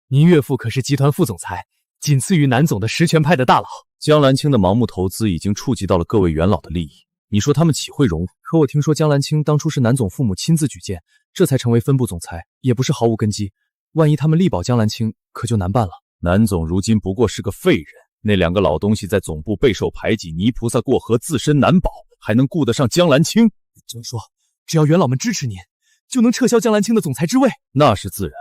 S11: 您岳父可是集团副总裁，仅次于南总的实权派的大佬。
S7: 江兰青的盲目投资已经触及到了各位元老的利益，你说他们岂会容忍？
S11: 可我听说江兰青当初是南总父母亲自举荐，这才成为分部总裁，也不是毫无根基。万一他们力保江兰青，可就难办了。
S7: 南总如今不过是个废人，那2个老东西在总部备受排挤，泥菩萨过河，自身难保，还能顾得上江兰青？
S11: 这么说，只要元老们支持您，就能撤销江兰青的总裁之位？
S7: 那是自然，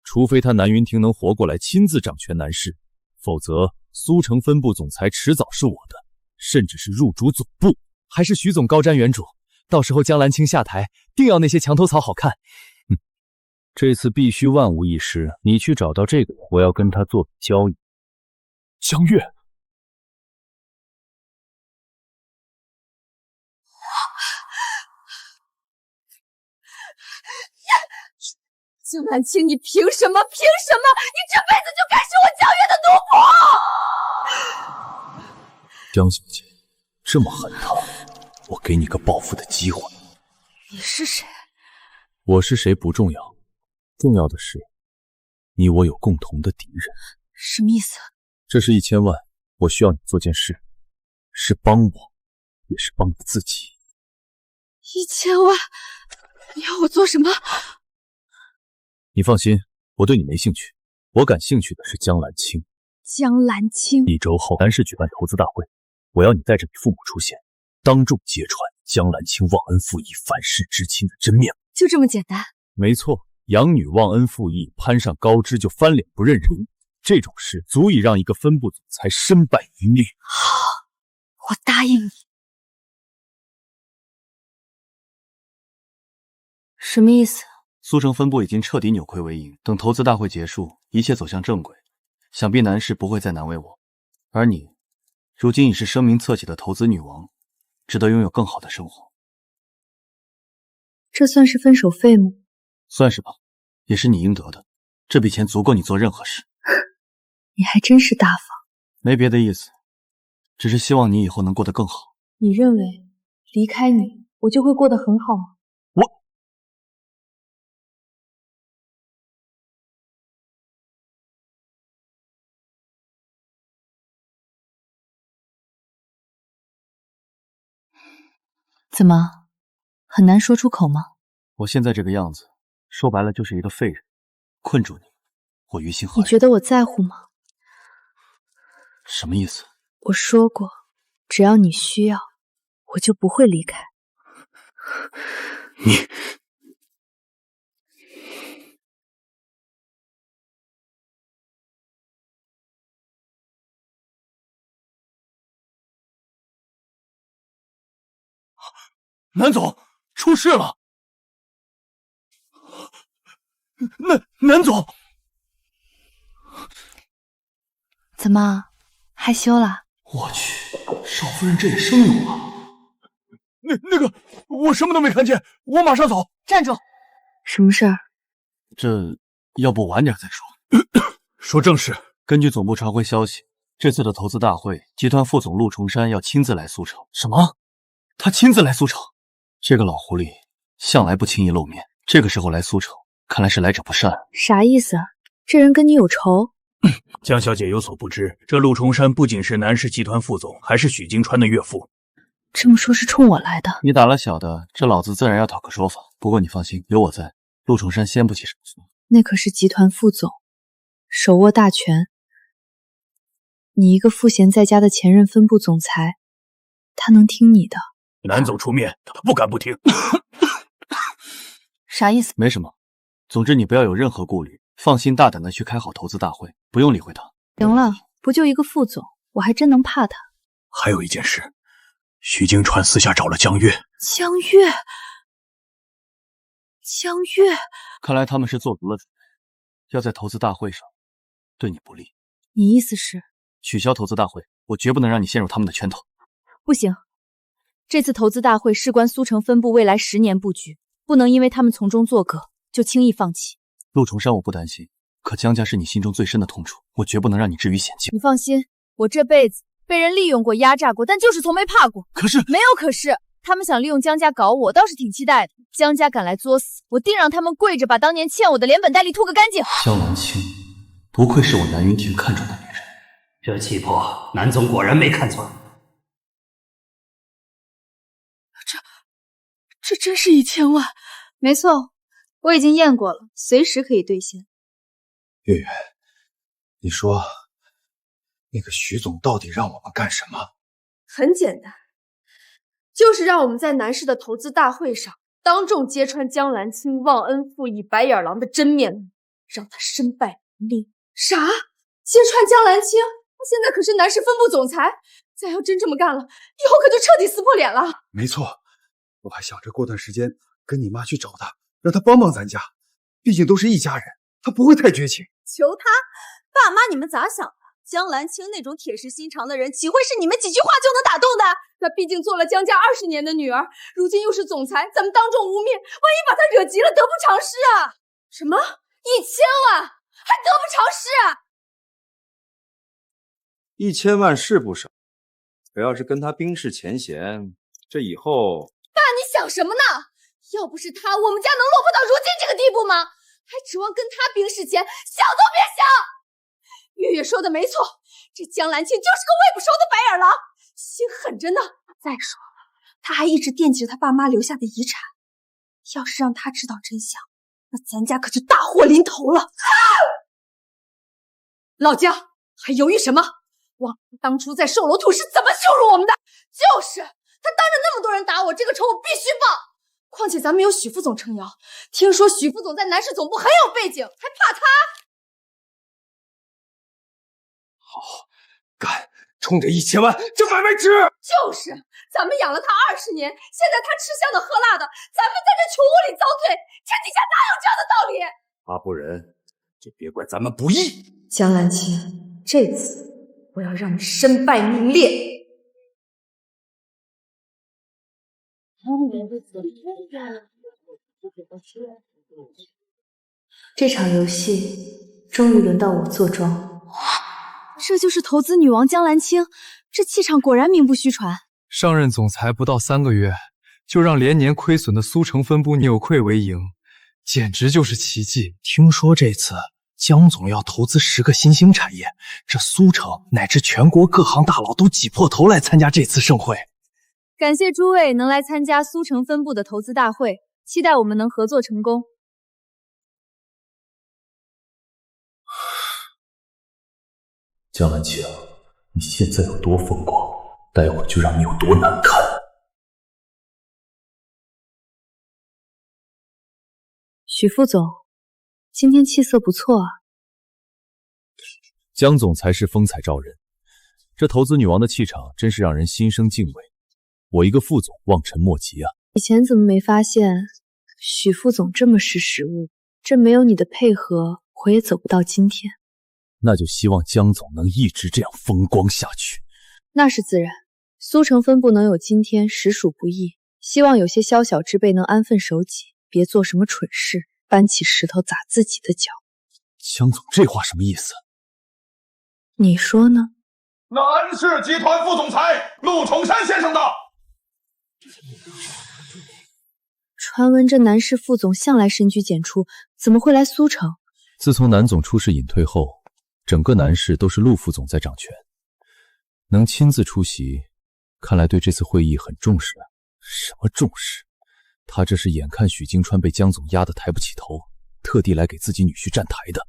S7: 除非他南云亭能活过来亲自掌权南市，否则苏城分部总裁迟早是我的，甚至是入主总部。
S11: 还是许总高瞻远瞩，到时候江兰青下台，定要那些墙头草好看。
S7: 这次必须万无一失，你去找到这个人，我要跟他做交易。
S9: 江月，
S3: 江兰青，你凭什么？凭什么？你这辈子就该是我江月的奴仆！
S7: 江小姐，这么狠他，我给你个报复的机会。
S3: 你是谁？
S7: 我是谁不重要，重要的是你我有共同的敌人。
S3: 什么意思？
S7: 这是1000万，我需要你做件事，是帮我，也是帮你自己。
S3: 1000万？你要我做什么？
S7: 你放心，我对你没兴趣，我感兴趣的是江兰青。
S3: 江兰青？
S7: 1周后南市举办投资大会，我要你带着你父母出现，当众揭穿。江兰青忘恩负义、反噬至亲的真面目。
S4: 就这么简单？
S7: 没错，养女忘恩负义，攀上高枝就翻脸不认人，这种事足以让一个分部总裁身败名裂。
S4: 好，我答应你。
S1: 什么意思？
S8: 苏城分部已经彻底扭亏为盈，等投资大会结束，一切走向正轨，想必南氏不会再难为我。而你，如今已是声名侧起的投资女王，值得拥有更好的生活。
S4: 这算是分手费吗？
S8: 算是吧，也是你应得的。这笔钱足够你做任何事。
S4: 你还真是大方。
S8: 没别的意思，只是希望你以后能过得更好。
S4: 你认为离开你，我就会过得很好吗？
S1: 怎么，很难说出口吗？
S8: 我现在这个样子，说白了就是一个废人，困住你，我于心何忍？
S4: 你觉得我在乎吗？
S8: 什么意思？
S4: 我说过，只要你需要，我就不会离开。
S14: 你南总出事了！南总，
S1: 怎么害羞了？
S14: 我去，少夫人这也生有啊！那个，我什么都没看见，我马上走。
S1: 站住！什么事儿？
S8: 这要不晚点再说。
S14: 说正事。
S8: 根据总部传回消息，这次的投资大会，集团副总陆崇山要亲自来苏城。什么？他亲自来苏城？这个老狐狸向来不轻易露面，这个时候来苏城，看来是来者不善。
S4: 啥意思啊？这人跟你有仇？
S14: 江小姐有所不知，这陆崇山不仅是南氏集团副总，还是许金川的岳父。
S1: 这么说，是冲我来的？
S8: 你打了小的，这老子自然要讨个说法。不过你放心，有我在，陆崇山掀不起什么风。
S4: 那可是集团副总，手握大权。你一个赋闲在家的前任分部总裁，他能听你的？
S14: 南总出面，他不敢不听。
S1: 啥意思？
S8: 没什么，总之你不要有任何顾虑，放心大胆的去开好投资大会，不用理会他。
S4: 行了，不就一个副总，我还真能怕他。
S14: 还有一件事，徐京川私下找了江月。
S4: 江月，
S8: 看来他们是做足了准备，要在投资大会上对你不利。
S4: 你意思是
S8: 取消投资大会？我绝不能让你陷入他们的圈套。
S4: 不行，这次投资大会事关苏城分部未来10年布局，不能因为他们从中作梗就轻易放弃。
S8: 陆崇山我不担心，可江家是你心中最深的痛处，我绝不能让你置于险境。
S4: 你放心，我这辈子被人利用过、压榨过，但就是从没怕过。
S8: 可是
S4: 没有可是，他们想利用江家搞我，倒是挺期待的。江家敢来作死，我定让他们跪着把当年欠我的连本带利吐个干净。
S8: 江兰青，不愧是我南云亭看中的女人。
S19: 这气魄，南总果然没看错。
S4: 这真是1000万？没错，我已经验过了，随时可以兑现。
S22: 月月，你说那个徐总到底让我们干什么？
S3: 很简单，就是让我们在南市的投资大会上当众揭穿江兰青忘恩负义、白眼狼的真面目，让他身败名裂。啥？揭穿江兰青？他现在可是南市分部总裁，再要真这么干了，以后可就彻底撕破脸了。
S22: 没错，我还想着过段时间跟你妈去找他，让他帮帮咱家，毕竟都是一家人，他不会太绝情。
S3: 求他？爸妈你们咋想的？江兰青那种铁石心肠的人，岂会是你们几句话就能打动的？她毕竟做了江家20年的女儿，如今又是总裁，咱们当众污蔑，万一把她惹急了，得不偿失啊！什么1000万，还得不偿失啊
S17: ？1000万是不少，可要是跟他冰释前嫌，这以后……
S3: 爸，你想什么呢？要不是他，我们家能落魄到如今这个地步吗？还指望跟他冰释前，想都别想！月月说的没错，这江兰青就是个喂不熟的白眼狼，心狠着呢。再说了，他还一直惦记着他爸妈留下的遗产，要是让他知道真相，那咱家可就大祸临头了。老姜，还犹豫什么？忘了当初在售楼图是怎么羞辱我们的？就是
S4: 他当着那么多人打我，这个仇我必须报。况且咱们有许副总撑腰，听说许副总在南市总部很有背景，还怕他？
S9: 好，干！冲着1000万这买卖值！
S4: 就是，咱们养了他20年，现在他吃香的喝辣的，咱们在这穷屋里遭罪，天底下哪有这样的道理？
S14: 阿不仁，这别怪咱们不义。
S4: 江兰青，这次我要让你身败名裂。这场游戏终于轮到我坐庄。这就是投资女王江兰青，这气场果然名不虚传。
S7: 上任总裁不到3个月，就让连年亏损的苏城分部扭亏为盈，简直就是奇迹。听说这次江总要投资10个新兴产业，这苏城乃至全国各行大佬都挤破头来参加这次盛会。
S4: 感谢诸位能来参加苏城分部的投资大会，期待我们能合作成功。
S19: 江兰青，你现在有多风光，待会儿就让你有多难看。
S4: 许副总，今天气色不错啊。
S7: 江总才是风采照人，这投资女王的气场真是让人心生敬畏。我一个副总望尘莫及啊！
S4: 以前怎么没发现许副总这么识时务？这没有你的配合，我也走不到今天。
S7: 那就希望江总能一直这样风光下去。
S4: 那是自然，苏城分部能有今天实属不易。希望有些宵小之辈能安分守己，别做什么蠢事，搬起石头砸自己的脚。
S7: 江总这话什么意思？
S4: 你说呢？
S20: 南市集团副总裁陆崇山先生的。
S4: 传闻这南市副总向来深居简出，怎么会来苏城？
S7: 自从南总出事隐退后，整个南市都是陆副总在掌权，能亲自出席，看来对这次会议很重视啊。什么重视？他这是眼看许京川被江总压得抬不起头，特地来给自己女婿站台的。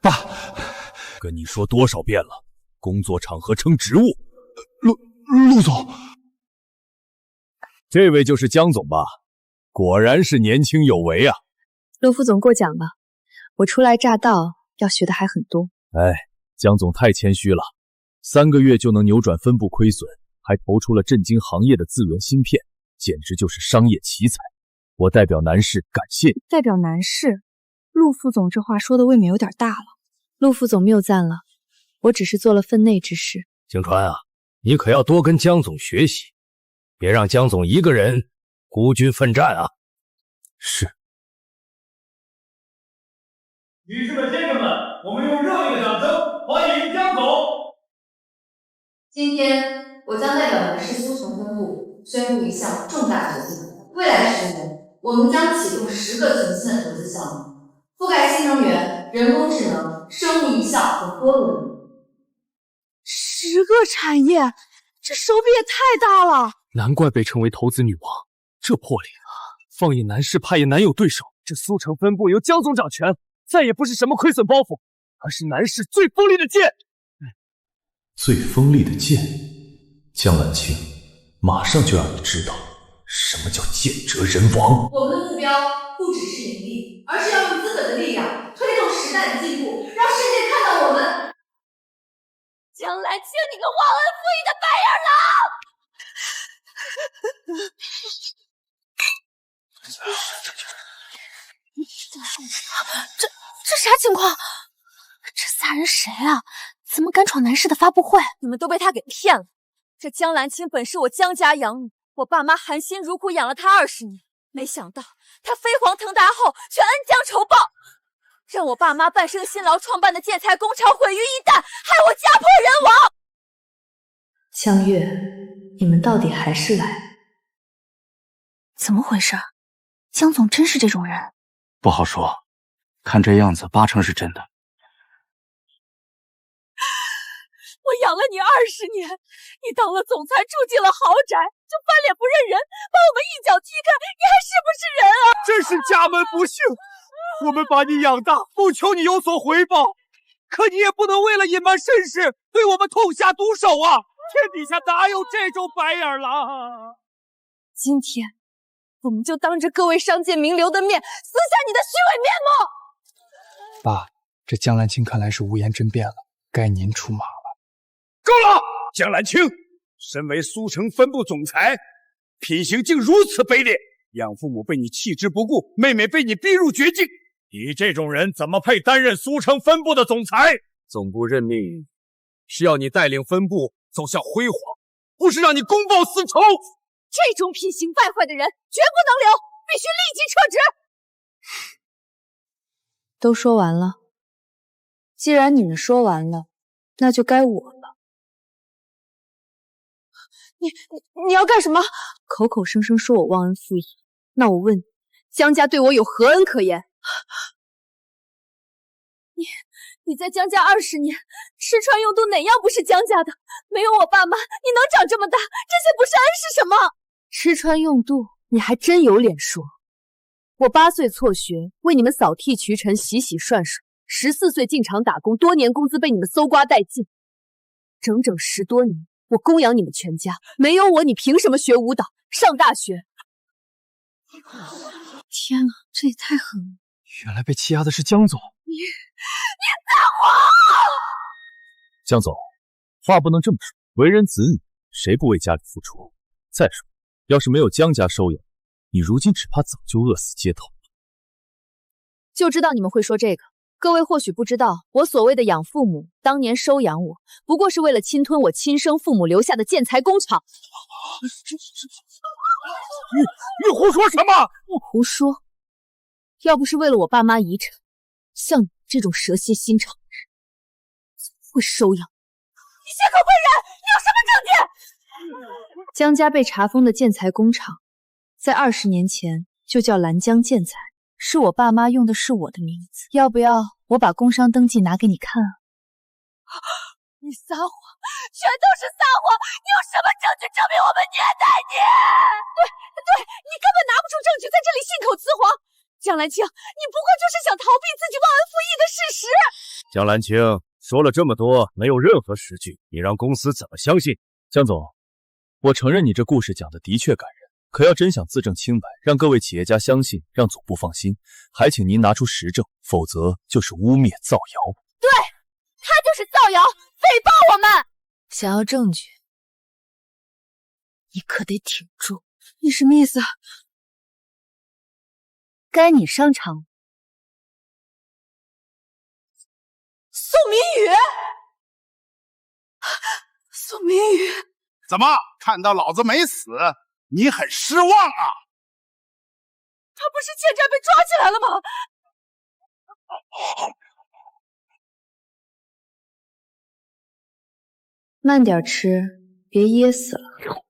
S14: 爸，跟你说多少遍了，工作场合称职务。
S7: 陆总，
S14: 这位就是江总吧？果然是年轻有为啊！
S4: 陆副总过奖吧，我初来乍到，要学的还很多。
S7: 哎，江总太谦虚了，3个月就能扭转分部亏损，还投出了震惊行业的自研芯片，简直就是商业奇才。我代表南市感谢你。
S4: 代表南市？陆副总这话说的未免有点大了。陆副总谬赞了，我只是做了分内之事。
S14: 京川啊，你可要多跟江总学习，别让江总一个人孤军奋战啊！
S7: 是。
S6: 女士们、先生们，我们用热烈的掌声欢迎江总。
S4: 今天我将代表南市苏城分部宣布一项重大决定：未来10年，我们将启动10个全新的投资项目，覆盖新能源、人工智能、生物医效和多轮。10个产业，这手笔也太大了！
S7: 难怪被称为投资女王，这魄力，放眼南市怕也难有对手。这苏城分部由江总掌权，再也不是什么亏损包袱，而是南市最锋利的剑。
S19: 最锋利的剑，江兰青，马上就让你知道什么叫剑折人亡。
S4: 我们的目标不只是盈利，而是要用资本的力量推动时代的进步，让世界看到我们。江兰青，你个忘恩负义的白眼狼！这啥情况？这仨人谁啊？怎么敢闯南市的发布会？你们都被他给骗了。这江兰青本是我江家养女，我爸妈含辛茹苦养了她20年，没想到她飞黄腾达后却恩将仇报，让我爸妈半生辛劳创办的建材工厂毁于一旦，害我家破人亡。江月，你们到底还是来？
S5: 怎么回事？江总真是这种人？
S10: 不好说，看这样子8成是真的。
S3: 我养了你20年，你当了总裁，住进了豪宅，就翻脸不认人，把我们一脚踢开，你还是不是人啊？
S6: 真是家门不幸，我们把你养大，不求你有所回报，可你也不能为了隐瞒身世，对我们痛下毒手啊！天底下哪有这种白眼狼？
S4: 今天我们就当着各位商界名流的面，撕下你的虚伪面目。
S9: 爸，这江兰青看来是无颜真变了，该您出马了。
S14: 够了！江兰青，身为苏城分部总裁，品行竟如此卑劣，养父母被你弃之不顾，妹妹被你逼入绝境，你这种人怎么配担任苏城分部的总裁？
S6: 总部任命是要你带领分部走向辉煌，不是让你公报私仇。
S3: 这种品行败坏的人绝不能留，必须立即撤职。
S4: 都说完了，既然你们说完了，那就该我了。你要干什么？口口声声说我忘恩负义，那我问你，江家对我有何恩可言？
S3: 你在江家20年，吃穿用度哪样不是江家的？没有我爸妈，你能长这么大，这些不是恩是什么？
S4: 吃穿用度，你还真有脸说。我8岁辍学，为你们扫替渠尘，洗洗涮涮；14岁进厂打工，多年工资被你们搜刮殆尽。整整10多年，我供养你们全家，没有我，你凭什么学舞蹈、上大学？
S5: 天啊，这也太狠了！
S7: 原来被欺压的是江总。
S3: 你撒谎！
S7: 江总，话不能这么说，为人子女，谁不为家里付出？再说，要是没有江家收养，你如今只怕早就饿死街头了。
S4: 就知道你们会说这个。各位或许不知道，我所谓的养父母，当年收养我，不过是为了侵吞我亲生父母留下的建材工厂。
S14: 你胡说什么？
S4: 我胡说。要不是为了我爸妈遗产，像你这种蛇蝎心肠的人，怎么会收养？
S3: 你血口喷人，你有什么证据？
S4: 江家被查封的建材工厂，在20年前就叫兰江建材，是我爸妈用的是我的名字。要不要我把工商登记拿给你看啊？
S3: 你撒谎，全都是撒谎！你有什么证据证明我们虐待你？对，你根本拿不出证据，在这里信口雌黄。江兰青，你不过就是想逃避自己忘恩负义的事实。
S2: 江兰青说了这么多，没有任何实据，你让公司怎么相信？
S7: 江总，我承认你这故事讲的的确感人，可要真想自证清白，让各位企业家相信，让总部放心，还请您拿出实证，否则就是污蔑造谣。
S3: 对，他就是造谣，诽谤我们。
S4: 想要证据，你可得挺住。你什么意思？该你上场。
S3: 宋明宇，宋明宇，
S13: 怎么看到老子没死，你很失望啊？
S3: 他不是欠债被抓起来了吗？
S4: 慢点吃，别噎死了。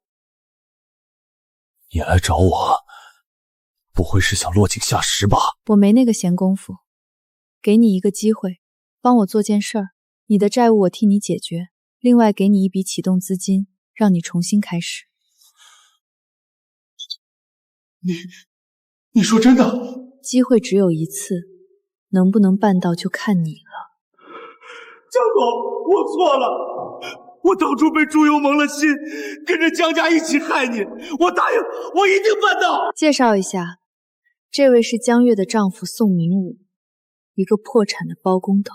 S7: 你来找我，不会是想落井下石吧？
S4: 我没那个闲工夫。给你一个机会，帮我做件事儿，你的债务我替你解决，另外给你一笔启动资金，让你重新开始。
S13: 你说真的？
S4: 机会只有一次，能不能办到就看你了。
S13: 江总，我错了。我当初被朱由蒙了心，跟着江家一起害你，我答应，我一定办到。
S4: 介绍一下，这位是江月的丈夫宋明武，一个破产的包工头。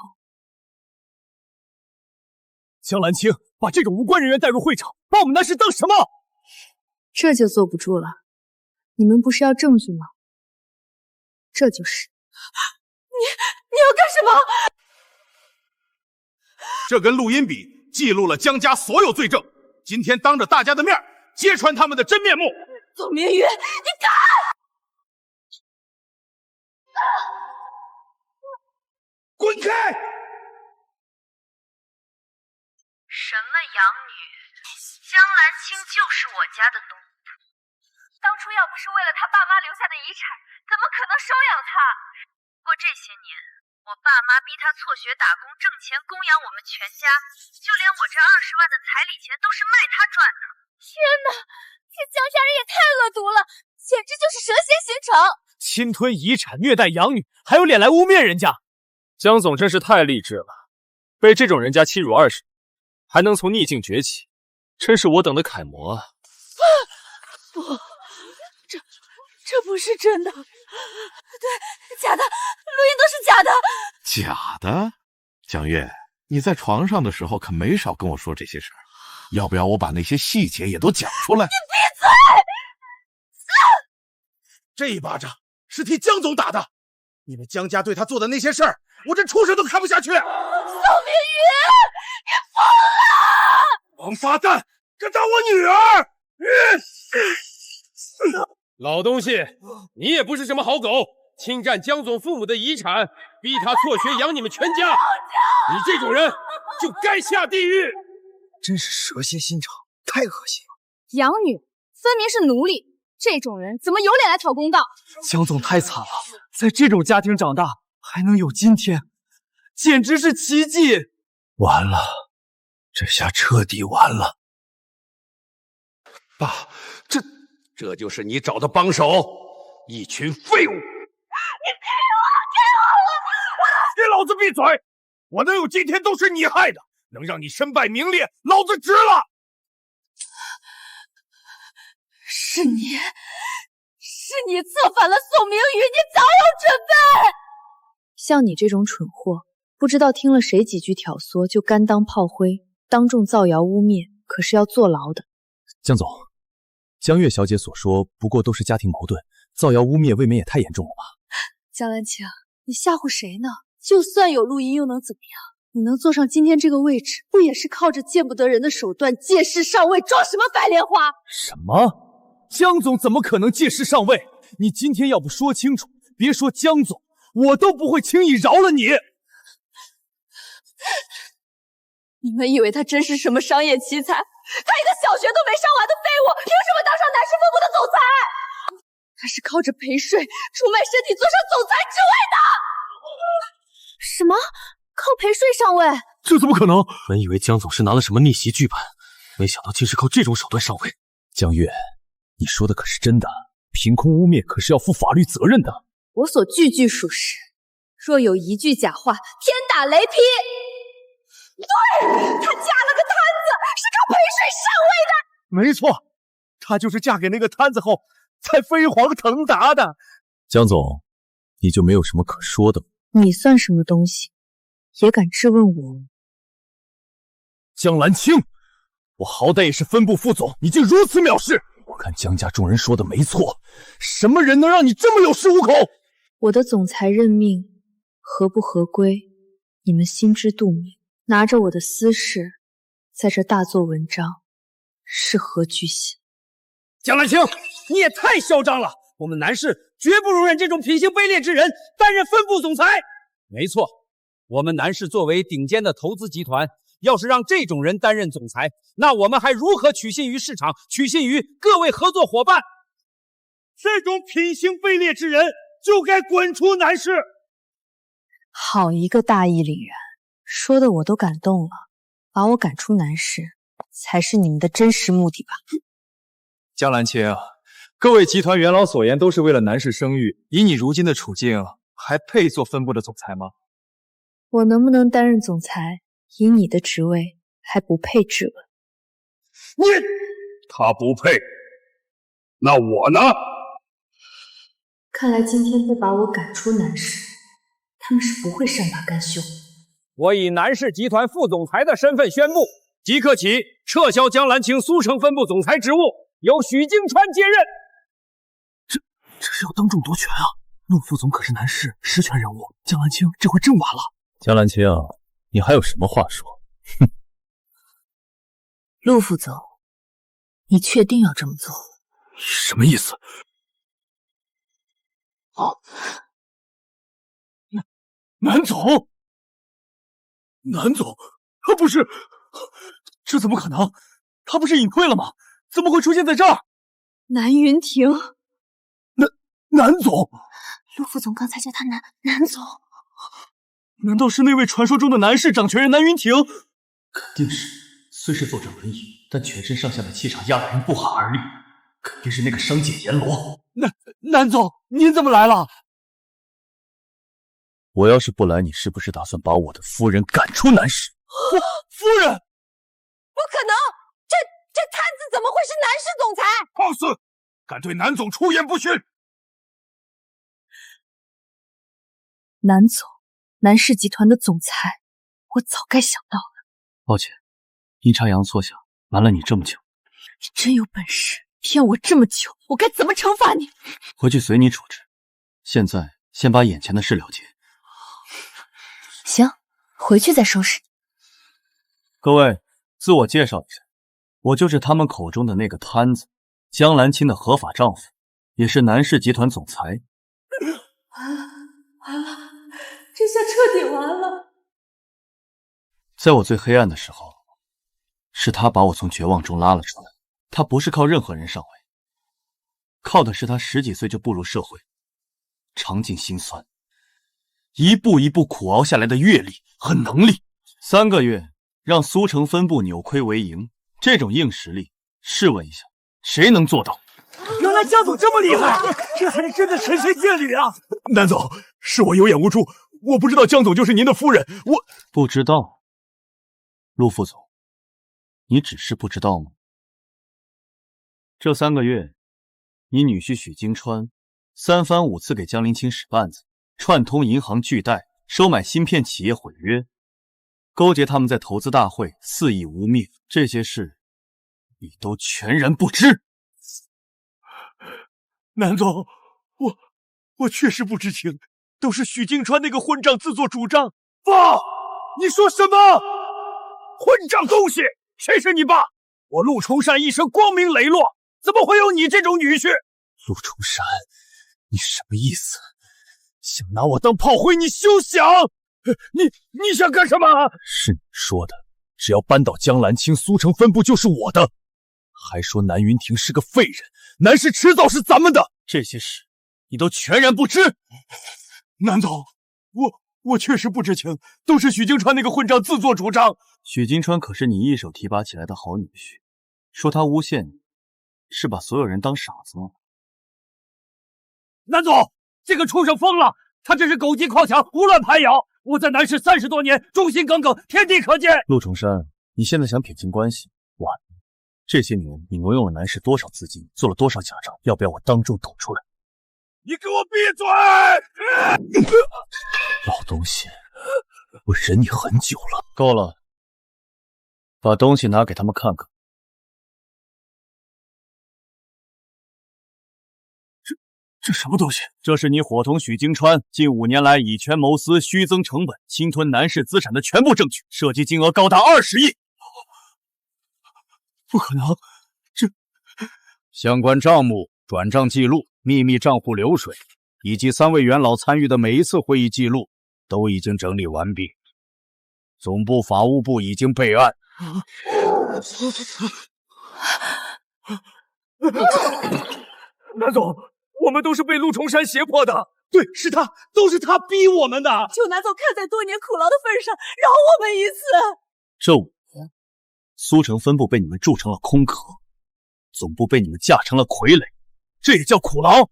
S6: 江兰青把这种无关人员带入会场，把我们那事当什么？
S4: 这就坐不住了。你们不是要证据吗？这就是。
S3: 你要干什么？
S13: 这根录音笔记录了江家所有罪证，今天当着大家的面揭穿他们的真面目。
S3: 宋明宇，你敢！
S13: 滚开！
S16: 什么养女？江兰青就是我家的奴仆。当初要不是为了他爸妈留下的遗产，怎么可能收养他？不过这些年，我爸妈逼他辍学打工挣钱供养我们全家，就连我这20万的彩礼钱都是卖他赚的。
S3: 天哪，这江家人也太恶毒了，简直就是蛇蝎心肠！
S6: 侵吞遗产、虐待养女，还有脸来污蔑人家。江总真是太励志了，被这种人家欺辱20年，还能从逆境崛起，
S7: 真是我等的楷模啊！
S3: 不，这不是真的，对，假的，录音都是假的。
S20: 假的？江月，你在床上的时候可没少跟我说这些事儿，要不要我把那些细节也都讲出来？
S3: 你闭嘴！
S13: 这一巴掌是替江总打的，你们江家对他做的那些事儿，我这畜生都看不下去。宋明
S3: 宇，你疯了！
S13: 王八蛋，敢打我女儿！
S18: 老东西，你也不是什么好狗，侵占江总父母的遗产，逼他辍学养你们全家，你这种人就该下地狱！
S22: 真是蛇蝎心肠，太恶心了。
S4: 养女分明是奴隶，这种人怎么有脸来讨公道？
S11: 江总太惨了，在这种家庭长大，还能有今天，简直是奇迹！
S19: 完了，这下彻底完了。
S20: 爸，这就是你找的帮手，一群废物！你
S3: 给我！
S20: 给老子闭嘴！我能有今天都是你害的，能让你身败名裂，老子值了！
S3: 是你策反了宋明宇，你早有准备！
S4: 像你这种蠢货，不知道听了谁几句挑唆就甘当炮灰，当众造谣污蔑，可是要坐牢的。
S7: 江总，江月小姐所说不过都是家庭矛盾，造谣污蔑未免也太严重了吧？
S4: 江兰青，你吓唬谁呢？就算有录音又能怎么样？你能坐上今天这个位置，不也是靠着见不得人的手段借势上位，装什么白莲花？
S11: 什么？江总怎么可能借势上位？你今天要不说清楚，别说江总，我都不会轻易饶了你。
S3: 你们以为他真是什么商业奇才？他一个小学都没上完的废物，凭什么当上南市分部的总裁？他是靠着陪睡、出卖身体坐上总裁职位的。
S4: 什么？靠陪睡上位？
S7: 这怎么可能？本以为江总是拿了什么逆袭剧本，没想到竟是靠这种手段上位。江月，你说的可是真的？凭空污蔑可是要负法律责任的。
S4: 我所句句属实，若有一句假话，天打雷劈。
S3: 对，她嫁了个摊子，是靠陪睡上位的。
S2: 没错，她就是嫁给那个摊子后才飞黄腾达的。
S7: 江总，你就没有什么可说的吗？
S4: 你算什么东西，也敢质问我？
S7: 江兰青，我好歹也是分部副总，你竟如此藐视！我看江家众人说的没错，什么人能让你这么有恃无恐？
S4: 我的总裁任命合不合规，你们心知肚明。拿着我的私事在这大做文章，是何居心？
S6: 江兰青，你也太嚣张了！我们南市绝不容忍这种品行卑劣之人担任分部总裁。没错，我们南市作为顶尖的投资集团，要是让这种人担任总裁，那我们还如何取信于市场，取信于各位合作伙伴？这种品行卑劣之人就该滚出南市！
S4: 好一个大义凛然，说的我都感动了。把我赶出南市，才是你们的真实目的吧？
S11: 江兰青，各位集团元老所言都是为了南市声誉，以你如今的处境，还配做分部的总裁吗？
S4: 我能不能担任总裁，以你的职位还不配质问。
S20: 他不配，那我呢？
S4: 看来今天不把我赶出南市，他们是不会善罢甘休。
S6: 我以南市集团副总裁的身份宣布，即刻起撤销江兰青苏城分部总裁职务，由许京川接任。
S7: 这是要当众夺权啊！陆副总可是南市实权人物，江兰青这回真完了。江兰青，你还有什么话说？哼！
S5: 陆副总，你确定要这么做？
S7: 什么意思？南总，南总，他不是，这怎么可能？他不是隐退了吗？怎么会出现在这儿？
S4: 南云亭，
S7: 南总，
S5: 陆副总刚才叫他南总，
S7: 难道是那位传说中的南市掌权人南云亭？肯定是，虽是坐着轮椅，但全身上下的气场压得人不寒而栗，肯定是那个商界阎罗。
S11: 南总，您怎么来了？
S7: 我要是不来，你是不是打算把我的夫人赶出南市？
S11: 夫人，
S3: 不可能，这摊子怎么会是南氏总裁？
S20: 放肆！敢对南总出言不逊！
S1: 南总，南氏集团的总裁，我早该想到了。
S8: 抱歉，阴差阳错下瞒了你这么久。
S1: 你真有本事，骗我这么久，我该怎么惩罚你？
S8: 回去随你处置。现在先把眼前的事了结。
S4: 行，回去再收拾。
S8: 各位，自我介绍一下，我就是他们口中的那个摊子，江兰青的合法丈夫，也是南氏集团总裁。
S3: 完了，这下彻底完了。
S8: 在我最黑暗的时候，是他把我从绝望中拉了出来。他不是靠任何人上位，靠的是他10几岁就步入社会，尝尽辛酸，一步一步苦熬下来的阅历和能力。3个月让苏城分部扭亏为盈，这种硬实力，试问一下，谁能做到？
S2: 原来江总这么厉害，这才是真的神仙眷侣啊！南总，是我有眼无珠，我不知道江总就是您的夫人，我
S8: 不知道。陆副总，你只是不知道吗？这3个月，你女婿许金川3番5次给江林清使绊子，串通银行巨贷，收买芯片企业毁约，勾结他们在投资大会肆意污蔑，这些事你都全然不知。
S2: 南总，我确实不知情，都是许金川那个混账自作主张。爸，你说什么？混账东西！谁是你爸？我陆崇山一生光明磊落，怎么会有你这种女婿？陆崇山，你什么意思？想拿我当炮灰？你休想！你想干什么？
S7: 是你说的，只要扳倒江兰青，苏城分部就是我的。还说南云亭是个废人，南氏迟早是咱们的。
S8: 这些事你都全然不知。
S2: 南总，我确实不知情，都是许金川那个混账自作主张。
S8: 许金川可是你一手提拔起来的好女婿，说他诬陷你，是把所有人当傻子吗？
S2: 南总，这个畜生疯了，他这是狗急跳墙，胡乱攀咬。我在南市30多年，忠心耿耿，天地可见。
S7: 陆崇山，你现在想撇清关系，晚了。这些年你挪用了南市多少资金，做了多少假账，要不要我当众抖出来？
S2: 你给我闭嘴！
S7: 老东西，我忍你很久了。
S8: 够了，把东西拿给他们看看。
S2: 这什么东西？
S8: 这是你伙同许金川近5年来以权谋私、虚增成本、侵吞南市资产的全部证据，涉及金额高达20亿。
S2: 不可能，这
S14: 相关账目、转账记录、秘密账户流水，以及3位元老参与的每一次会议记录，都已经整理完毕。总部法务部已经备案。
S2: 南总，我们都是被陆崇山胁迫的。对，是他，都是他逼我们的。
S3: 求南总看在多年苦劳的份上，饶我们一次。
S8: 这5年，苏城分部被你们铸成了空壳，总部被你们架成了傀儡，这也叫苦劳。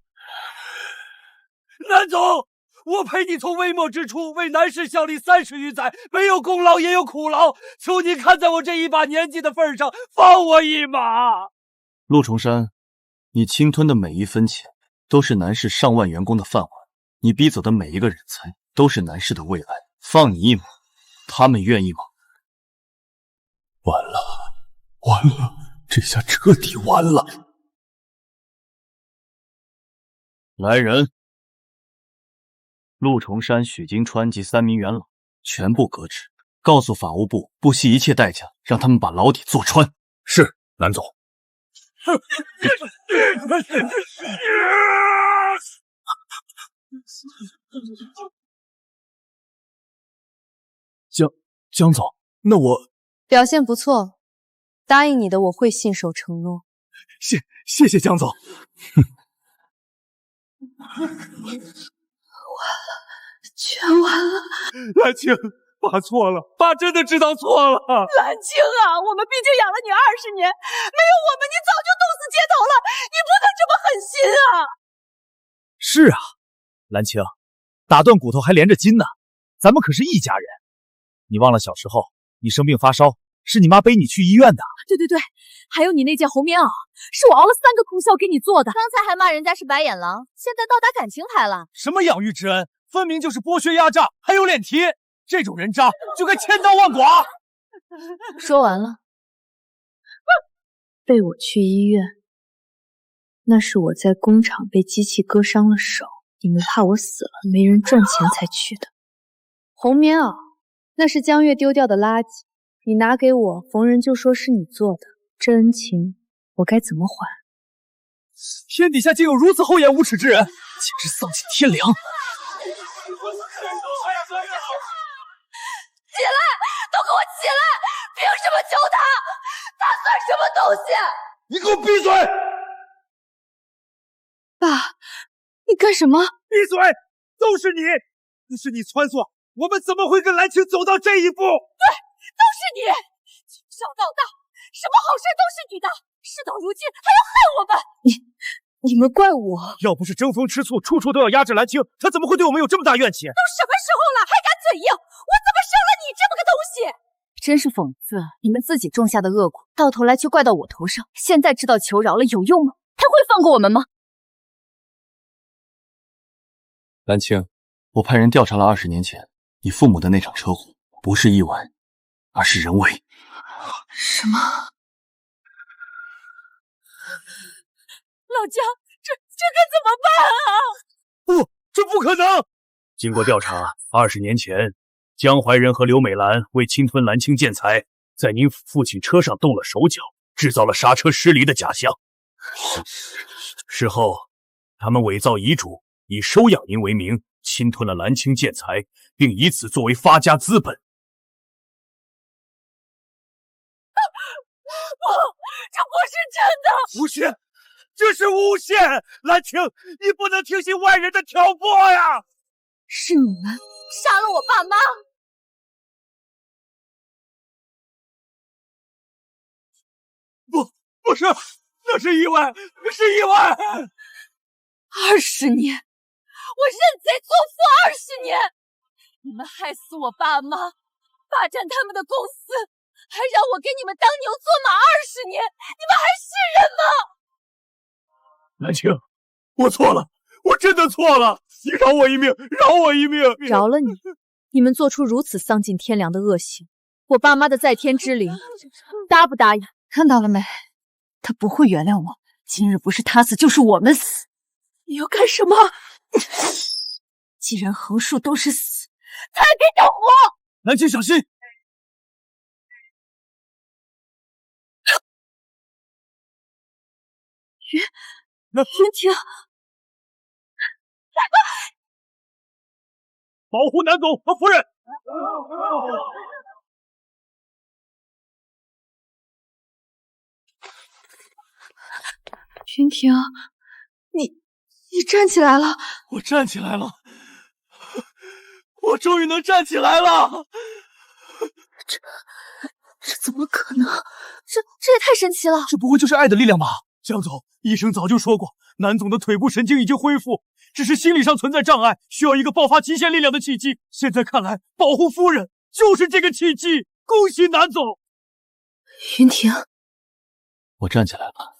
S2: 南总，我陪你从微末之初为南市效力30余载，没有功劳也有苦劳，求你看在我这一把年纪的份上，放我一马。
S8: 陆崇山，你侵吞的每一分钱都是南市上万员工的饭碗，你逼走的每一个人才都是南市的未来，放你一马，他们愿意吗？
S7: 完了，完了，这下彻底完了。
S8: 来人，陆崇山、许金川及3名元老全部革职，告诉法务部不惜一切代价让他们把牢底坐穿。
S7: 是，南总。江总，那我
S4: 表现不错，答应你的我会信守承诺。
S2: 谢谢江总。
S3: 完了，全完了。
S2: 兰青，爸错了，爸真的知道错了。
S3: 兰青啊，我们毕竟养了你20年，没有我们你早就冻死街头了，你不能这么狠心啊！
S11: 是啊，兰青，打断骨头还连着筋呢，咱们可是一家人。你忘了小时候你生病发烧，是你妈背你去医院的。
S3: 对对对，还有你那件红棉袄，是我熬了3个通宵给你做的。刚才还骂人家是白眼狼，现在倒打感情牌了。
S11: 什么养育之恩，分明就是剥削压榨，还有脸提！这种人渣就该千刀万剐。
S1: 说完了。背我去医院，那是我在工厂被机器割伤了手，你们怕我死了没人赚钱才去的。红棉袄，那是江月丢掉的垃圾，你拿给我，逢人就说是你做的，这恩情我该怎么还？
S11: 天底下竟有如此厚颜无耻之人，简直丧尽天良！
S3: 起来，都给我起来！凭什么救他？他算什么东西？
S2: 你给我闭嘴！
S3: 爸，你干什么？
S2: 闭嘴！都是你，那是你撺掇，我们怎么会跟兰青走到这一步？
S3: 对，都是你！从小到大，什么好事都是你的，事到如今还要害我们！
S1: 你们怪我？
S2: 要不是争风吃醋，处处都要压制兰青，他怎么会对我们有这么大怨气？
S3: 都什么时候了，还敢嘴硬？我怎么生了你这么个东西？
S4: 真是讽刺，你们自己种下的恶果，到头来却怪到我头上。现在知道求饶了有用吗？他会放过我们吗？
S8: 兰青，我派人调查了20年前你父母的那场车祸，不是意外，而是人为。
S1: 什么？
S3: 老姜，这该怎么办啊？
S2: 不，这不可能！
S14: 经过调查，20年前，江怀仁和刘美兰为侵吞兰青建材，在您父亲车上动了手脚，制造了刹车失灵的假象。事后，他们伪造遗嘱，以收养您为名，侵吞了兰青建材，并以此作为发家资本。
S3: 不，这不是真的！
S2: 诬陷，这是诬陷！兰青，你不能听信外人的挑拨呀！
S1: 是你们
S3: 杀了我爸妈！
S2: 不是，那是意外，是意外
S3: ！20年，我认贼作父20年！你们害死我爸妈，霸占他们的公司，还让我给你们当牛做马20年，你们还是人吗？
S2: 兰青，我错了，我真的错了，你饶我一命，饶我一命！
S4: 饶了你！你们做出如此丧尽天良的恶行，我爸妈的在天之灵答不答应？
S5: 看到了没？他不会原谅我。今日不是他死，就是我们死。
S3: 你要干什么？
S5: 既然横竖都是死，
S3: 他还给着活！
S11: 兰青，小心！
S3: 云婷，
S2: 保护南总和夫人！
S1: 云婷，你站起来了！
S2: 我站起来了，我终于能站起来了！
S1: 这怎么可能？这也太神奇了！
S11: 这不会就是爱的力量吧？
S2: 江总，医生早就说过，南总的腿部神经已经恢复，只是心理上存在障碍，需要一个爆发极限力量的契机。现在看来，保护夫人就是这个契机。恭喜南总！
S1: 云婷，
S8: 我站起来了。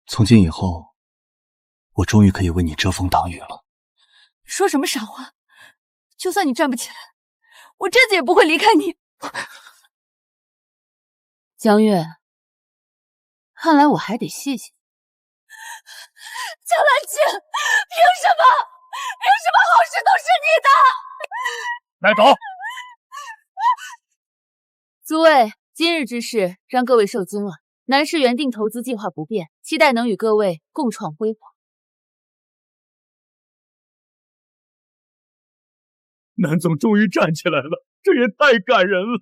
S8: 从今以后，我终于可以为你遮风挡雨了。
S3: 说什么傻话！就算你站不起来，我这次也不会离开你。
S5: 江月，看来我还得谢谢你。
S3: 江兰青，凭什么好事都是你的？
S2: 带走！
S4: 诸位，今日之事让各位受惊了。南市原定投资计划不变，期待能与各位共创辉煌。
S2: 南总终于站起来了，这也太感人了。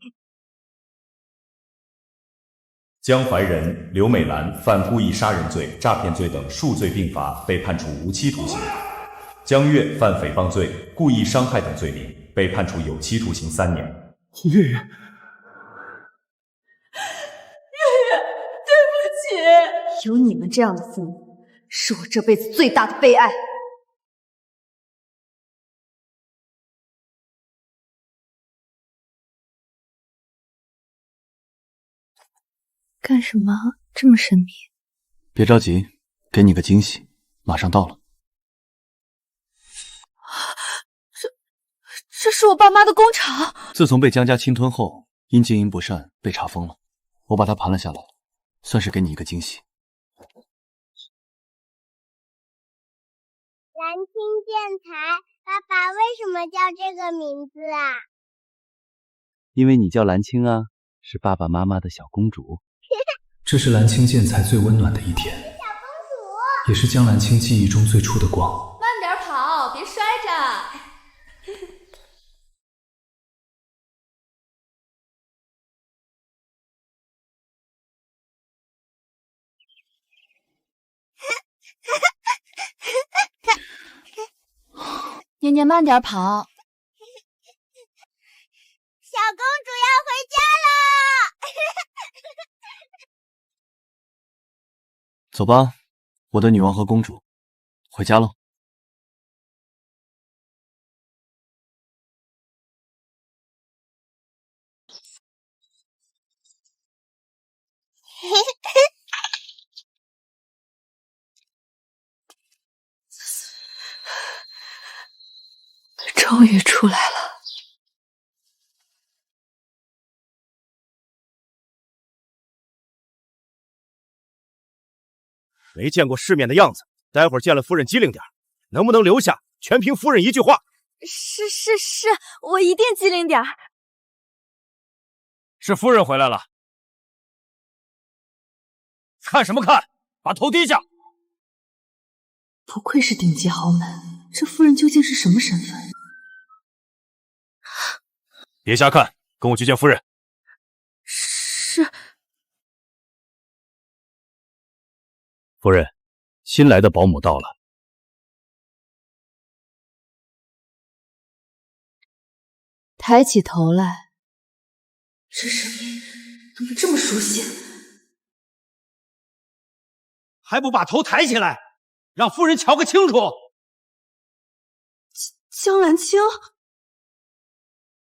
S12: 江怀仁、刘美兰犯故意杀人罪、诈骗罪等数罪并罚，被判处无期徒刑；江月犯诽谤罪、故意伤害等罪名，被判处有期徒刑3年。
S2: 月月，
S3: 对不起！
S5: 有你们这样的父母，是我这辈子最大的悲哀。
S1: 干什么这么神秘？
S8: 别着急，给你个惊喜，马上到了。
S4: 这是我爸妈的工厂。
S8: 自从被江家侵吞后，因经营不善被查封了，我把它盘了下来，算是给你一个惊喜。
S15: 蓝青建材，爸爸为什么叫这个名字啊？
S10: 因为你叫蓝青啊，是爸爸妈妈的小公主。
S19: 这是蓝青建材最温暖的一天，也是江蓝青记忆中最初的光。
S3: 慢点跑，别摔着。
S4: 年年慢点跑。
S15: 小公主要回家了。
S8: 走吧，我的女王和公主，回家喽。
S1: 终于出来了。
S2: 没见过世面的样子，待会儿见了夫人机灵点，能不能留下，全凭夫人一句话。
S3: 是，我一定机灵点儿。
S6: 是夫人回来了。看什么看？把头低下！
S1: 不愧是顶级豪门，这夫人究竟是什么身份？
S2: 别瞎看，跟我去见夫人。
S3: 是。
S14: 夫人，新来的保姆到了。
S1: 抬起头来，这声音怎么这么熟悉？
S6: 还不把头抬起来，让夫人瞧个清楚！
S1: 江蓝青。